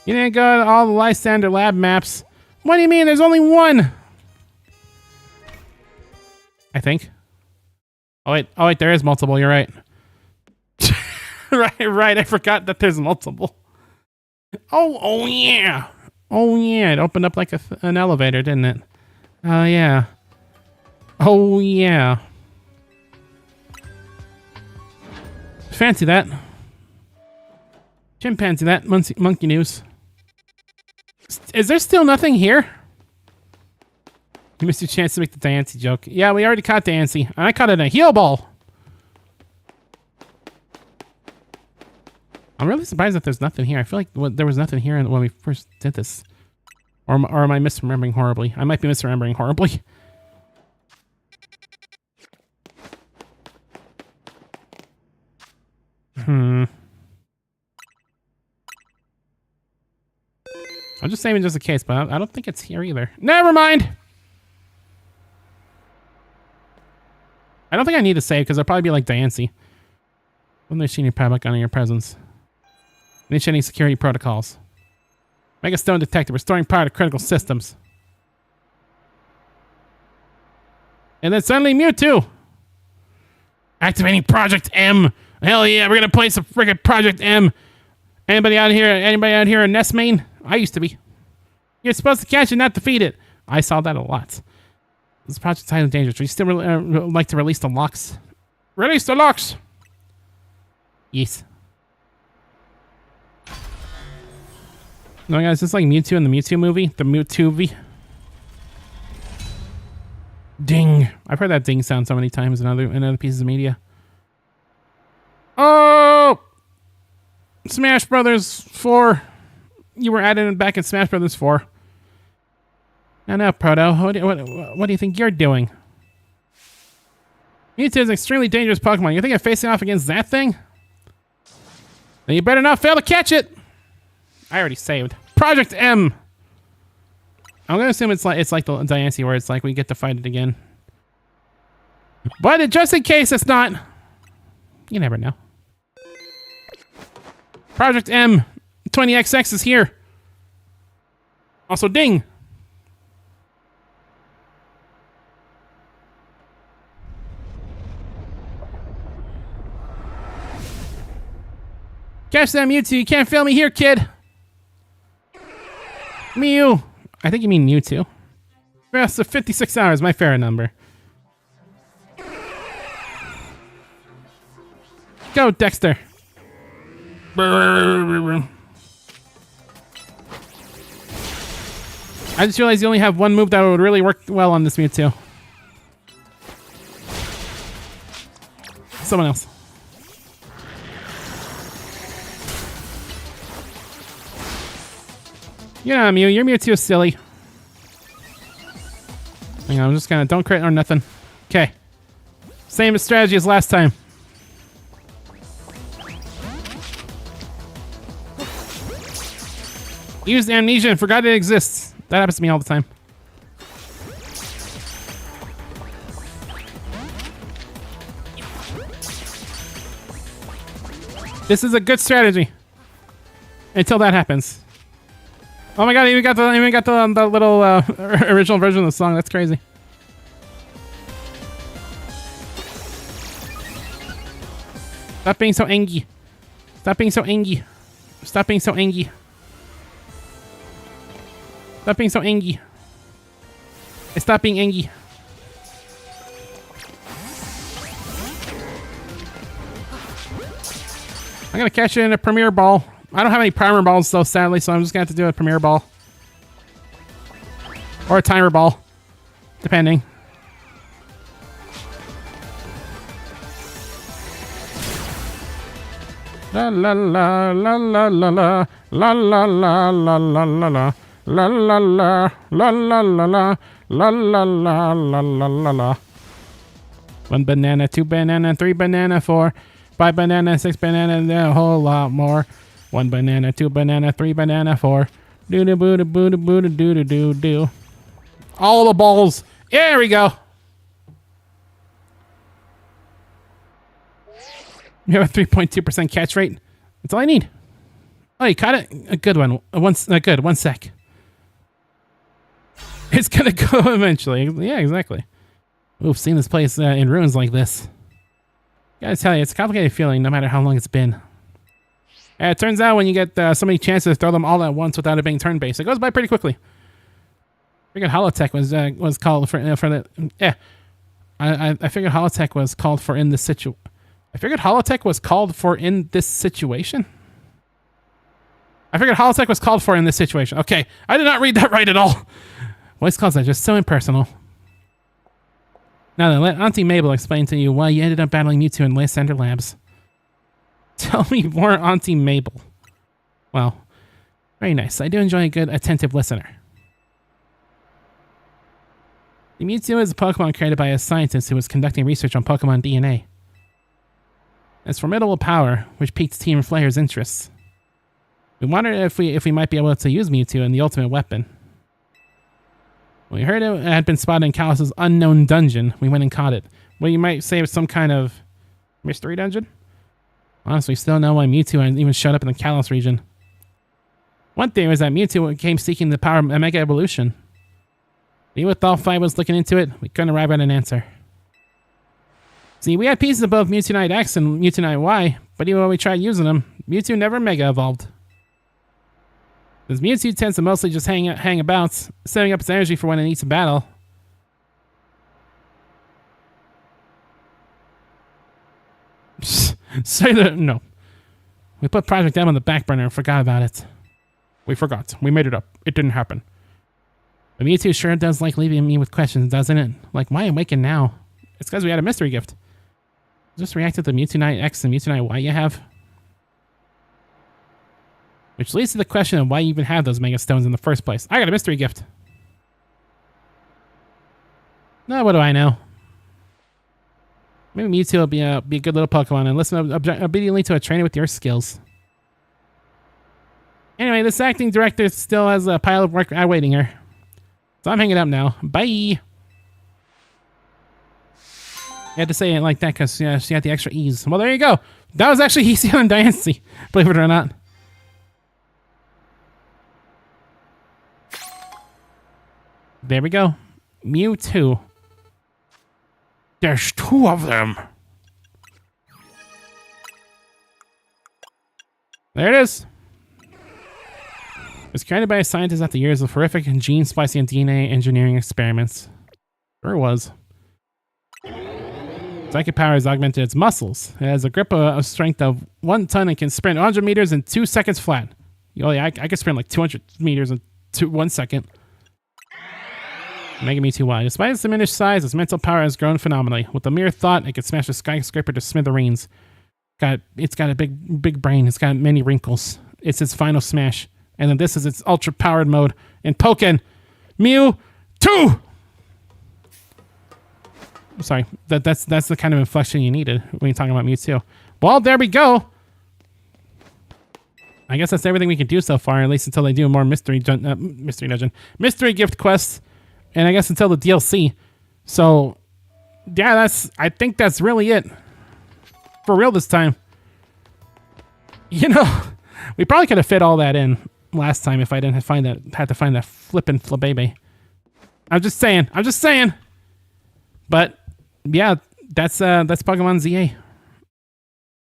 You didn't go to all the Lysander Lab maps. What do you mean? There's only one. I think. Oh wait, there is multiple. You're right. right. I forgot that there's multiple. Oh yeah. Oh yeah. It opened up like an elevator, didn't it? Oh yeah. Oh yeah. Fancy that. Chimpanzee that. Monkey news. Is there still nothing here? You missed your chance to make the Diancie joke. Yeah, we already caught Diancie. I caught it in a heal ball. I'm really surprised that there's nothing here. I feel like there was nothing here when we first did this. Or am I misremembering horribly? I might be misremembering horribly. I'm just saving just in case, but I don't think it's here either. Never mind! I don't think I need to save because I'll probably be like Diancie. When they see your padlock on your presence. Initiating security protocols. Mega Stone detected, restoring power to critical systems. And then suddenly Mewtwo! Activating Project M! Hell yeah, we're gonna play some friggin' Project M! Anybody out here a Nest main? I used to be. You're supposed to catch it, not defeat it. I saw that a lot. This project's highly dangerous. We still like to release the locks. Release the locks! Yes. No, guys, it's like Mewtwo in the Mewtwo movie. The Mewtwo-vy. Ding. I've heard that ding sound so many times in other pieces of media. Oh! Smash Brothers 4. You were added back in Smash Brothers 4. Now, Proto, what do you think you're doing? Mewtwo is an extremely dangerous Pokemon. You think I'm facing off against that thing? Then you better not fail to catch it. I already saved. Project M. I'm gonna assume it's like the Diancie where it's like we get to fight it again. But just in case it's not, you never know. Project M 20XX is here. Also, ding. Catch that Mewtwo. You can't fail me here, kid. Mew. I think you mean Mewtwo. Yes, so 56 hours, my favorite number. Go, Dexter. I just realized you only have one move that would really work well on this Mewtwo. Someone else. You know, Mew, your Mewtwo is silly. Hang on, I'm just gonna don't crit or nothing. Okay. Same strategy as last time. Used amnesia and forgot it exists. That happens to me all the time. This is a good strategy. Until that happens. Oh my god, I even got the little original version of the song. That's crazy. Stop being so angry. Stop being so angry. Stop being so angry. Stop being so angry. Stop being angry. I'm gonna catch it in a Premier Ball. I don't have any Primer Balls, though, sadly, so I'm just gonna have to do a Premier Ball. Or a Timer Ball. Depending. La la la la la la la la la la la la la la. La la la la la la la la la la la la la la. 1 banana, 2 banana, 3 banana, 4, 5 banana, 6 banana, and a whole lot more. 1 banana, 2 banana, 3 banana, 4. Do do boo do boo do boo do do do do. All the balls. There we go. You have a 3.2% catch rate. That's all I need. Oh, you caught it? A good one. Good. 1 sec. It's gonna go eventually. Yeah, exactly. Ooh, seeing this place in ruins like this. Gotta tell you, it's a complicated feeling no matter how long it's been. It turns out when you get so many chances to throw them all at once without it being turn-based, it goes by pretty quickly. I figured Holotech was called for the... Yeah. I figured Holotech was called for in this situation. I figured Holotech was called for in this situation? I figured Holotech was called for in this situation. Okay, I did not read that right at all. Voice calls are just so impersonal. Now then, let Auntie Mabel explain to you why you ended up battling Mewtwo in Lysandre Labs. Tell me more, Auntie Mabel. Well, very nice. I do enjoy a good, attentive listener. The Mewtwo is a Pokemon created by a scientist who was conducting research on Pokemon DNA. Its formidable power, which piqued Team Flayer's interests. We wondered if we might be able to use Mewtwo in the ultimate weapon. When we heard it had been spotted in Kalos' unknown dungeon, we went and caught it. Well, you might say it's some kind of mystery dungeon? Honestly, we still don't know why Mewtwo even showed up in the Kalos region. One theory was that Mewtwo came seeking the power of Mega Evolution. Even with all 5 of us looking into it, we couldn't arrive at an answer. See, we had pieces of both Mewtwo Knight X and Mewtwo Knight Y, but even when we tried using them, Mewtwo never Mega Evolved. Since Mewtwo tends to mostly just hang about, setting up its energy for when it needs to battle. Say that, no. We put Project M on the back burner and forgot about it. We forgot. We made it up. It didn't happen. But Mewtwo sure does like leaving me with questions, doesn't it? Like, why awaken now? It's because we had a mystery gift. Just reacted to the Mewtwo Knight X and Mewtwo Knight Y you have. Which leads to the question of why you even have those Mega Stones in the first place. I got a mystery gift. No, what do I know? Maybe Mewtwo will be a good little Pokemon and listen obediently to a trainer with your skills. Anyway, this acting director still has a pile of work awaiting her. So I'm hanging up now. Bye! You had to say it like that because she had the extra E's. Well, there you go. That was actually easy on Diancie, believe it or not. There we go. Mewtwo. There's 2 of them. There it is. It was created by a scientist after years of horrific gene splicing and DNA engineering experiments. Sure it was. Psychic power has augmented its muscles. It has a grip of strength of 1 ton and can sprint 100 meters in 2 seconds flat. Oh yeah, I can sprint like 200 meters in 1 second. Making me too wide. Despite its diminished size, its mental power has grown phenomenally. With a mere thought, it could smash a skyscraper to smithereens. It's got a big brain. It's got many wrinkles. It's its final smash. And then this is its ultra-powered mode in Pokken Mewtwo! Sorry, that's the kind of inflection you needed when you're talking about Mewtwo. Well, there we go. I guess that's everything we can do so far, at least until they do more mystery gift quests, and I guess until the DLC. So, yeah, I think that's really it. For real this time. You know, we probably could have fit all that in last time if I didn't had to find that flippin' Flabébé. I'm just saying. But yeah, that's Pokemon ZA.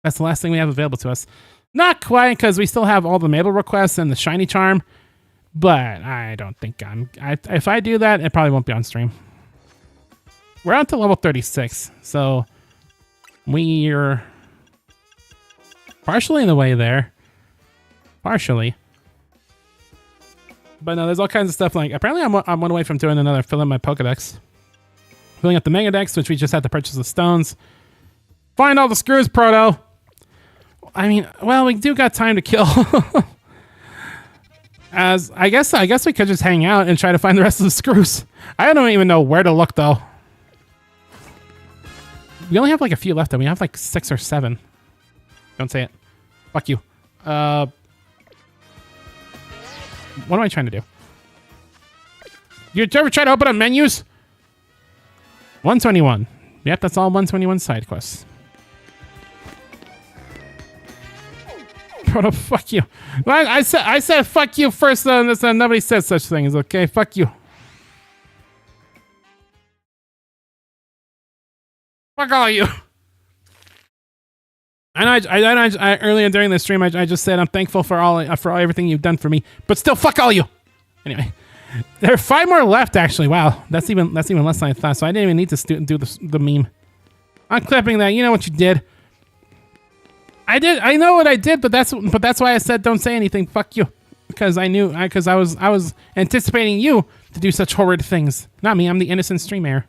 That's the last thing we have available to us. Not quite, because we still have all the Mabel requests and the Shiny Charm. But I don't think if I do that, it probably won't be on stream. We're on to level 36, so we're partially in the way there. Partially. But no, there's all kinds of stuff like, apparently I'm one away from doing another fill in my Pokedex. Filling up the Mega Dex, which we just had to purchase the stones. Find all the screws, Proto! I mean, well, we do got time to kill. As I guess we could just hang out and try to find the rest of the screws. I don't even know where to look, though. We only have like a few left, though. We have like 6 or 7. Don't say it. Fuck you. What am I trying to do? You ever try to open up menus? 121. Yep, that's all 121 side quests. Proto, fuck you. I said fuck you first, nobody said such things, okay? Fuck you. Fuck all of you. I know earlier during the stream, I just said I'm thankful for everything you've done for me, but still, fuck all you. Anyway, there are 5 more left, actually. Wow, that's even less than I thought. So I didn't even need to do the meme. I'm clipping that. You know what you did. I know what I did, but that's why I said don't say anything. Fuck you, because I was anticipating you to do such horrid things. Not me. I'm the innocent streamer.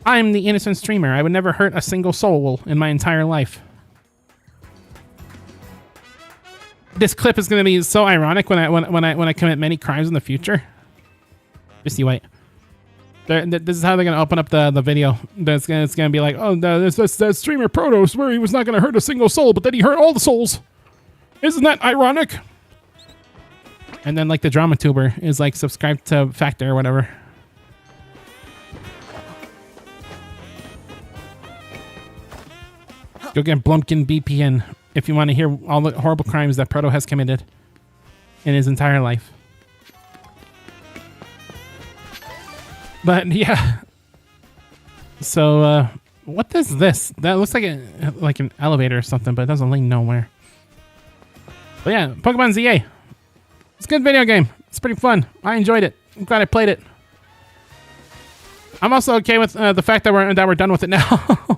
I'm the innocent streamer. I would never hurt a single soul in my entire life. This clip is going to be so ironic when I commit many crimes in the future. Just you wait. This is how they're going to open up the video. It's going to be like, oh, there's that streamer Proto where he was not going to hurt a single soul, but then he hurt all the souls. Isn't that ironic? And then like the drama tuber is like subscribed to Factor or whatever. Go get Blumpkin BPN if you want to hear all the horrible crimes that Proto has committed in his entire life. But yeah. So what is this? That looks like an elevator or something, but it doesn't lead nowhere. But yeah, Pokemon ZA. It's a good video game. It's pretty fun. I enjoyed it. I'm glad I played it. I'm also okay with the fact that we're done with it now.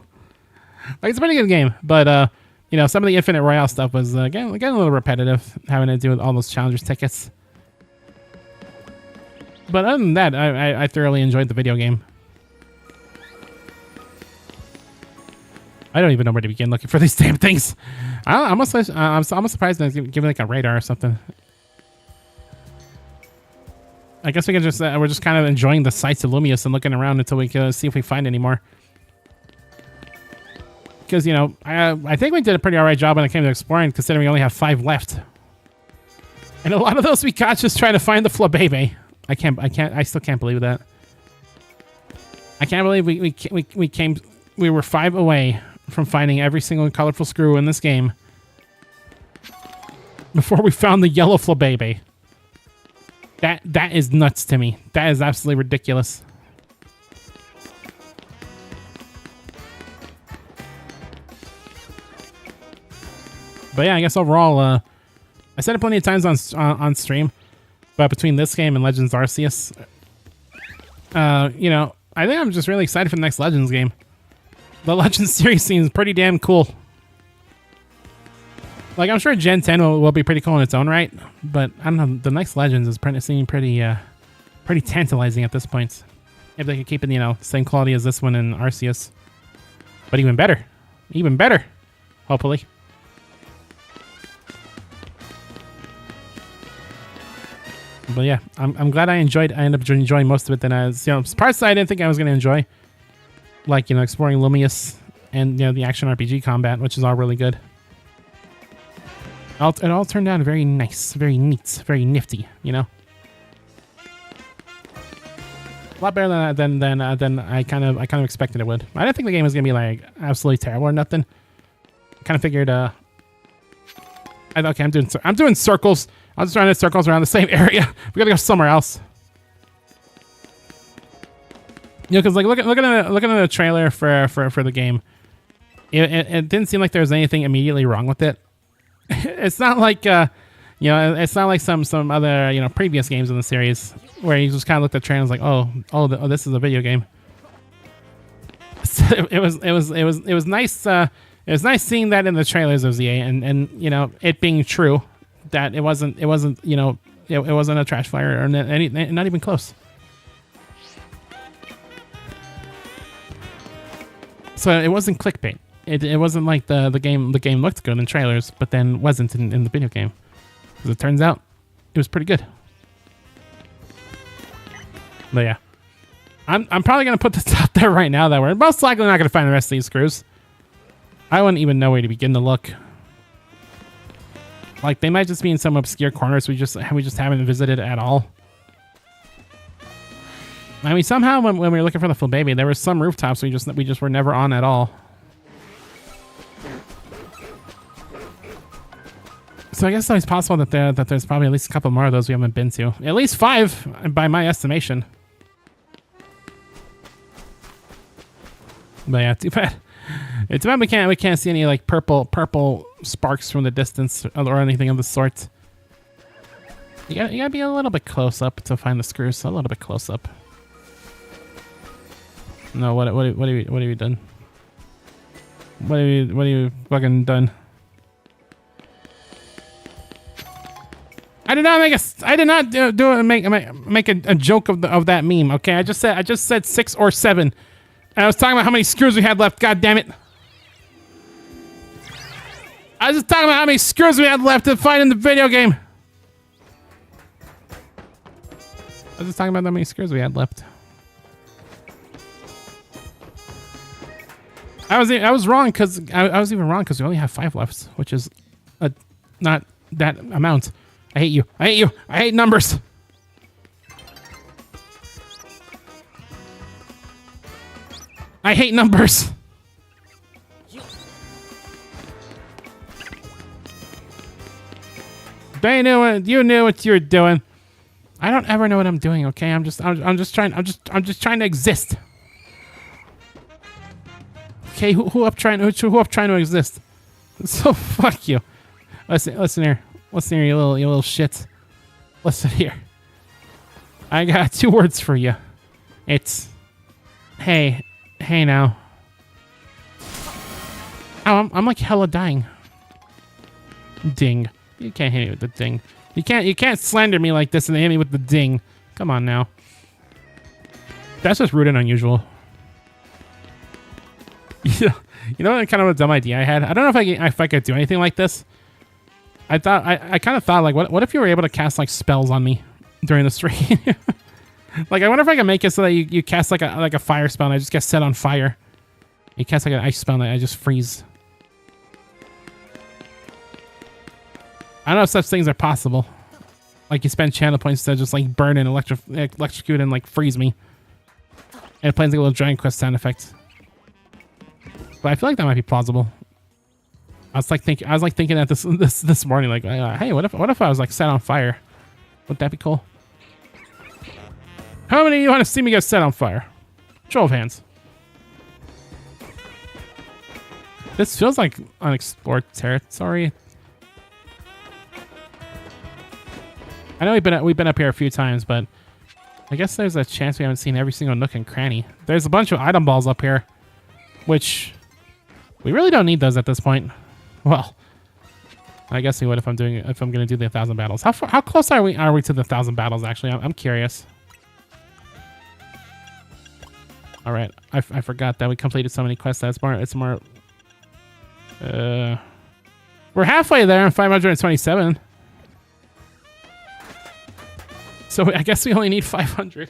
Like, it's a pretty good game, but you know, some of the Infinite Royale stuff was getting a little repetitive, having to do with all those Challengers tickets. But other than that, I thoroughly enjoyed the video game. I don't even know where to begin looking for these damn things. I'm almost surprised that give like a radar or something. I guess we can just we're just kind of enjoying the sights of Lumious and looking around until we can see if we find any more. because you know I think we did a pretty alright job when it came to exploring, considering we only have 5 left, and a lot of those we got just trying to find the Flabébé. I still can't believe that. I can't believe we were 5 away from finding every single colorful screw in this game before we found the yellow Flabébé. That is nuts to me. That is absolutely ridiculous. But yeah, I guess overall, I said it plenty of times on stream, but between this game and Legends Arceus, you know, I think I'm just really excited for the next Legends game. The Legends series seems pretty damn cool. Like, I'm sure Gen 10 will be pretty cool in its own right, but I don't know, the next Legends is seeming pretty tantalizing at this point. If they could keep it, you know, same quality as this one in Arceus. But even better. Even better, hopefully. But yeah, I'm glad I ended up enjoying most of it. Then as you know, parts that I didn't think I was going to enjoy, like, you know, exploring Lumious and, you know, the action RPG combat, which is all really good. It all turned out very nice, very neat, very nifty, you know. A lot better than I kind of expected it would. I didn't think the game was going to be like absolutely terrible or nothing. I kind of figured okay, I'm doing circles. I'm just running circles around the same area. We gotta go somewhere else. You know, because like looking at the trailer for the game, it didn't seem like there was anything immediately wrong with it. It's not like you know, it's not like some other, you know, previous games in the series where you just kind of looked at the trailer and was like, oh, this is a video game. So it was nice. It was nice seeing that in the trailers of ZA, and you know, it being true that it wasn't you know, it wasn't a trash fire or not even close. So it wasn't clickbait. It wasn't like the game looked good in trailers, but then wasn't in the video game. Because it turns out it was pretty good. But yeah, I'm probably gonna put this out there right now that we're most likely not gonna find the rest of these screws. I wouldn't even know where to begin to look. Like, they might just be in some obscure corners we just haven't visited at all. I mean, somehow when we were looking for the Flabébé, there were some rooftops we just were never on at all. So I guess it's always possible that there's probably at least a couple more of those we haven't been to. At least 5, by my estimation. But yeah, too bad. It's too bad we can't see any like purple sparks from the distance or anything of the sort. You gotta be a little bit close up to find the screws. A little bit close up. No, what have you done? What have you fucking done? I did not make a joke of that meme. Okay, I just said 6 or 7. And I was talking about how many screws we had left. God damn it! I was just talking about how many screws we had left to find in the video game. I was just talking about how many screws we had left. I was wrong because I was even wrong because we only have 5 left, which is not that amount. I hate you. I hate you. I hate numbers. I hate numbers. You knew what you were doing. I don't ever know what I'm doing. Okay, I'm just trying to exist. Okay, who up trying to exist? So fuck you. Listen here, you little shit. Listen here. I got 2 words for you. It's hey now. Oh, I'm like hella dying. Ding. You can't hit me with the ding. You can't slander me like this and hit me with the ding. Come on now. That's just rude and unusual. Yeah. You know what kind of a dumb idea I had? I don't know if I could do anything like this. I kind of thought like what if you were able to cast like spells on me during the stream? Like I wonder if I can make it so that you cast like a fire spell and I just get set on fire. You cast like an ice spell and I just freeze. I don't know if such things are possible. Like you spend channel points to just like burn and electrocute and like freeze me. And it plays like a little Dragon Quest sound effect. But I feel like that might be plausible. I was like thinking that this morning, like, hey, what if I was like set on fire? Would that be cool? How many of you want to see me get set on fire? Show of hands. This feels like unexplored territory. I know we've been up here a few times, but I guess there's a chance we haven't seen every single nook and cranny. There's a bunch of item balls up here, which we really don't need those at this point. Well, I guess we would if I'm gonna do the 1,000 battles. How close are we to the 1,000 battles? Actually, I'm curious. All right, I forgot that we completed so many quests. It's more. We're halfway there on 527. So I guess we only need 500.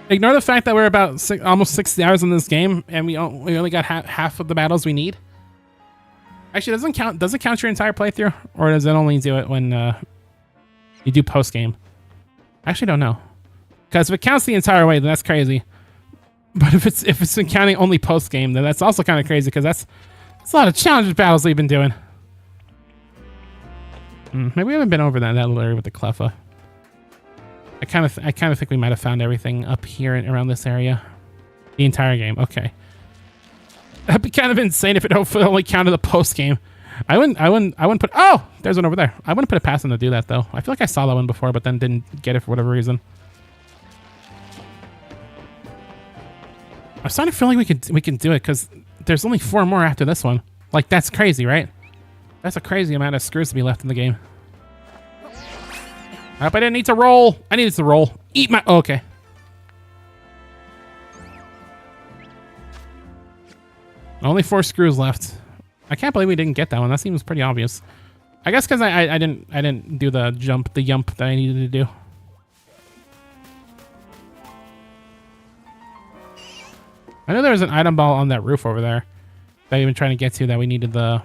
Ignore the fact that we're about almost 60 hours in this game, and we only got half of the battles we need. Actually, does it count your entire playthrough, or does it only do it when you do post game? I actually don't know, because if it counts the entire way, then that's crazy. But if it's counting only post game, then that's also kind of crazy, because that's a lot of challenge battles we've been doing. Maybe we haven't been over that little area with the Cleffa. I kind of think we might have found everything up here and around this area. The entire game. Okay. That'd be kind of insane if it only counted the post game. I wouldn't put. Oh, there's one over there. I wouldn't put it past them to do that though. I feel like I saw that one before, but then didn't get it for whatever reason. I'm starting to feel like we can do it because there's only 4 more after this one. Like that's crazy, right? That's a crazy amount of screws to be left in the game. I hope I didn't need to roll. I needed to roll. Eat my... Oh, okay. Only 4 screws left. I can't believe we didn't get that one. That seems pretty obvious. I guess because I didn't do the yump that I needed to do. I know there was an item ball on that roof over there that we've been trying to get to that we needed the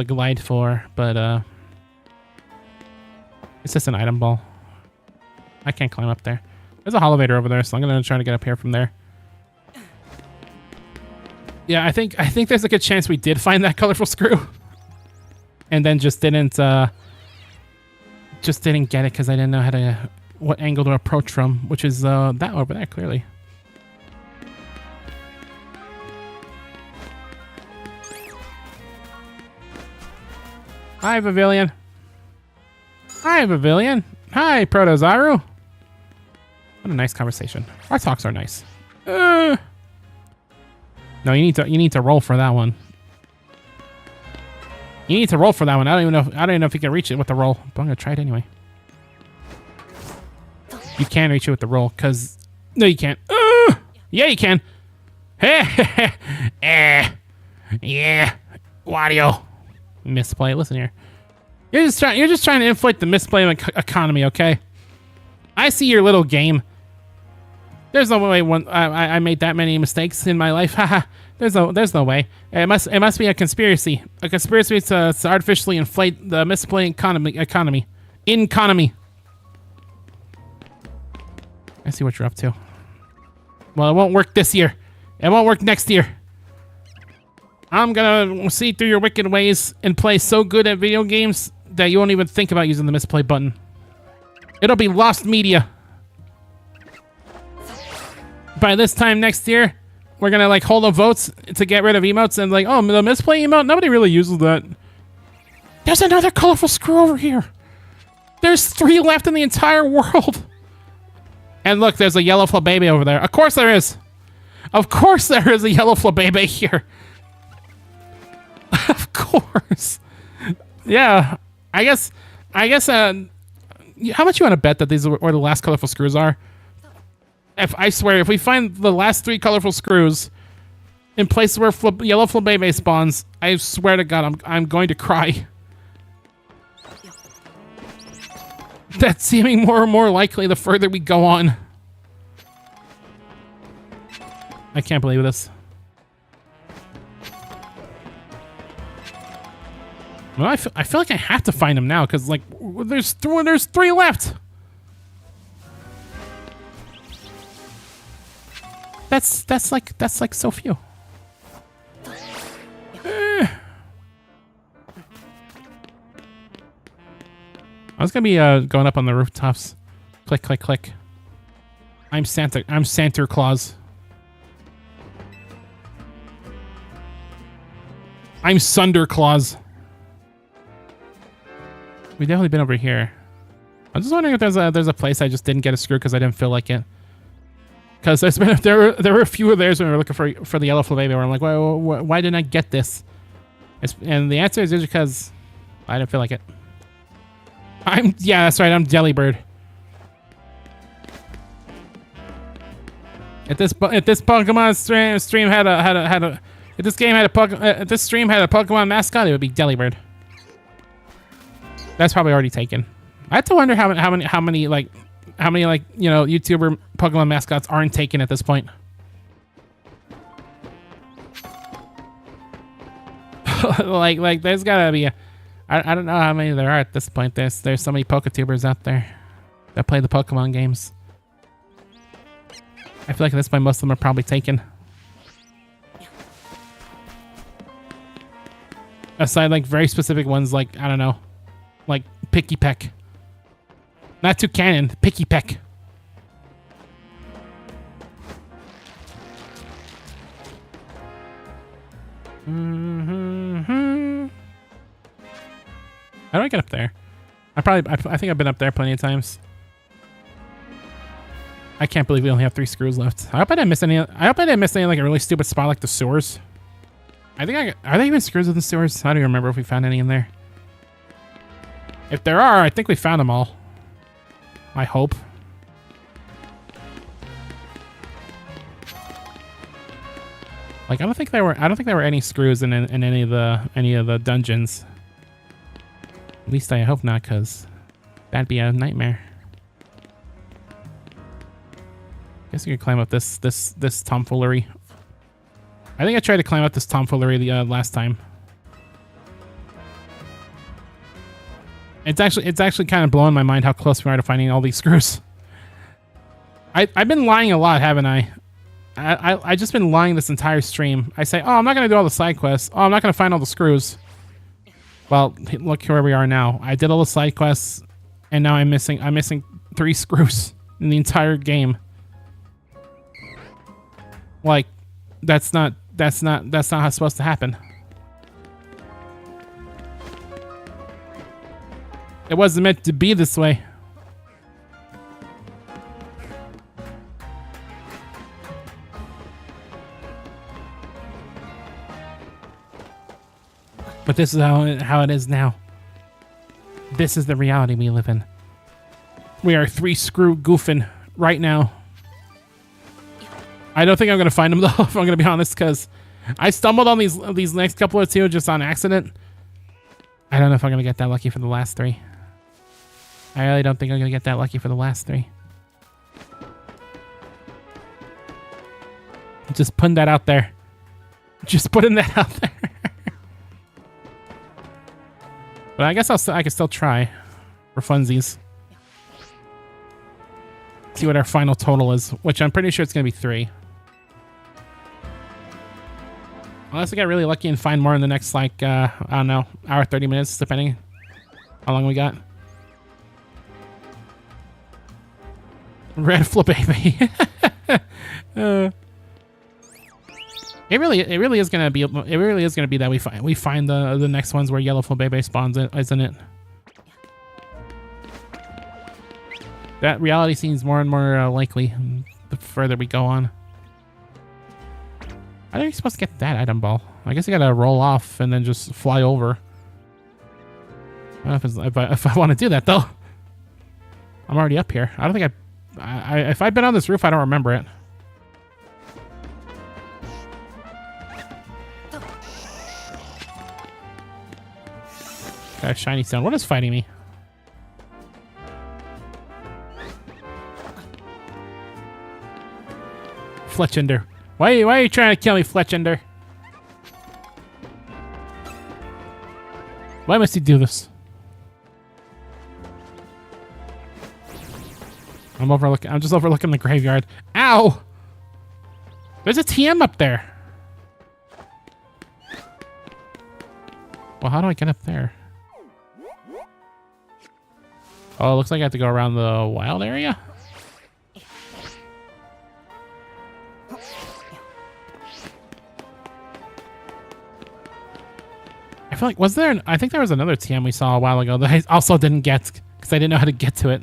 glide for, but it's just an item ball. I can't climb up there. There's a elevator over there, so I'm gonna try to get up here from there. Yeah, I think there's a good chance we did find that colorful screw, and then just didn't get it because I didn't know what angle to approach from, which is that over there clearly. Hi, Pavilion. Hi, Pavilion. Hi, Protozaru. What a nice conversation. Our talks are nice. No, you need to roll for that one. You need to roll for that one. I don't even know if you can reach it with the roll, but I'm gonna try it anyway. You can reach it with the roll, cause no, you can't. Yeah, you can. Yeah, Wario. Misplay. Listen here. You're just trying to inflate the misplay economy, okay? I see your little game. There's no way I made that many mistakes in my life. Haha. there's no way. It must be a conspiracy. A conspiracy to artificially inflate the misplay economy. I see what you're up to. Well, it won't work this year. It won't work next year. I'm gonna see through your wicked ways and play so good at video games that you won't even think about using the misplay button. It'll be lost media. By this time next year, we're gonna like hold a votes to get rid of emotes and like, oh, the misplay emote, nobody really uses that. There's another colorful screw over here. There's 3 left in the entire world. And look, there's a yellow Flabébé over there. Of course there is. Of course there is a yellow Flabébé here. Of course. Yeah. I guess how much you want to bet that these are where the last colorful screws are? I swear, if we find the last 3 colorful screws in places where yellow Flabébé spawns, I swear to God, I'm going to cry. That's seeming more and more likely the further we go on. I can't believe this. Well, I feel like I have to find him now because like there's three left. That's like so few. I was gonna be going up on the rooftops. Click, click, click. I'm Santa Claus. I'm Sunder Claus. We've definitely been over here. I'm just wondering if there's a place I just didn't get a screw because I didn't feel like it. Because there were a few of theirs when we were looking for the yellow flavor where I'm like, why didn't I get this? And the answer is because I didn't feel like it. Yeah, that's right. I'm Delibird. If this Pokemon stream had a if this game had a if this stream had a Pokemon mascot, it would be Delibird. That's probably already taken. I have to wonder how many like you know YouTuber Pokemon mascots aren't taken at this point. like there's gotta be I don't know how many there are at this point. There's so many Poketubers out there that play the Pokemon games. I feel like at this point most of them are probably taken. Aside like very specific ones like, I don't know, like Picky Peck. Not too canon, Picky Peck. How do I get up there? I think I've been up there plenty of times. I can't believe we only have 3 screws left. I hope I didn't miss any. I hope I didn't miss any like a really stupid spot like the sewers. I think are there even screws in the sewers? I don't even remember if we found any in there. If there are, I think we found them all. I hope. Like I don't think there were any screws in any of the dungeons. At least I hope not, because that'd be a nightmare. Guess you could climb up this tomfoolery. I think I tried to climb up this tomfoolery the last time. It's actually kind of blowing my mind how close we are to finding all these screws. I've been lying a lot, haven't I? I just been lying this entire stream. I say, oh, I'm not gonna do all the side quests. Oh, I'm not gonna find all the screws. Well, look where we are now. I did all the side quests, and now I'm missing 3 screws in the entire game. Like, that's not how it's supposed to happen. It wasn't meant to be this way. But this is how it is now. This is the reality we live in. We are 3 screw goofing right now. I don't think I'm gonna find them though, if I'm gonna be honest, because I stumbled on these next couple of 2 just on accident. I don't know if I'm gonna get that lucky for the last 3. I really don't think I'm gonna get that lucky for the last 3. Just putting that out there. Just putting that out there. But I guess I can still try for funsies. See what our final total is, which I'm pretty sure it's gonna be 3. Unless I get really lucky and find more in the next, like, I don't know, hour 30 minutes, depending how long we got. Red Flababy. It really is gonna be that we find the next ones where yellow Flababy spawns, isn't it? That reality seems more and more likely the further we go on. How are you supposed to get that item ball? I guess you gotta roll off and then just fly over. I don't know if I want to do that though. I'm already up here. I don't think if I've been on this roof, I don't remember it. Got a shiny stone. What is fighting me? Fletchender. Why are you trying to kill me, Fletchender? Why must he do this? I'm just overlooking the graveyard. Ow! There's a TM up there. Well, how do I get up there? Oh, it looks like I have to go around the wild area. I feel like, I think there was another TM we saw a while ago that I also didn't get because I didn't know how to get to it.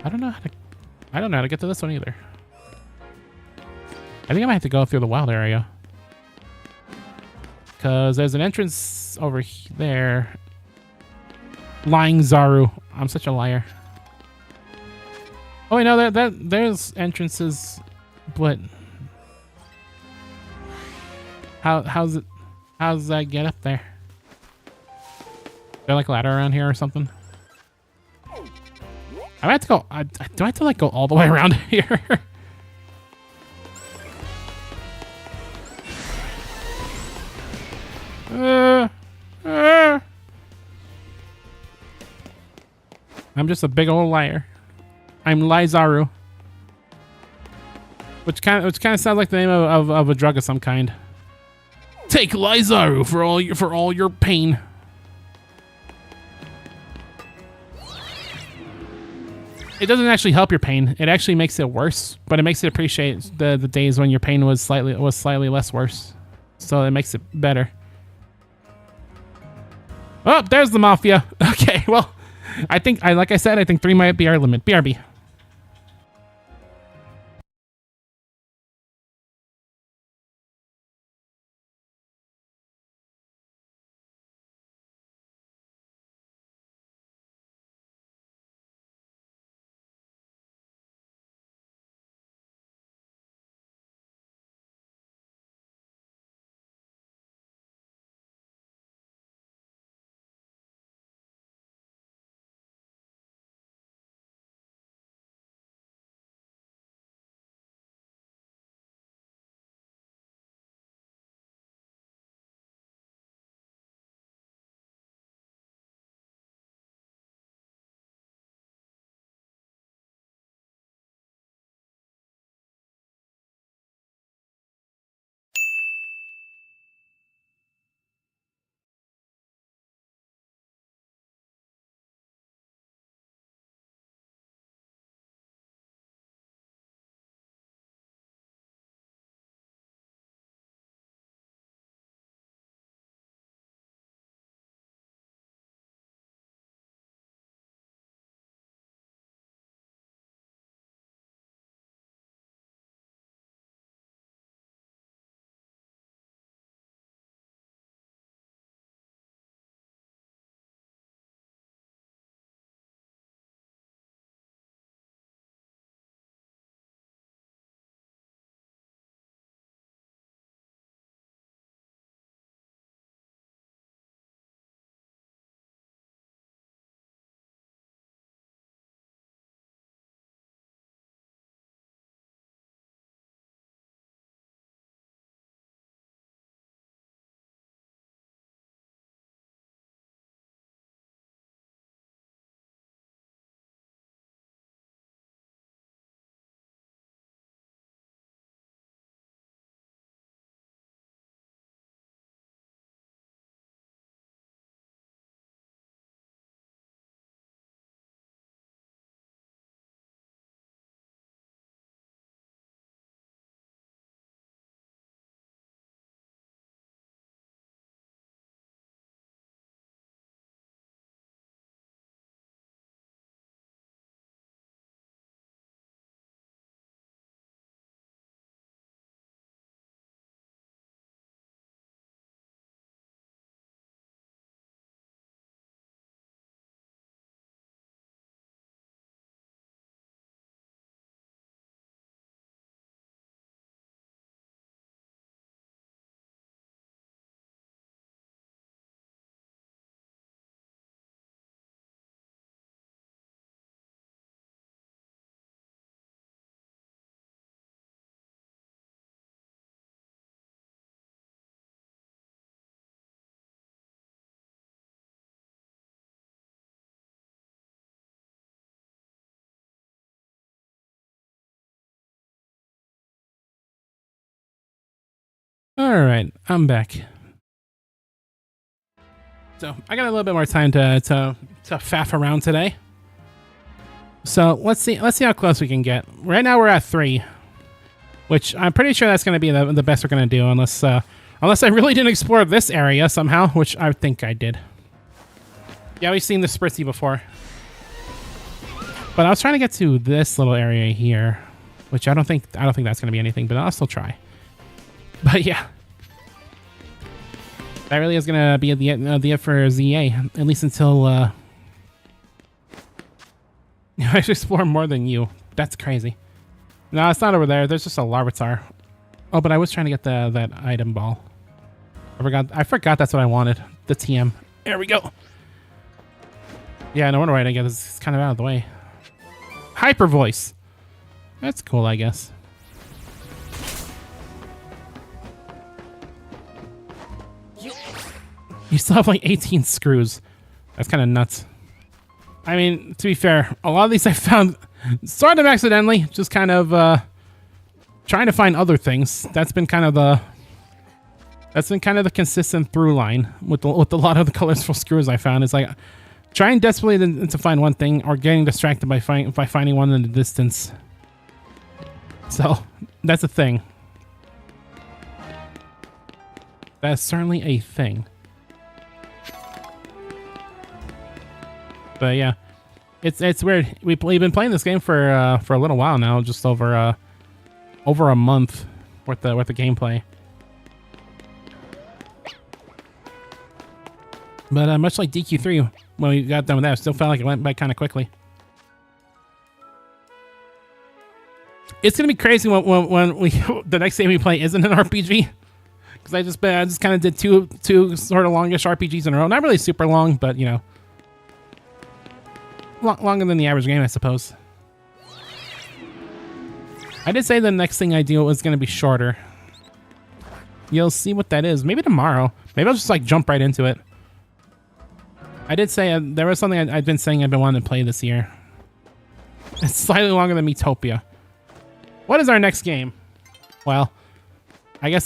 I don't know how to get to this one either. I think I might have to go through the wild area. Because there's an entrance over there. Lying Zaru. I'm such a liar. Oh, wait, no, there's entrances, but how does that get up there? Is there like a ladder around here or something? I have to go. Do I have to like go all the way around here? I'm just a big old liar. I'm Lizaru. Which kind of sounds like the name of a drug of some kind. Take Lizaru for all your pain. It doesn't actually help your pain. It actually makes it worse, but it makes it appreciate the days when your pain was slightly less worse. So it makes it better. Oh, there's the Mafia. Okay, well, like I said, I think 3 might be our limit. BRB. All right, I'm back. So I got a little bit more time to faff around today. So let's see how close we can get. Right now we're at 3, which I'm pretty sure that's going to be the best we're going to do, unless I really didn't explore this area somehow, which I think I did. Yeah, we've seen the Spritzy before, but I was trying to get to this little area here, which I don't think that's going to be anything, but I'll still try. But yeah. That really is going to be the end for ZA, at least until I should explore more than you. That's crazy. No, it's not over there. There's just a Larvitar. Oh, but I was trying to get that item ball. I forgot that's what I wanted. The TM. There we go. Yeah, no wonder why I didn't get this. It's kind of out of the way. Hyper Voice. That's cool, I guess. You still have like 18 screws. That's kind of nuts. I mean, to be fair, a lot of these I found sort of accidentally, just kind of trying to find other things. That's been kind of the consistent through line with a lot of the colorful screws I found. It's like trying desperately to find one thing or getting distracted by finding one in the distance. So that's a thing. That's certainly a thing. But yeah, it's weird. We've been playing this game for a little while now, just over a month worth of gameplay. But much like DQ3, when we got done with that, I still felt like it went by kind of quickly. It's gonna be crazy when the next game we play isn't an RPG, because I just kind of did two sort of longish RPGs in a row. Not really super long, but you know. Longer than the average game, I suppose. I did say the next thing I do was going to be shorter. You'll see what that is. Maybe tomorrow. Maybe I'll just like jump right into it. I did say there was something I've been saying I've been wanting to play this year. It's slightly longer than Miitopia. What is our next game? Well, I guess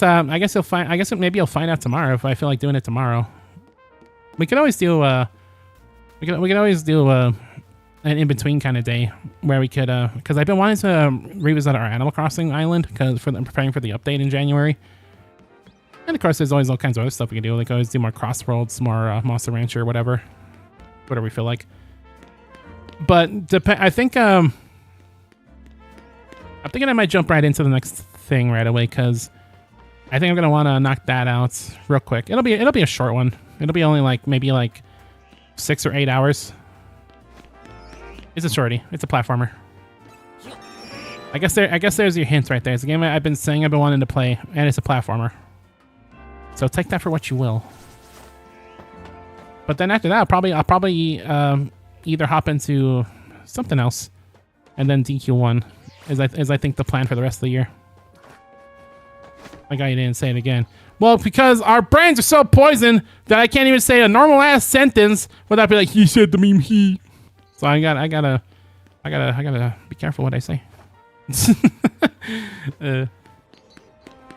you'll find. I guess maybe you'll find out tomorrow if I feel like doing it tomorrow. We could always do. We can always do an in-between kind of day where we could, because I've been wanting to revisit our Animal Crossing island because I'm preparing for the update in January. And of course, there's always all kinds of other stuff we can do. Like always do more Crossroads, more Monster Rancher, whatever we feel like. But I think I'm thinking I might jump right into the next thing right away because I think I'm gonna want to knock that out real quick. It'll be a short one. It'll be only maybe 6 or 8 hours. It's a shorty. It's a platformer. I guess there's your hint right there. It's a game I've been saying I've been wanting to play, and it's a platformer. So take that for what you will. But then after that, I'll probably either hop into something else, and then DQ1 is I think the plan for the rest of the year. My guy didn't say it again. Well, because our brains are so poisoned that I can't even say a normal ass sentence without being like, he said the meme he. So I gotta be careful what I say.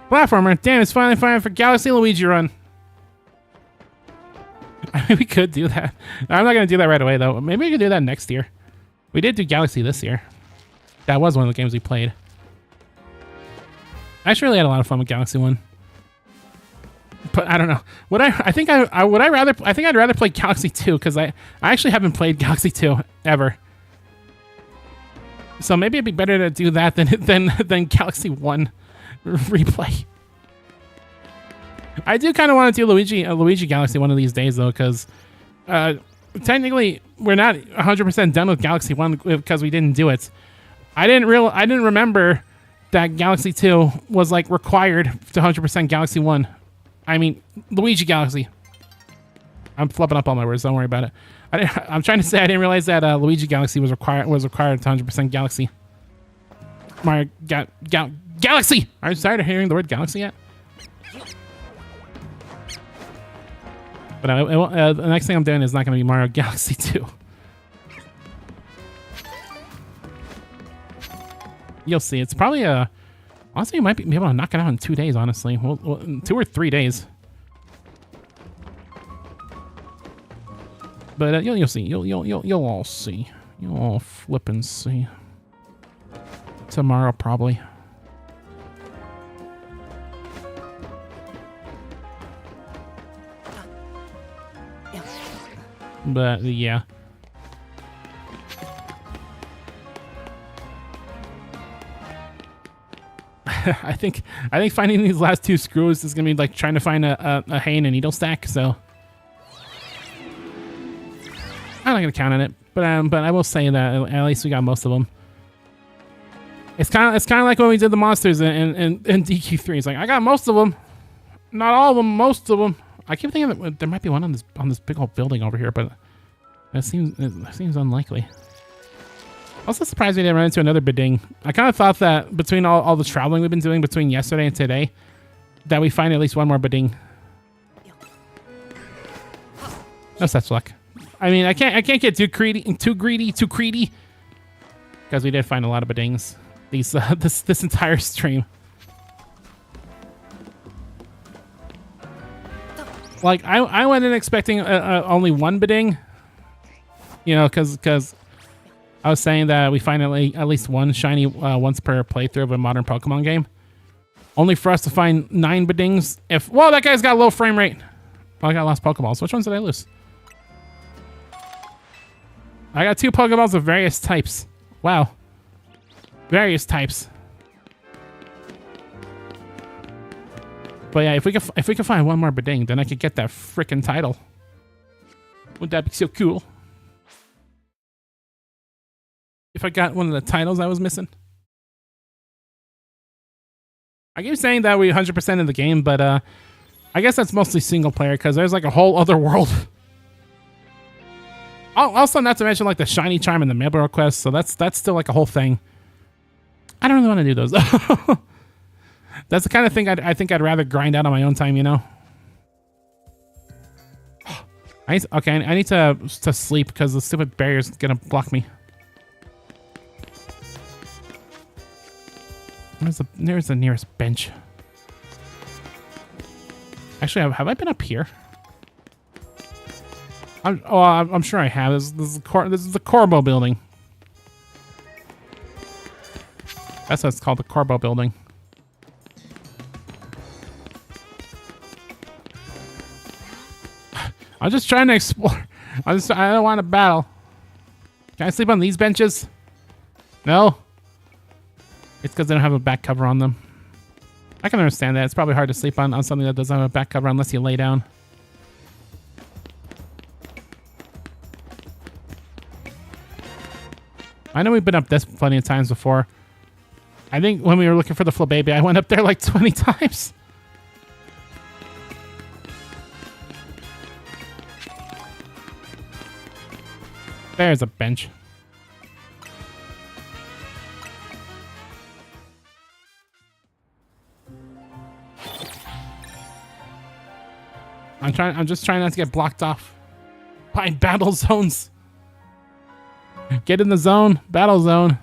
Platformer, damn, it's finally fine for Galaxy Luigi Run. I mean, we could do that. I'm not gonna do that right away though. Maybe we could do that next year. We did do Galaxy this year. That was one of the games we played. I actually really had a lot of fun with Galaxy 1. But I don't know. I think I'd rather play Galaxy 2 because I actually haven't played Galaxy 2 ever. So maybe it'd be better to do that than Galaxy 1 replay. I do kind of want to do Luigi Galaxy one of these days though, because technically we're not 100% done with Galaxy 1 because we didn't do it. I didn't remember that Galaxy 2 was required to 100% Galaxy 1. I mean, Luigi Galaxy. I'm flipping up all my words. Don't worry about it. I'm trying to say I didn't realize that Luigi Galaxy was required to 100% Galaxy. Mario Galaxy. Are you tired of hearing the word Galaxy yet? But the next thing I'm doing is not going to be Mario Galaxy 2. You'll see. It's probably Honestly, you might be able to knock it out in 2 days, honestly. Well, 2 or 3 days. But you'll see. You'll all see. You'll all flip and see. Tomorrow, probably. But yeah. I think finding these last 2 screws is gonna be like trying to find a hay and a needle stack. So I'm not gonna count on it, but I will say that at least we got most of them. It's kind of like when we did the monsters in DQ3. It's like I got most of them, not all of them, most of them. I keep thinking that there might be one on this big old building over here, but it seems unlikely. Also surprised we didn't run into another Beding. I kind of thought that between all the traveling we've been doing between yesterday and today, that we find at least one more Beding. No such luck. I mean, I can't get too greedy, because we did find a lot of Bedings this entire stream. Like I went in expecting only one Beding, you know, because I was saying that we find at least one shiny once per playthrough of a modern Pokemon game. Only for us to find 9 Bedings. Whoa, that guy's got low frame rate. Oh, I got lost Pokeballs. Which ones did I lose? I got 2 Pokeballs of various types. Wow. Various types. But yeah, if we could find one more Beding, then I could get that frickin' title. Would that be so cool? If I got one of the titles I was missing. I keep saying that we 100% in the game, but I guess that's mostly single player because there's like a whole other world. Also, not to mention like the shiny charm and the mailbar quest, so that's still like a whole thing. I don't really want to do those. That's the kind of thing I think I'd rather grind out on my own time, you know. I need to sleep because the stupid barrier's gonna block me. There's the nearest bench. Actually, have I been up here? I'm sure I have. This is the Corbo building. That's what it's called, the Corbo building. I'm just trying to explore. I don't want to battle. Can I sleep on these benches? No. It's because they don't have a back cover on them. I can understand that. It's probably hard to sleep on something that doesn't have a back cover unless you lay down. I know we've been up this plenty of times before. I think when we were looking for the Flabébé, I went up there like 20 times. There's a bench. I'm just trying not to get blocked off by battle zones. Get in the zone, battle zone.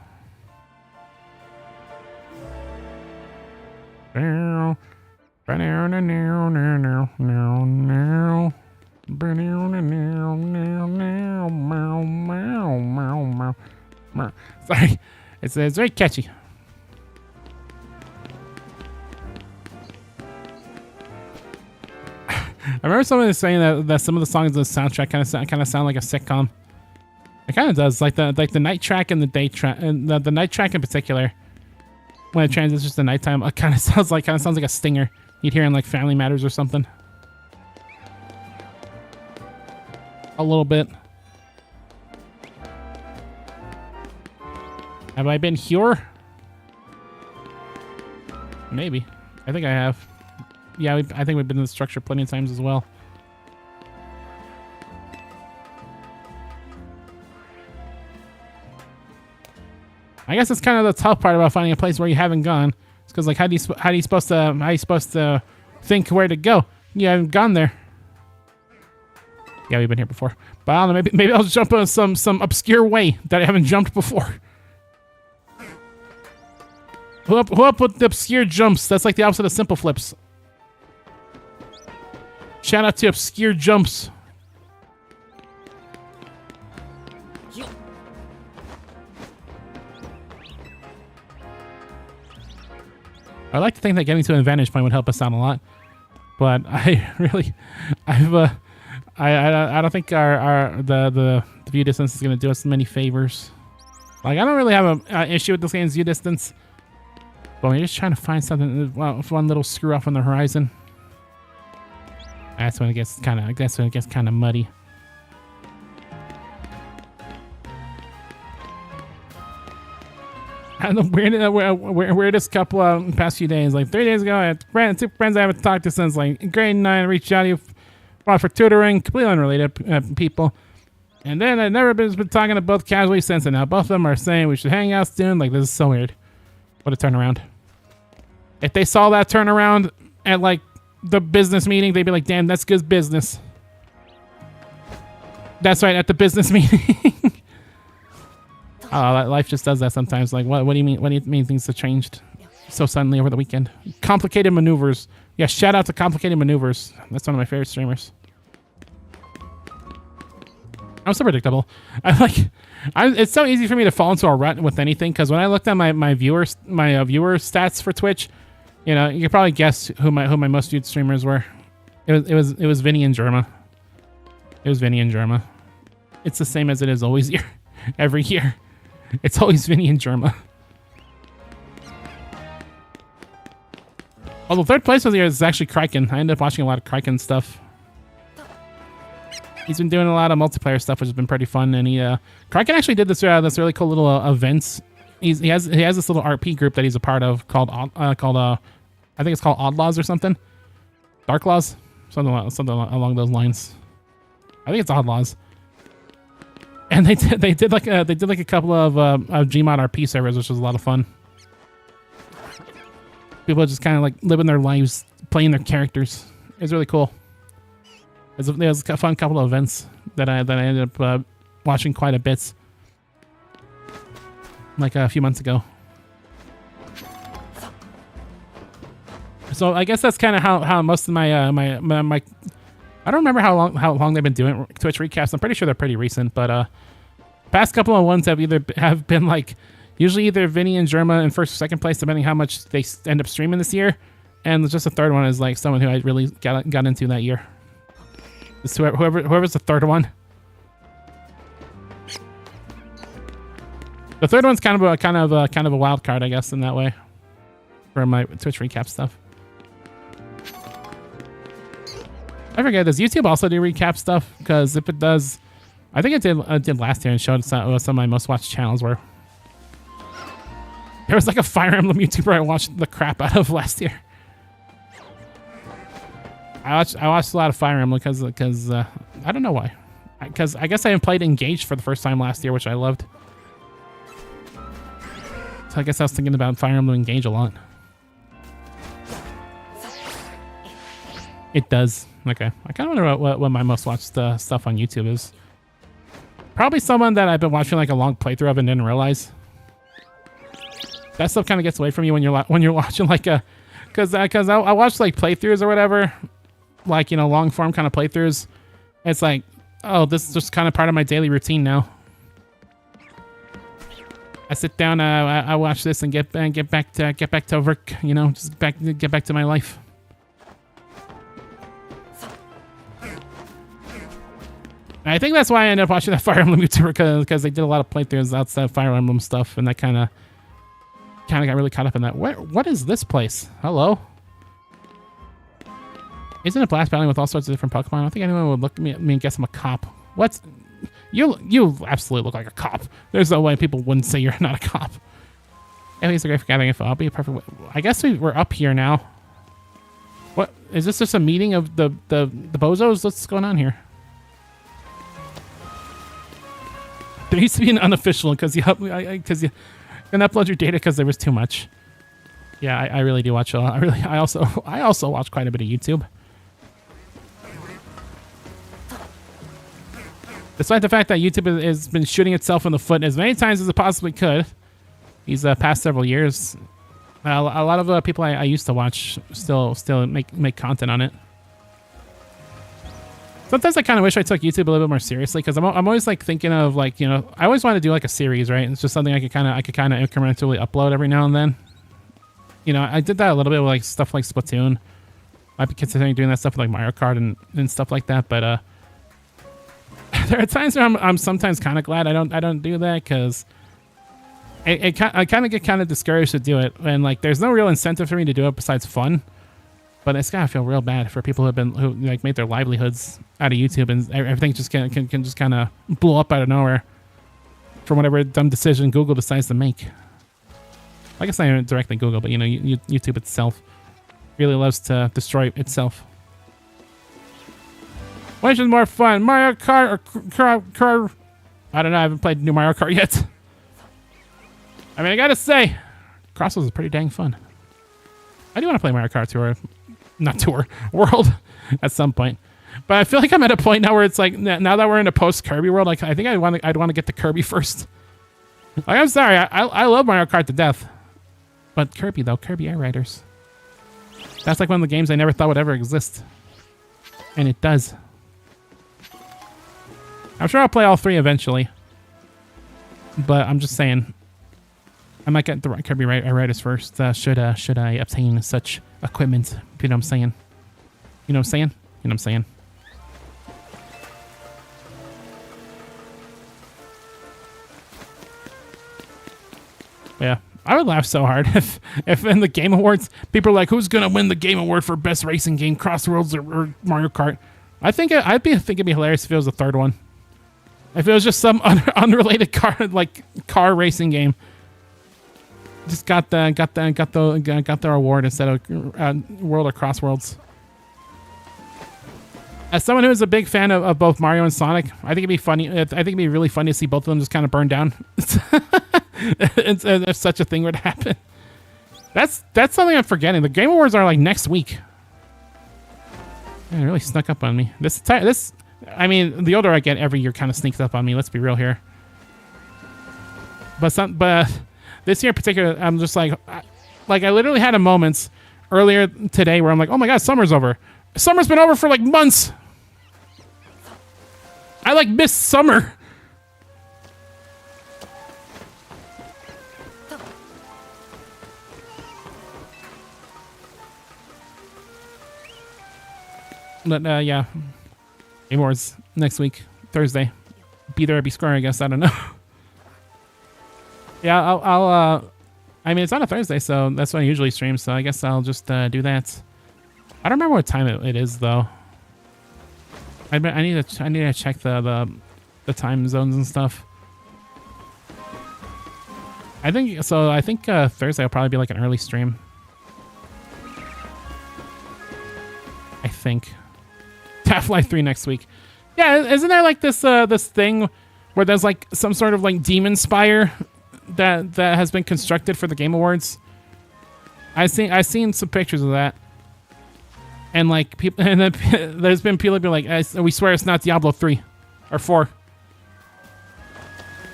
Sorry, it's very catchy. I remember somebody saying that some of the songs in the soundtrack kind of sound like a sitcom. It kind of does, like the night track and the day track, and the night track in particular. When it transitions to nighttime, it kind of sounds like a stinger you'd hear in like Family Matters or something. A little bit. Have I been here? Maybe. I think I have. Yeah, I think we've been in the structure plenty of times as well. I guess that's kind of the tough part about finding a place where you haven't gone. It's because like how do you supposed to think where to go? You haven't gone there. Yeah, we've been here before. But I don't know, maybe I'll jump on some obscure way that I haven't jumped before. Who up with the obscure jumps? That's like the opposite of simple flips. Shout out to obscure jumps. I like to think that getting to an advantage point would help us out a lot, but I don't think the view distance is gonna do us many favors. Like, I don't really have an issue with this game's view distance, but when you're just trying to find something, one little screw off on the horizon, that's when it gets kind of muddy. And the weirdest couple past few days, like 3 days ago, I had two friends I haven't talked to since like grade 9. Reached out to you for tutoring, completely unrelated people. And then I've never been talking to both casually since, and now both of them are saying we should hang out soon. Like, this is so weird. What a turnaround. If they saw that turnaround at like the business meeting, they'd be like, damn, that's good business. That's right, at the business meeting. Life just does that sometimes. Like, what do you mean? What do you mean things have changed so suddenly over the weekend? Complicated maneuvers. Yeah, shout out to Complicated Maneuvers. That's one of my favorite streamers. I'm so predictable. It's so easy for me to fall into a rut with anything, because when I looked at my viewer stats for Twitch, you know, you could probably guess who my most viewed streamers were. It was Vinny and Germa. It was Vinny and Germa. It's the same as it is always here, every year. It's always Vinny and Germa. Although third place was here is actually Kraken. I ended up watching a lot of Kraken stuff. He's been doing a lot of multiplayer stuff, which has been pretty fun. And Kraken actually did this really cool little events. He has this little RP group that he's a part of called I think it's called Oddlaws or something. Dark Laws, something along those lines. I think it's Oddlaws. And they did like a couple of Gmod RP servers, which was a lot of fun. People just kind of like living their lives, playing their characters. It was really cool. There was a fun couple of events that I ended up watching quite a bit, like a few months ago. So I guess that's kind of how most of my I don't remember how long they've been doing Twitch recaps. I'm pretty sure they're pretty recent, but past couple of ones have been like usually either Vinny and Germa in first or second place, depending how much they end up streaming this year, and just the third one is like someone who I really got into that year. It's whoever's the third one. The third one's kind of a wild card, I guess, in that way, for my Twitch recap stuff. I forget, does YouTube also do recap stuff? Because if it does, I think it did last year and showed some of my most watched channels where there was like a Fire Emblem YouTuber I watched the crap out of last year. I watched a lot of Fire Emblem because I don't know why. Because I guess I played Engaged for the first time last year, which I loved. So I guess I was thinking about Fire Emblem Engage a lot. It does. Okay. I kind of wonder what my most watched stuff on YouTube is. Probably someone that I've been watching like a long playthrough of and didn't realize. That stuff kind of gets away from you when you're watching like a... Because I watch like playthroughs or whatever. Like, you know, long form kind of playthroughs. It's like, oh, this is just kind of part of my daily routine now. I sit down, I watch this and get back to work, you know, just get back to my life. I think that's why I ended up watching that Fire Emblem YouTuber, because they did a lot of playthroughs outside of Fire Emblem stuff, and that kind of got really caught up in that. What is this place? Hello? Isn't it Blast Valley with all sorts of different Pokemon? I don't think anyone would look at me and guess I'm a cop. What? You absolutely look like a cop. There's no way people wouldn't say you're not a cop. At least a great for gathering info. I'll be a perfect way. I guess we're up here now. What? Is this just a meeting of the bozos? What's going on here? There needs to be an unofficial because you can upload your data because there was too much. Yeah, I really do watch a lot. I also watch quite a bit of YouTube. Despite the fact that YouTube has been shooting itself in the foot as many times as it possibly could these past several years, A lot of people I used to watch still make content on it. Sometimes I kind of wish I took YouTube a little bit more seriously because I'm always like thinking of like, you know, I always want to do like a series, right? It's just something I could kind of incrementally upload every now and then. You know, I did that a little bit with like stuff like Splatoon. I'd be considering doing that stuff with like Mario Kart and stuff like that, but there are times where I'm sometimes kind of glad I don't do that because I kind of get kind of discouraged to do it, and like there's no real incentive for me to do it besides fun. But it's gotta feel real bad for people who like made their livelihoods out of YouTube, and everything just can just kind of blow up out of nowhere from whatever dumb decision Google decides to make. I guess not directly Google, but you know, YouTube itself really loves to destroy itself. Which is more fun, Mario Kart or I don't know. I haven't played new Mario Kart yet. I mean, I gotta say, Crossroads is pretty dang fun. I do want to play Mario Kart Tour. Not Tour, World at some point. But I feel like I'm at a point now where it's like, now that we're in a post-Kirby world, like I think I'd want to get to Kirby first. Like, I'm sorry, I love Mario Kart to death. But Kirby, though, Kirby Air Riders. That's like one of the games I never thought would ever exist. And it does. I'm sure I'll play all three eventually. But I'm just saying, I might get the Kirby Air Riders first. Should I obtain such equipment? If you know what I'm saying. You know what I'm saying? You know what I'm saying? Yeah, I would laugh so hard if in the Game Awards people are like, "Who's gonna win the Game Award for best racing game, Crossroads or Mario Kart?" I think it'd be hilarious if it was the third one. If it was just some unrelated car racing game. Just got their award instead of World or Crossworlds. As someone who is a big fan of both Mario and Sonic, I think it'd be funny. I think it'd be really funny to see both of them just kind of burn down. If such a thing would happen, that's something I'm forgetting. The Game Awards are like next week. Man, it really snuck up on me. I mean, the older I get, every year kind of sneaks up on me. Let's be real here. But this year in particular, I'm just like I literally had a moment earlier today where I'm like, oh my god, summer's over. Summer's been over for like months. I like missed summer. But yeah, Game Awards next week, Thursday. Be there or be square, I guess. I don't know. Yeah, I'll I mean, it's on a Thursday, so that's when I usually stream, so I guess I'll just do that. I don't remember what time it is, though. I need to check the time zones and stuff. I think Thursday will probably be like an early stream. I think. Half-Life 3 next week. Yeah, isn't there like this thing where there's like some sort of like demon spire that has been constructed for the Game Awards? I've seen some pictures of that, and like people, and then there's been people be like, "We swear it's not Diablo 3 or 4,"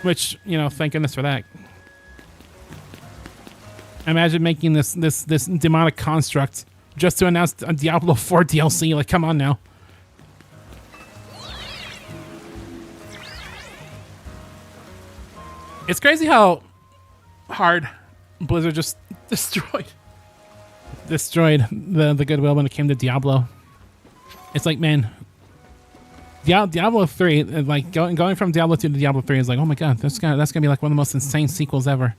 which, you know, thank goodness for that. Imagine making this demonic construct just to announce a Diablo 4 DLC. Like, come on now. It's crazy how hard Blizzard just destroyed the goodwill when it came to Diablo. It's like, man, Diablo 3, like going from Diablo 2 to Diablo 3 is like, oh my god, that's gonna be like one of the most insane sequels ever.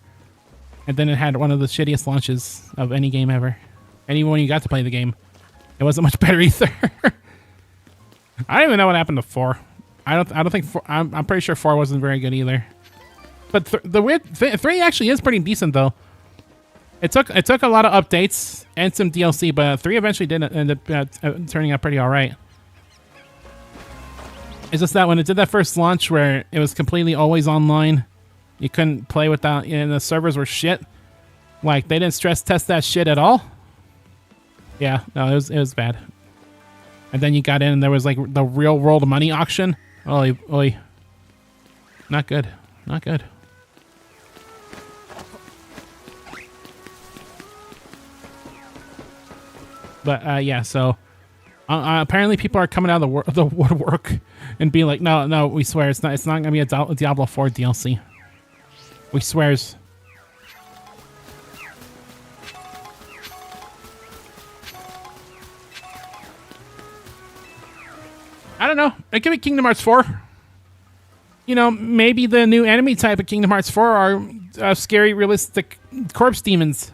And then it had one of the shittiest launches of any game ever. And even when you got to play the game, it wasn't much better either. I don't even know what happened to 4. I don't think 4, I'm pretty sure 4 wasn't very good either. But the weird 3 actually is pretty decent, though. It took a lot of updates and some DLC, but 3 eventually did end up turning out pretty all right. It's just that when it did that first launch where it was completely always online, you couldn't play without, and the servers were shit. Like, they didn't stress test that shit at all. Yeah, no, it was bad. And then you got in and there was like the real world money auction. Oy. Not good. Not good. But yeah, so apparently people are coming out of the woodwork and being like, no, we swear it's not gonna be a Diablo 4 DLC. We swears. I don't know. It could be Kingdom Hearts 4. You know, maybe the new enemy type of Kingdom Hearts 4 are scary, realistic corpse demons.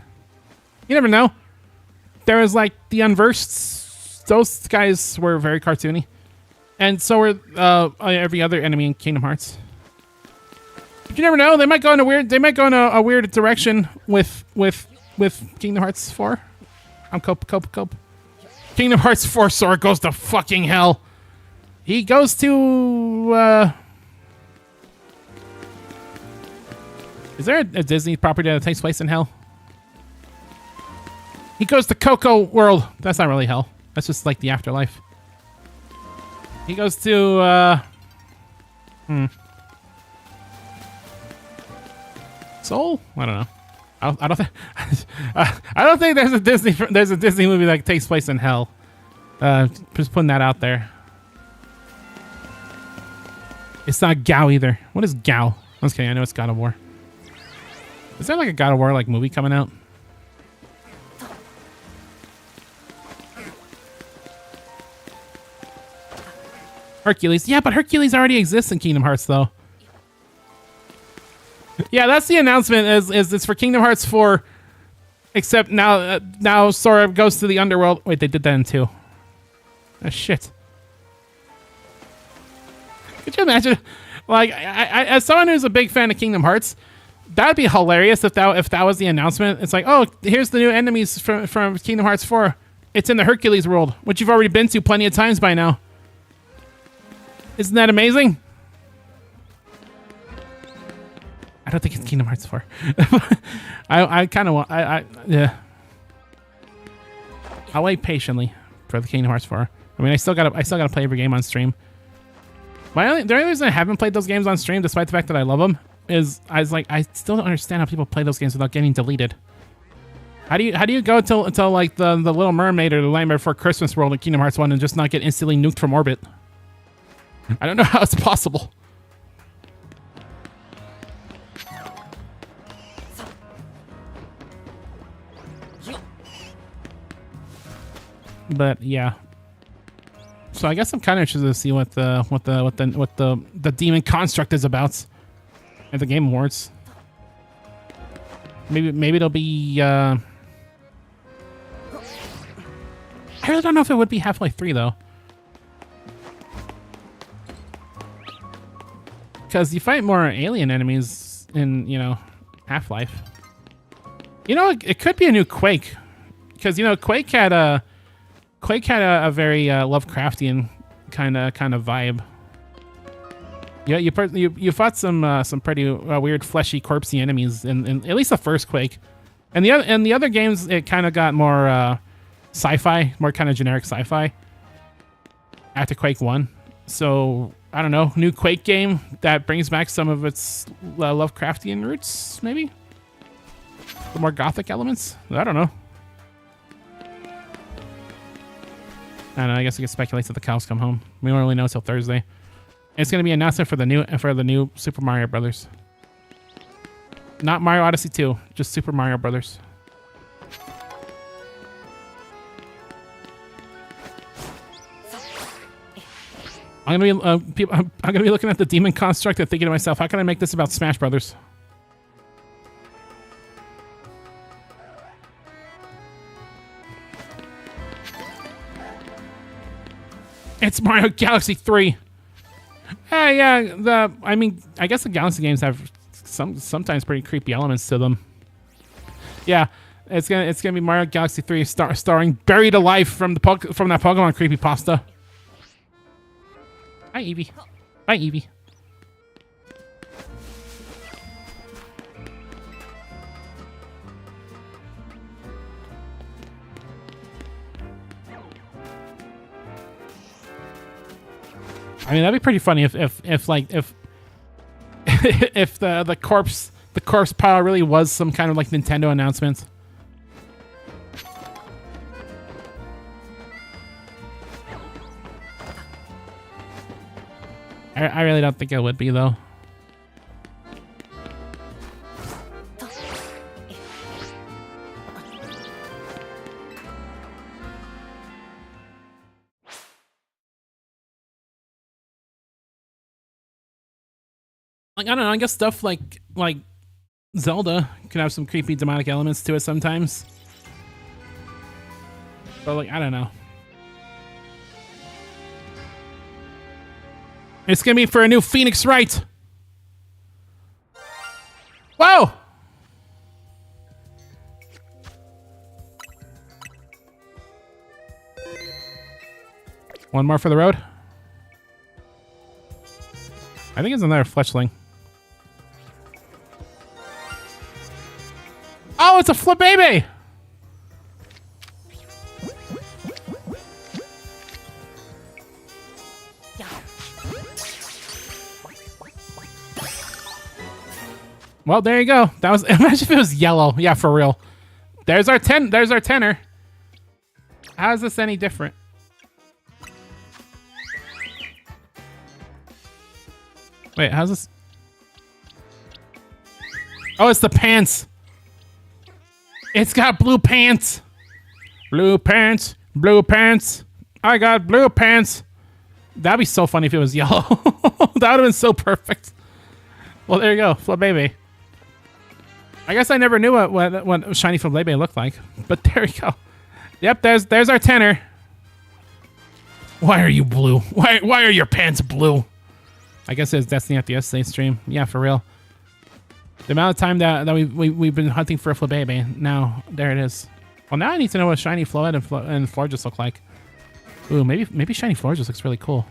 You never know. There was like the Unversed. Those guys were very cartoony, and so were every other enemy in Kingdom Hearts. But you never know. They might go in a weird direction with Kingdom Hearts 4. I'm Cope. Kingdom Hearts 4 Sora goes to fucking hell. He goes to is there a Disney property that takes place in hell? He goes to Coco World. That's not really hell. That's just like the afterlife. He goes to Soul? I don't know. I don't think I don't think there's a Disney movie that takes place in hell. Just putting that out there. It's not Gao either. What is Gao? I'm just kidding. I know it's God of War. Is there like a God of War like movie coming out? Hercules. Yeah, but Hercules already exists in Kingdom Hearts though. Yeah, that's the announcement. Is it's for Kingdom Hearts 4, except now Sora goes to the underworld. Wait, they did that in 2. Oh shit. Could you imagine? Like, I as someone who's a big fan of Kingdom Hearts, that would be hilarious if that was the announcement. It's like, oh, here's the new enemies from Kingdom Hearts 4. It's in the Hercules world, which you've already been to plenty of times by now. Isn't that amazing? I don't think it's Kingdom Hearts 4. I kind of want. Yeah. I'll wait patiently for the Kingdom Hearts 4. I mean, I still gotta play every game on stream. The only reason I haven't played those games on stream, despite the fact that I love them, is I still don't understand how people play those games without getting deleted. How do you go until like the Little Mermaid or the Nightmare Before Christmas world in Kingdom Hearts 1 and just not get instantly nuked from orbit? I don't know how it's possible. But yeah. So I guess I'm kind of interested to see what the demon construct is about at the Game Awards. Maybe it'll be. I really don't know if it would be Half-Life 3 though, because you fight more alien enemies in Half-Life. It could be a new Quake, because Quake had a very Lovecraftian kind of vibe. Yeah, you fought some pretty weird fleshy corpsey enemies in at least the first Quake, and the other games it kind of got more sci-fi, more kind of generic sci-fi after Quake 1. So I don't know, new Quake game that brings back some of its Lovecraftian roots, maybe the more gothic elements. I don't know. I don't know, I guess we can speculate till the cows come home. We don't really know until Thursday. It's going to be an announcement for the new Super Mario Brothers. Not Mario Odyssey 2, just Super Mario Brothers. I'm gonna be looking at the demon construct and thinking to myself, how can I make this about Smash Brothers? It's Mario Galaxy 3. Yeah, I guess the Galaxy games have sometimes pretty creepy elements to them. Yeah, it's gonna be Mario Galaxy 3 starring Buried Alive from that Pokemon creepypasta. Hi, Eevee. Bye, Eevee. I mean, that'd be pretty funny if if the corpse pile really was some kind of like Nintendo announcement. I really don't think it would be, though. Like, I don't know, I guess stuff like Zelda can have some creepy demonic elements to it sometimes. But like, I don't know. It's gonna be for a new Phoenix Wright. Whoa! One more for the road. I think it's another fletchling. Oh, it's a flip baby! Well, there you go. That was, imagine if it was yellow. Yeah, for real. There's our tenor. How is this any different? Wait, how's this? Oh, it's the pants. It's got blue pants. Blue pants. Blue pants. I got blue pants. That'd be so funny if it was yellow. That would have been so perfect. Well, there you go. Flip baby. I guess I never knew what shiny Flip baby looked like. But there you go. Yep, there's our tenor. Why are you blue? Why are your pants blue? I guess it's Destiny at the SA stream. Yeah, for real. The amount of time that we've been hunting for a Flabébé, now there it is. Well, now I need to know what shiny Floette and Florges look like. Ooh, maybe shiny Florges looks really cool.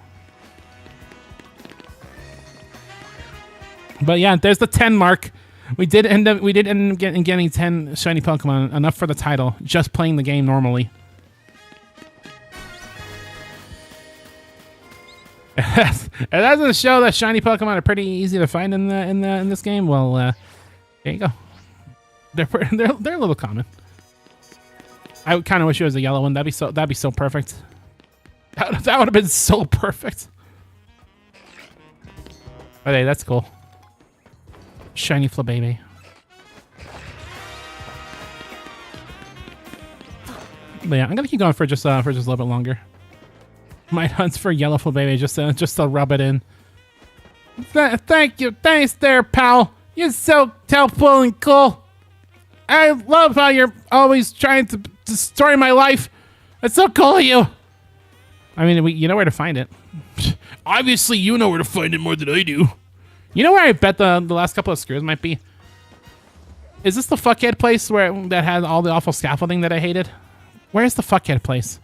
But yeah, there's the 10 mark. We did end up getting 10 shiny Pokemon, enough for the title. Just playing the game normally. If that doesn't show that shiny Pokemon are pretty easy to find in this game, well, there you go. They're a little common. I kind of wish it was a yellow one. That'd be so perfect. That would have been so perfect. Okay, that's cool. Shiny Flabébé. But yeah, I'm gonna keep going for just a little bit longer. My hunts for yellow Flabébé just to rub it in. Thank you, thanks there, pal. You're so helpful and cool. I love how you're always trying to destroy my life. That's so cool of you. I mean, you know where to find it. Obviously, you know where to find it more than I do. You know where I bet the last couple of screws might be? Is this the fuckhead place that had all the awful scaffolding that I hated? Where's the fuckhead place?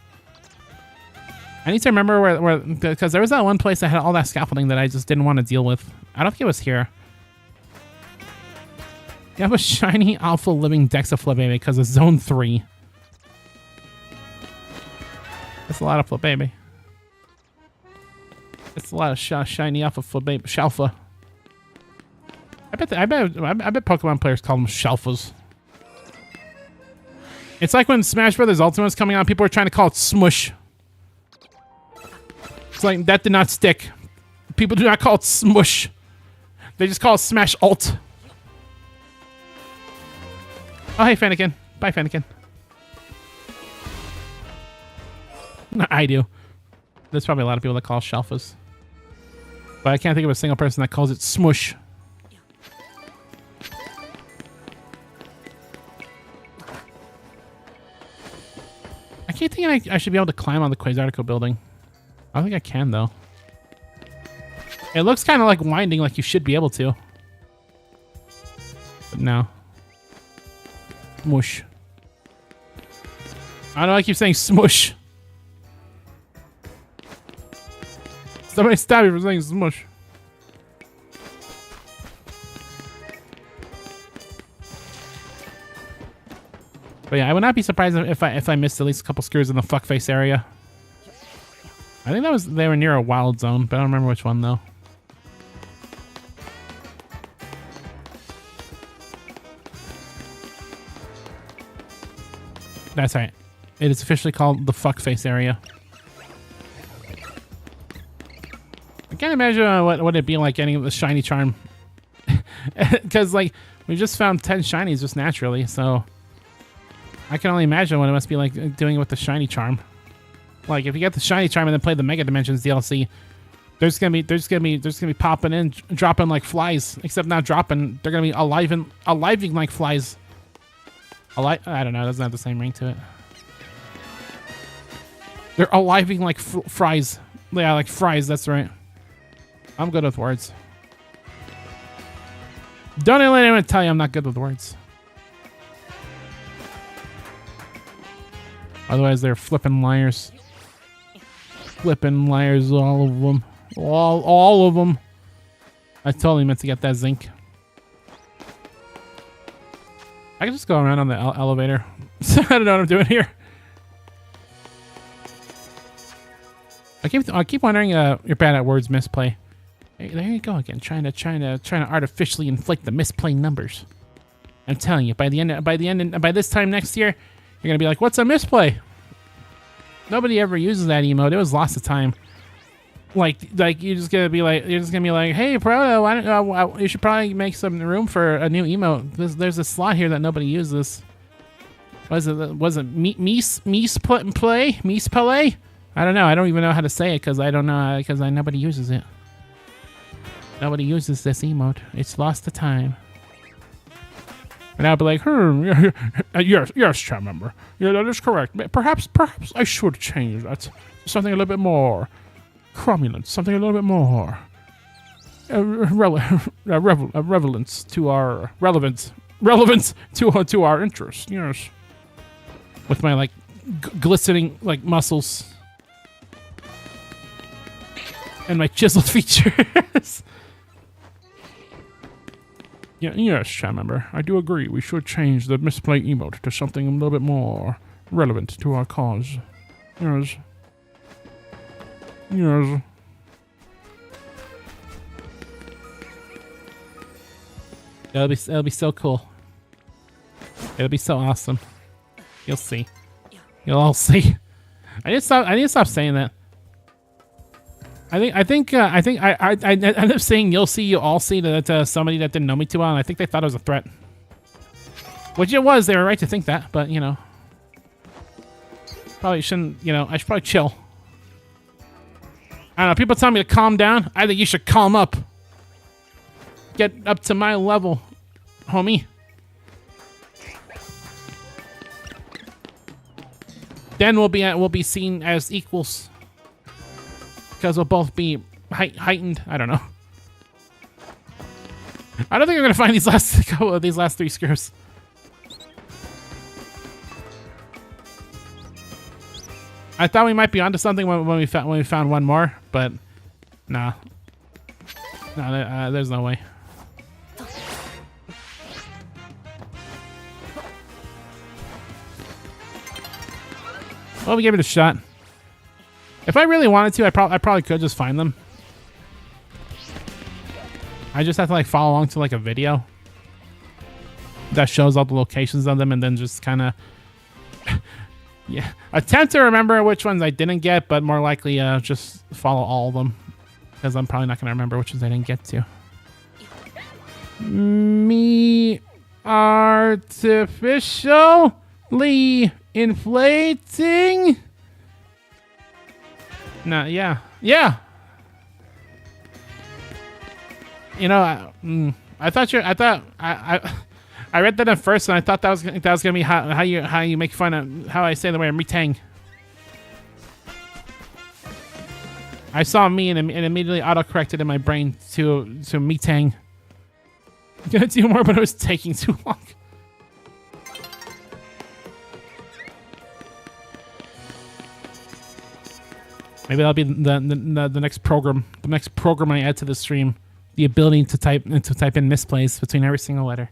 I need to remember where because there was that one place that had all that scaffolding that I just didn't want to deal with. I don't think it was here. You have a shiny alpha living Dexa Flabébé because of Zone 3. That's a lot of Flabébé. It's a lot of shiny alpha Flabébé. Shalfa. I bet Pokemon players call them Shalfas. It's like when Smash Brothers Ultimate was coming out, people were trying to call it Smush. It's like, that did not stick. People do not call it Smush. They just call it Smash Ult. Oh, hey, Fennekin. Bye, Fennekin. I do. There's probably a lot of people that call it Shalfas. But I can't think of a single person that calls it Smush. I keep thinking I should be able to climb on the Quasartico building. I don't think I can, though. It looks kind of like winding, like you should be able to. But no. Smush. I don't know, I keep saying smush. Somebody stop me for saying smush. But yeah, I would not be surprised if I missed at least a couple screws in the fuckface area. I think they were near a wild zone, but I don't remember which one though. That's right. It is officially called the fuckface area. I can't imagine what would it be like getting the shiny charm. Because, like, we just found 10 shinies just naturally, so I can only imagine what it must be like doing it with the shiny charm. Like, if you get the shiny charm and then play the Mega Dimensions DLC, there's gonna be popping in, dropping like flies. Except not dropping, they're gonna be aliving like flies. I don't know, it doesn't have the same ring to it. They're aliving like fries. Yeah, like fries, that's right. I'm good with words. Don't let anyone tell you I'm not good with words. Otherwise, they're flipping liars. Flipping liars, all of them. All of them. I totally meant to get that zinc. I can just go around on the elevator. I don't know what I'm doing here. I keep wondering. You're bad at words misplay. Hey, there you go again, trying to artificially inflate the misplay numbers. I'm telling you, by this time next year, you're gonna be like, "What's a misplay?" Nobody ever uses that emote. It was lost of time. Like you're just gonna be like, "Hey, Proto, why don't you should probably make some room for a new emote. There's a slot here that nobody uses." Was it Mies Play? I don't know. I don't even know how to say it because nobody uses it. Nobody uses this emote. It's lost to time. And I'll be like, yes, chat member. Yeah, that is correct. Perhaps I should change that to something a little bit more cromulent, something a little bit more relevance to our interest. Yes, with my like glistening like muscles and my chiseled features. Yeah, yes, chat member. I do agree. We should change the misplay emote to something a little bit more relevant to our cause. Yes. Yes. It'll be so cool. It'll be so awesome. You'll see. You'll all see. I need to stop saying that. I think I ended up saying you'll see, you all see to somebody that didn't know me too well, and I think they thought it was a threat. Which it was. They were right to think that, but you know, probably shouldn't. You know, I should probably chill. I don't know. People tell me to calm down. I think you should calm up. Get up to my level, homie. Then we'll be seen as equals. Because we'll both be heightened. I don't know. I don't think I'm gonna find these last 3 screws. I thought we might be onto something when we found one more, but nah. No, there's no way. Well, we gave it a shot. If I really wanted to, I probably could just find them. I just have to like follow along to like a video that shows all the locations of them, and then just kind of yeah, attempt to remember which ones I didn't get, but more likely just follow all of them because I'm probably not gonna remember which ones I didn't get to. Me artificially inflating. No, yeah. You know, I read that at first, and I thought that was gonna be how you make fun of how I say the word metang. I saw me and immediately auto-corrected in my brain to metang. I'm gonna do more, but it was taking too long. Maybe that'll be the next program. The next program I add to the stream, the ability to type in misplays between every single letter.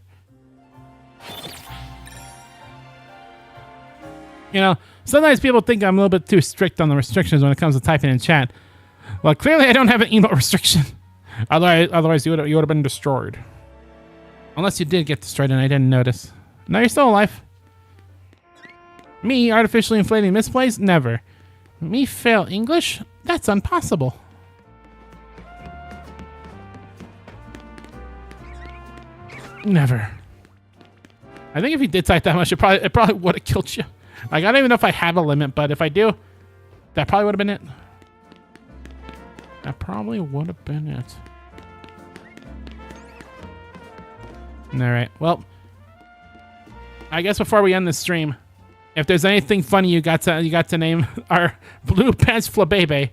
You know, sometimes people think I'm a little bit too strict on the restrictions when it comes to typing in chat. Well, clearly I don't have an emote restriction. Otherwise you would have been destroyed. Unless you did get destroyed and I didn't notice. No, you're still alive. Me artificially inflating misplays? Never. Me fail English? That's impossible. Never. I think if you did type that much, it probably would have killed you. Like, I don't even know if I have a limit, but if I do, that probably would have been it. That probably would have been it. All right. Well, I guess before we end this stream, if there's anything funny you got to name our Blue Pants Flabebe,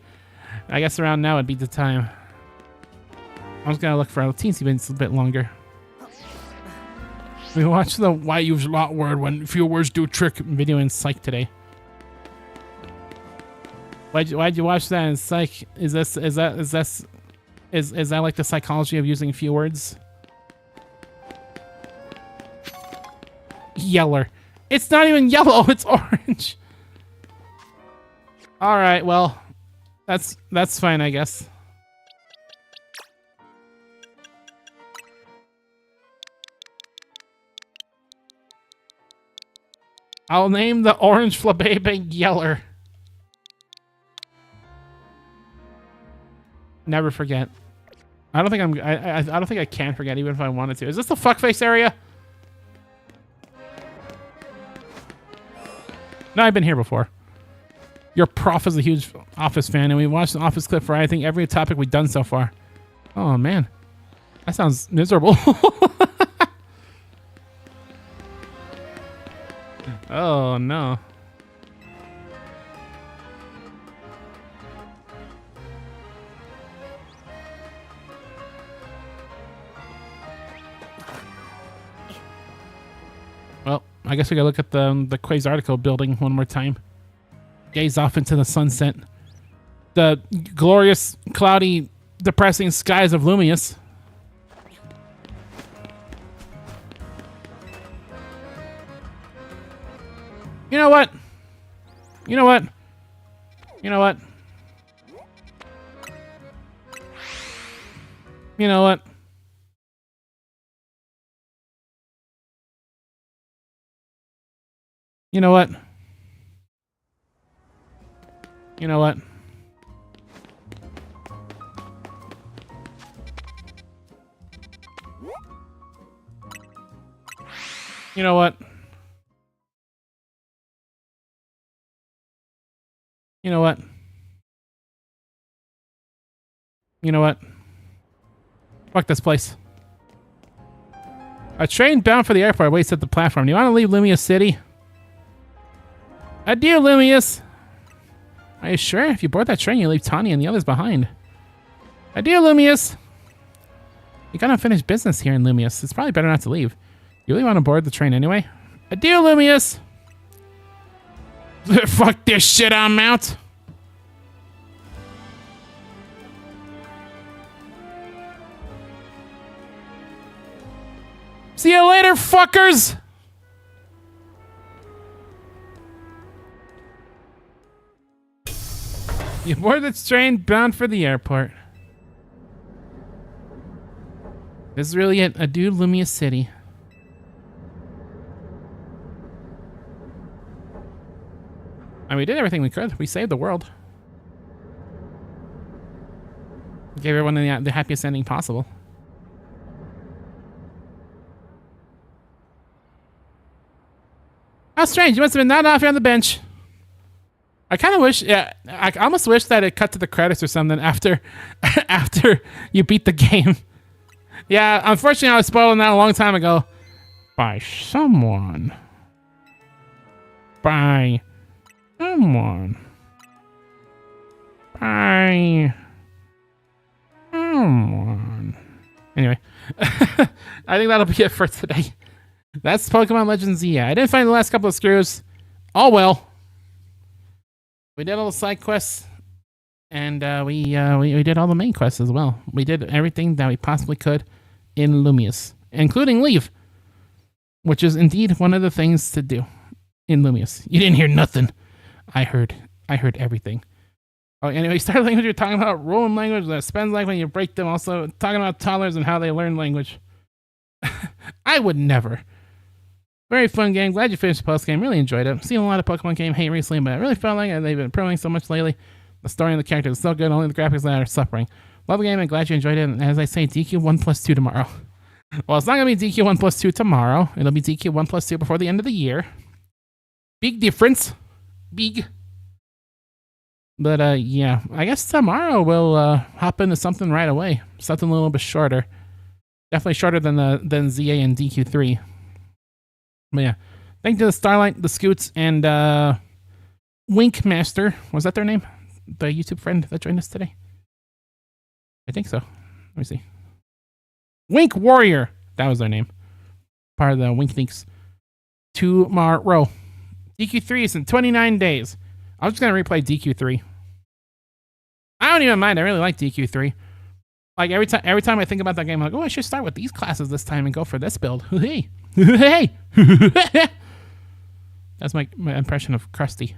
I guess around now would be the time. I was gonna look for a teensy bit longer. We watched the why use a lot word when few words do trick video in Psych today. Why'd you watch that in Psych? Is that like the psychology of using few words? Yeller. It's not even yellow, it's orange. All right, well, that's fine, I guess. I'll name the orange Flabebe Yeller. Never forget. I don't think I don't think I can forget even if I wanted to. Is this the fuckface area? No, I've been here before. Your prof is a huge Office fan, and we watched the Office clip for I think every topic we've done so far. Oh man, that sounds miserable. Oh no. Well, I guess we gotta look at the Quasarticle building one more time. Gaze off into the sunset. The glorious, cloudy, depressing skies of Lumius. You know what? You know what? You know what? You know what? You know what? You know what? You know what? You know what? You know what? Fuck this place. A train bound for the airport waits at the platform. Do you want to leave Lumius City? Adieu, Lumius! Are you sure? If you board that train, you leave Tawny and the others behind. Adieu, Lumius! You got unfinished business here in Lumius. It's probably better not to leave. You really want to board the train anyway? Adieu, Lumius! Fuck this shit, I'm out! See you later, fuckers! You board the train bound for the airport. This is really it. Adieu, Lumius City. And we did everything we could. We saved the world. Gave everyone the happiest ending possible. How strange. You must have been nodding off here on the bench. I kind of wish, yeah, I almost wish that it cut to the credits or something after you beat the game. Yeah, unfortunately, I was spoiling that a long time ago. By someone. By someone. By someone. Anyway, I think that'll be it for today. That's Pokemon Legends Z. I didn't find the last couple of screws. All well. We did all the side quests, and we did all the main quests as well. We did everything that we possibly could in Lumius, including leave, which is indeed one of the things to do in Lumius. You didn't hear nothing. I heard everything. Oh, anyway, start language. You're talking about rolling language that spends like when you break them. Also talking about toddlers and how they learn language. I would never. Very fun game. Glad you finished the post game. Really enjoyed it. Seen a lot of Pokemon game hate recently, but I really felt like they've been improving so much lately. The story and the characters are so good. Only the graphics that are suffering. Love the game and glad you enjoyed it. And as I say, DQ 1+2 tomorrow. Well, it's not going to be DQ1 plus 2 tomorrow. It'll be DQ1 plus 2 before the end of the year. Big difference. Big. But, yeah, I guess tomorrow we'll hop into something right away. Something a little bit shorter. Definitely shorter than ZA and DQ3. But, yeah. Thank you to the Starlight, the Scoots, and Wink Master. Was that their name? The YouTube friend that joined us today? I think so. Let me see. Wink Warrior. That was their name. Part of the Wink Thinks. Tomorrow. DQ3 is in 29 days. I'm just going to replay DQ3. I don't even mind. I really like DQ3. Like, every time I think about that game, I'm like, oh, I should start with these classes this time and go for this build. Hey. Hey. That's my impression of Krusty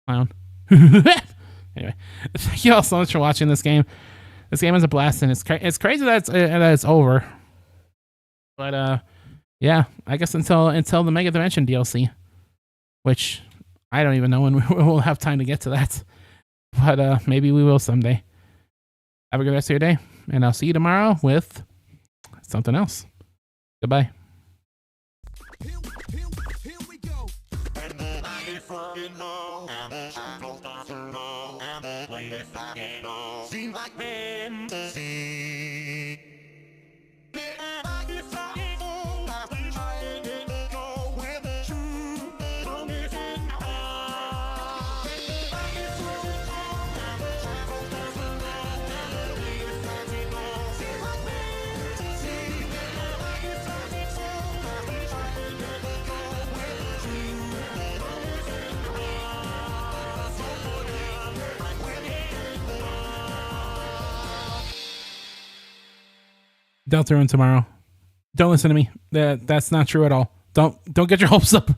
Clown. Anyway, thank you all so much for watching this game. This game is a blast, and it's crazy that it's over. But yeah, I guess until the Mega Dimension DLC, which I don't even know when we'll have time to get to that. But maybe we will someday. Have a good rest of your day, and I'll see you tomorrow with something else. Goodbye. Seems like fantasy. Deltarune tomorrow. Don't listen to me. That's not true at all. Don't get your hopes up.